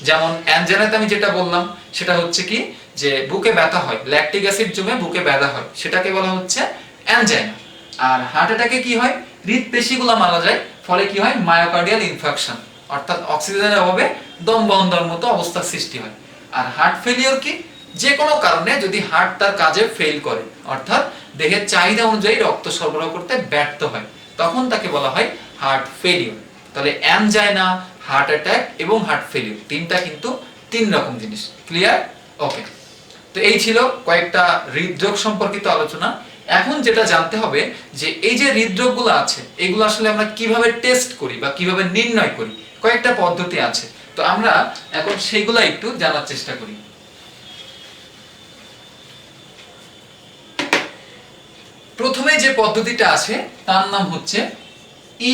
যেমন অ্যানজাইনাতে আমি যেটা বললাম সেটা হচ্ছে কি, যে বুকে ব্যথা হয়, ল্যাকটিক অ্যাসিড জমে বুকে ব্যথা হয়, সেটাকে বলা হচ্ছে অ্যানজাইনা। আর হার্ট অ্যাটাকে কি হয়, হৃৎপেশিগুলো মারা যায়, ফলে কি হয়, মায়োকার্ডিয়াল ইনফাকশন, অর্থাৎ অক্সিজেনের অভাবে দম বন্ধ হওয়ার মতো অবস্থার সৃষ্টি হয়। আর হার্ট ফেলিওর কি, যে কোনো কারণে যদি হার্ট তার কাজে ফেল করে, অর্থাৎ দেহের চাহিদা অনুযায়ী রক্ত সরবরাহ করতে ব্যর্থ হয়, তখন তাকে বলা হয় হার্ট ফেলিওর। তাহলে অ্যানজাইনা, হার্ট অ্যাটাক এবং হার্ট ফেলিওর তিনটা কিন্তু তিন রকম জিনিস। ক্লিয়ার? ওকে। তো এই ছিল কয়েকটা হৃদরোগ সম্পর্কিত আলোচনা। এখন যেটা জানতে হবে যে এই যে হৃদরোগগুলো আছে এগুলো আসলে আমরা কিভাবে টেস্ট করি বা কিভাবে নির্ণয় করি, কয়েকটা পদ্ধতি আছে। তো আমরা এখন সেগুলো একটু জানার চেষ্টা করি। প্রথমে যে পদ্ধতিটা আছে তার নাম হচ্ছে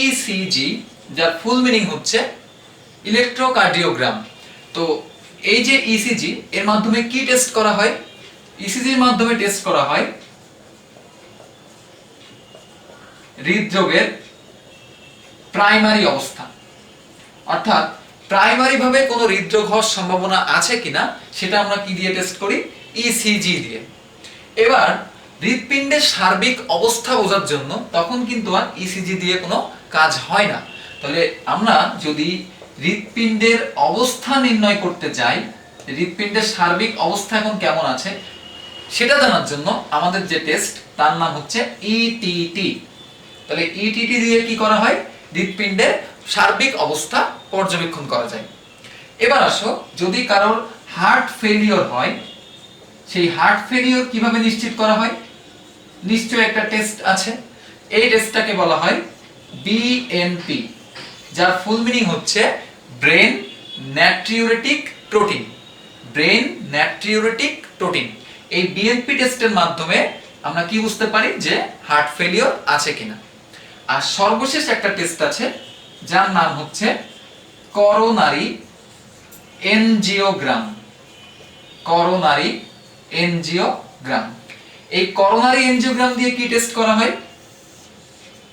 ইসিজি, যার ফুল মিনিং হচ্ছে ইলেকট্রোকার্ডিওগ্রাম। তো এই যে ইসিজি, এর মাধ্যমে কি টেস্ট করা হয়? ইসিজির মাধ্যমে টেস্ট করা হয় হৃদরোগের প্রাইমারি অবস্থা, অর্থাৎ প্রাইমারি ভাবে কোনো হৃদরোগ হওয়ার সম্ভাবনা আছে কিনা সেটা আমরা কি দিয়ে টেস্ট করি? ইসিজি দিয়ে। এবার হৃৎপিণ্ডের সার্বিক অবস্থা বোঝার জন্য তখন কিন্তু আর ইসিজি দিয়ে কোনো কাজ হয় না। তাহলে আমরা যদি হৃৎপিণ্ডের অবস্থা নির্ণয় করতে চাই, হৃৎপিণ্ডের সার্বিক অবস্থা এখন কেমন আছে সেটা জানার জন্য আমাদের যে টেস্ট তার নাম হচ্ছে ইটিটি। তাহলে ইটিটি দিয়ে কি করা হয়? হৃৎপিণ্ডের সার্বিক অবস্থা পর্যবেক্ষণ করা যায়। এবার আসো, যদি কারোর হার্ট ফেলিওর হয়, সেই হার্ট ফেলিওর কিভাবে নিশ্চিত করা হয়? নিশ্চয় একটা টেস্ট আছে। এই টেস্টটাকে বলা হয় বিএনপি, যার ফুল মিনিং হচ্ছে brain natriuretic protein. Brain natriuretic protein. এই বিএনপি টেস্টের মাধ্যমে আমরা কি বুঝতে পারি যে হার্ট ফেলিওর আছে কিনা। আর সর্বশেষ একটা টেস্ট আছে যার নাম হচ্ছে করোনারি এনজিওগ্রাম। Coronary angiogram. এই করোনারি এনজিওগ্রাম দিয়ে কি টেস্ট করা হয়?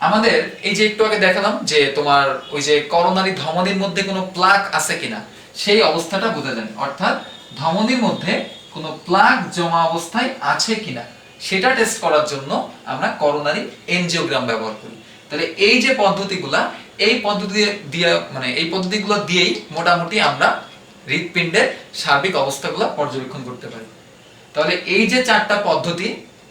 আমাদের এই যে একটু আগে দেখালাম যে তোমার ওই যে করোনারি ধমনীর মধ্যে কোনো প্লাক আছে কিনা সেই অবস্থাটা বোঝা যায়, অর্থাৎ ধমনীর মধ্যে কোনো প্লাক জমা অবস্থায় আছে কিনা সেটা টেস্ট করার জন্য আমরা করোনারি এনজিওগ্রাম ব্যবহার করি। তাহলে এই যে পদ্ধতিগুলা, এই পদ্ধতি দিয়ে মানে এই পদ্ধতিগুলো দিয়েই মোটামুটি আমরা হৃৎপিণ্ডের সার্বিক অবস্থাগুলো পর্যবেক্ষণ করতে পারি। তাহলে এই যে চারটা পদ্ধতি,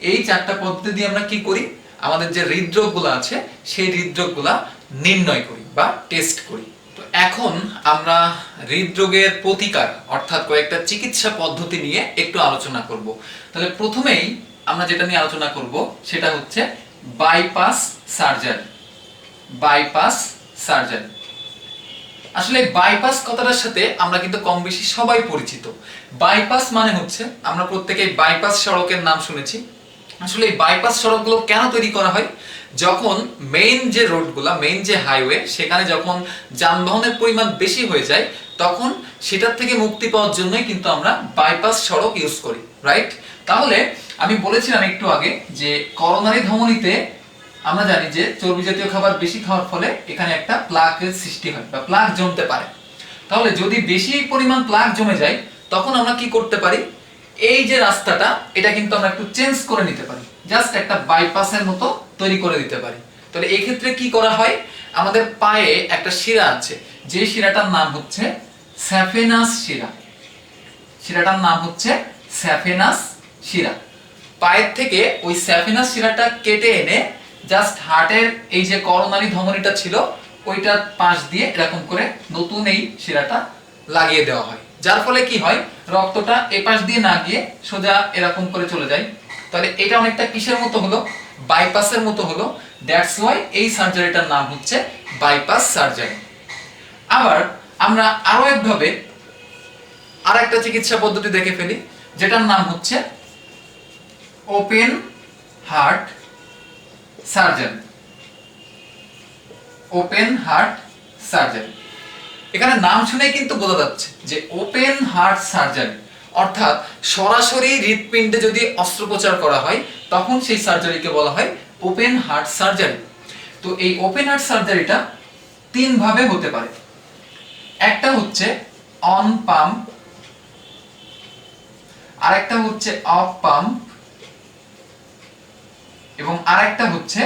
এই চারটা পদ্ধতি দিয়ে আমরা কি করি? আমাদের যে হৃদরোগগুলো আছে সেই হৃদরোগগুলা নির্ণয় করি বা টেস্ট করি। তো এখন আমরা হৃদরোগের প্রতিকার অর্থাৎ কয়েকটা চিকিৎসা পদ্ধতি নিয়ে একটু আলোচনা করব। তাহলে প্রথমেই আমরা যেটা নিয়ে আলোচনা করব সেটা হচ্ছে বাইপাস সার্জারি। Bypass surgery. আসলে বাইপাস কথাটার সাথে আমরা কিন্তু কম বেশি সবাই পরিচিত। বাইপাস মানে হচ্ছে, আমরা প্রত্যেকেই বাইপাস সড়কের নাম শুনেছি। আসলে এই বাইপাস সড়কগুলো কেন তৈরি করা হয়? যখন মেইন যে রোডগুলা, মেইন যে হাইওয়ে, সেখানে যখন যানবাহনের পরিমাণ বেশি হয়ে যায় তখন সেটার থেকে মুক্তি পাওয়ার জন্যই কিন্তু আমরা বাইপাস সড়ক ইউজ করি, রাইট? তাহলে আমি বলেছিলাম একটু আগে যে করোনারি ধমনীতে আমরা জানি যে চর্বি জাতীয় খাবার বেশি খাওয়ার ফলে এখানে একটা প্লাকের সৃষ্টি হয় বা প্লাক জমতে পারে। তাহলে যদি বেশি পরিমাণ প্লাক জমে যায় তখন আমরা কি করতে পারি? এই যে রাস্তাটা এটা কিন্তু আমরা একটু চেঞ্জ করে নিতে পারি, জাস্ট একটা বাইপাসের মতো তৈরি করে দিতে পারি। তাহলে এই ক্ষেত্রে কি করা হয়? আমাদের পায়ে একটা শিরা আছে, যে শিরাটার নাম হচ্ছে স্যাফেনাস শিরা। শিরাটার নাম হচ্ছে স্যাফেনাস শিরা। পায়ের থেকে ওই স্যাফেনাস শিরাটা কেটে এনে জাস্ট হার্টের এই যে করোনারি ধমনীটা ছিল ওইটার পাশ দিয়ে এরকম করে নতুন এই শিরাটা লাগিয়ে দেওয়া হয়, যার ফলে কি হয়? রক্তটা এই পাশ দিয়ে না গিয়ে সোজা এরকম করে চলে যায়। তাহলে এটা অনেকটা কিসের মতো হলো? বাইপাসের মতো হলো। দ্যাটস ওয়াই এই সার্জারিটার নাম হচ্ছে বাইপাস সার্জারি। আবার আমরা আরো একভাবে আরেকটা চিকিৎসা পদ্ধতি দেখে ফেলি, যেটার নাম হচ্ছে open heart surgery. Open heart surgery. এখানে নাম শুনে কিন্তু বোঝা যাচ্ছে যে ওপেন হার্ট সার্জারি, অর্থাৎ সরাসরি হৃৎপিণ্ডে যদি অস্ত্রোপচার করা হয় তখন সেই সার্জারিকে বলা হয় ওপেন হার্ট সার্জারি। তো এই ওপেন হার্ট সার্জারিটা তিন ভাবে হতে পারে। একটা হচ্ছে অন পাম্প, আরেকটা হচ্ছে অফ পাম্প, এবং আরেকটা হচ্ছে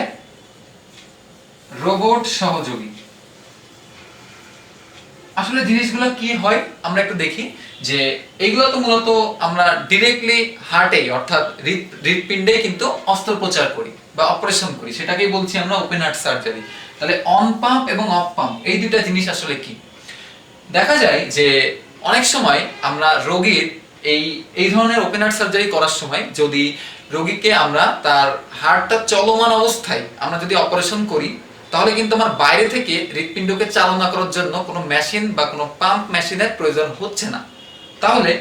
রোবট সহযোগী। আসলে জিনিসগুলো কি হয় আমরা একটু দেখি যে এগুলো তো মূলত আমরা ডিরেক্টলি হার্টে অর্থাৎ হৃৎপিণ্ডে কিন্তু অস্ত্রোপচার করি বা অপারেশন করি, সেটাকেই বলছি আমরা ওপেন হার্ট সার্জারি। তাহলে অন পাম্প এবং অফ পাম্প এই দুটা জিনিস আসলে কি? দেখা যায় যে অনেক সময় আমরা রোগীর এই এই ধরনের ওপেন হার্ট সার্জারি করার সময় যদি রোগীকে আমরা তার হার্টটা চলমান অবস্থায় আমরা যদি অপারেশন করি, তাহলে কিন্তু আমার বাইরে থেকে হৃৎপিণ্ডকে চালনা করার জন্য কোনো মেশিন বা কোনো পাম্প মেশিনের প্রয়োজন হচ্ছে না। তাহলে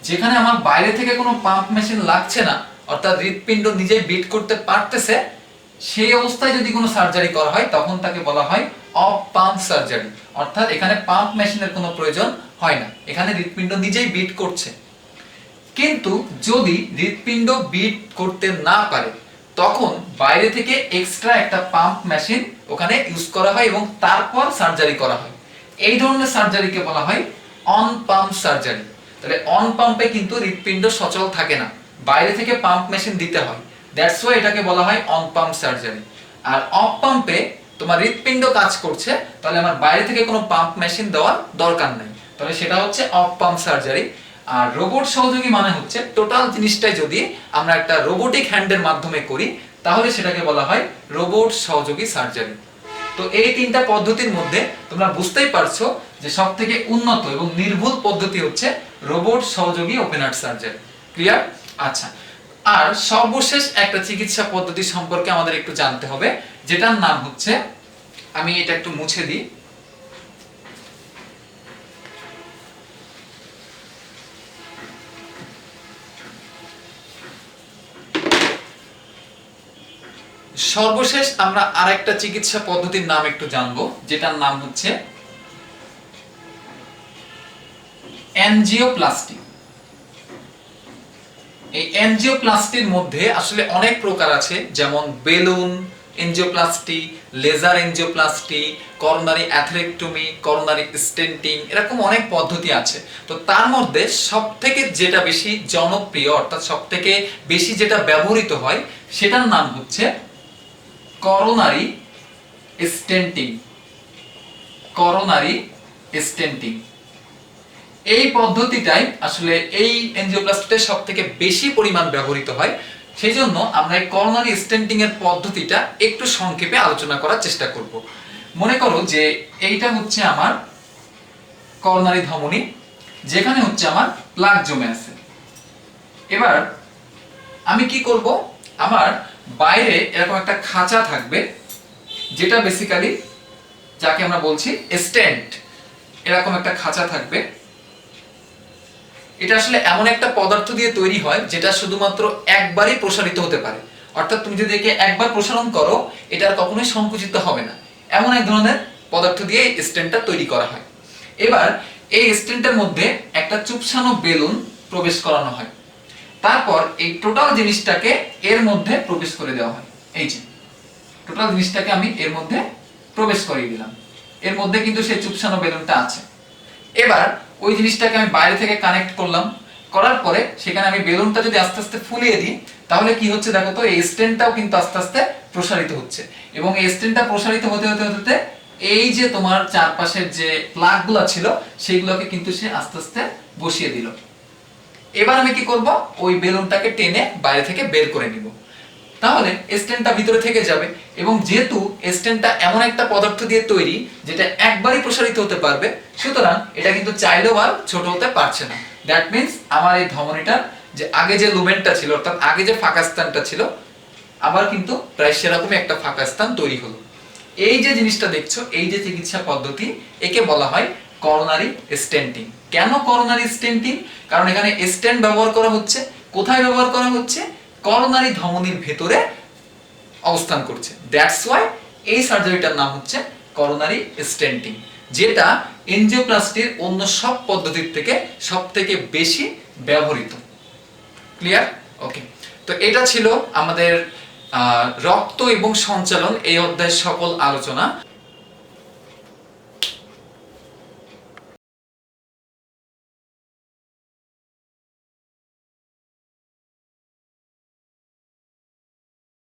যেখানে আমার বাইরে থেকে কোনো পাম্প মেশিন লাগছে না, অর্থাৎ হৃৎপিণ্ড নিজেই বিট করতে পারতেছে, সেই অবস্থায় যদি কোনো সার্জারি করা হয় তখন তাকে বলা হয় অফ পাম্প সার্জারি। অর্থাৎ এখানে পাম্প মেশিনের কোনো প্রয়োজন হয় না, এখানে হৃৎপিণ্ড নিজেই বিট করছে। কিন্তু যদি হৃৎপিণ্ড বিট করতে না পারে, তখন বাইরে থেকে এক্সট্রা একটা পাম্প মেশিন ওখানে ইউজ করা হয় এবং তারপর সার্জারি করা হয়। এই ধরনের সার্জারিকে বলা হয় অন পাম্প সার্জারি। তাহলে অন পাম্পে কিন্তু হৃৎপিণ্ড সচল থাকে না, বাইরে থেকে পাম্প মেশিন দিতে হয়, দ্যাটস ওয়াই এটাকে বলা হয় অন পাম্প সার্জারি। আর অফ পাম্পে তোমার হৃৎপিণ্ড কাজ করছে, তাহলে আমার বাইরে থেকে কোনো পাম্প মেশিন দেওয়ার দরকার নেই, তাহলে সেটা হচ্ছে অফ পাম্প সার্জারি। আর রোবট সহযোগী মানে হচ্ছে টোটাল জিনিসটাই যদি আমরা একটা রোবোটিক হ্যান্ডের মাধ্যমে করি, তাহলে সেটাকে বলা হয় রোবট সহযোগী সার্জারি। তো এই তিনটা পদ্ধতির মধ্যে তোমরা বুঝতেই পারছো যে সবথেকে উন্নত এবং নির্ভুল পদ্ধতি হচ্ছে রোবট সহযোগী ওপেন হার্ট সার্জারি। ক্লিয়ার? আচ্ছা, আর সর্বশেষ একটা চিকিৎসা পদ্ধতি সম্পর্কে আমাদের একটু জানতে হবে, যেটার নাম হচ্ছে, আমি এটা একটু মুছে দিই, সর্বশেষ আমরা আরেকটা চিকিৎসা পদ্ধতির নাম একটু জানবো, যেটার নাম হচ্ছে এনজিওপ্লাস্টি। এই এনজিওপ্লাস্টির মধ্যে আসলে অনেক প্রকার আছে, যেমন balloon angioplasty, laser angioplasty, coronary atherectomy, coronary stenting, এরকম অনেক পদ্ধতি আছে। তো তার মধ্যে সবথেকে যেটা বেশি জনপ্রিয়, অর্থাৎ সবথেকে বেশি যেটা ব্যবহৃত হয়, সেটার নাম হচ্ছে করোনারি স্টেন্টিং। করোনারি স্টেন্টিং এই পদ্ধতিটাই আসলে এই এনজিওপ্লাস্টিতে সবথেকে বেশি পরিমাণ ব্যবহৃত হয়। সেই জন্য আমরা এই করোনারি স্টেন্টিং এর পদ্ধতিটা একটু সংক্ষেপে আলোচনা করার চেষ্টা করব। মনে করো যে এইটা হচ্ছে আমার করোনারি ধমনী, যেখানে হচ্ছে আমার প্লাক জমে আছে। এবার আমি কি করব, আমার বাইরে এরকম একটা খাঁচা থাকবে, যেটা বেসিক্যালি যাকে আমরা বলছি স্টেন্ট। এরকম একটা খাঁচা থাকবে, এটা আসলে এমন একটা পদার্থ দিয়ে তৈরি হয় যেটা শুধুমাত্র একবারই প্রসারিত হতে পারে। অর্থাৎ তুমি যদি একে একবার প্রসারণ করো, এটা আর কখনোই সংকুচিত হবে না, এমন এক ধরনের পদার্থ দিয়ে এই স্টেন্টটা তৈরি করা হয়। এবার এই স্টেন্টের মধ্যে একটা চুপসানো বেলুন প্রবেশ করানো হয়, তারপর এই টোটাল জিনিসটাকে এর মধ্যে প্রবেশ করে দেওয়া হয়। এই যে টোটাল জিনিসটাকে আমি এর মধ্যে প্রবেশ করিয়ে দিলাম, এর মধ্যে কিন্তু সেই চুপসানো বেলুনটা আছে। এবার ওই জিনিসটাকে আমি বাইরে থেকে কানেক্ট করলাম, করার পরে সেখানে আমি বেলুনটা যদি আস্তে আস্তে ফুলিয়ে দিই, তাহলে কি হচ্ছে দেখো তো, এই স্টেনটাও কিন্তু আস্তে আস্তে প্রসারিত হচ্ছে, এবং এই স্টেনটা প্রসারিত হতে হতে হতে এই যে তোমার চারপাশের যে প্লাগগুলো ছিল সেইগুলোকে কিন্তু সে আস্তে আস্তে বসিয়ে দিল। এবার আমি কি করব, ওই বেলুনটাকে টেনে বাইরে থেকে বের করে নিব, তাহলে স্টেনটা ভিতরে থেকে যাবে। এবং যেহেতু স্টেনটা এমন একটা পদার্থ দিয়ে তৈরি যেটা একবারই প্রসারিত হতে পারবে, সুতরাং এটা কিন্তু চাইলেও আর ছোট হতে পারছে না। দ্যাট মিন্স আমার এই ধমনীটার যে আগে যে লুমেনটা ছিল, অর্থাৎ আগে যে ফাঁকা স্থানটা ছিল, আবার কিন্তু প্রায় সেরকমই একটা ফাঁকা স্থান তৈরি হলো। এই যে জিনিসটা দেখছো, এই যে চিকিৎসা পদ্ধতি, একে বলা হয় করোনারি স্টেন্টিং। কেন করোনারি স্টেন্টিং? কারণ এখানে স্টেন্ট ব্যবহার করা হচ্ছে। কোথায় ব্যবহার করা হচ্ছে? করোনারি ধমনীর ভেতরে অবস্থান করছে, দ্যাটস ওয়াই এই সার্জারিটার নাম হচ্ছে করোনারি স্টেন্টিং, যেটা এনজিওপ্লাস্টির অন্য সব পদ্ধতির থেকে সবথেকে বেশি ব্যবহৃত। ক্লিয়ার? ওকে, তো এটা ছিল আমাদের রক্ত এবং সঞ্চালন এই অধ্যায়ের সকল আলোচনা।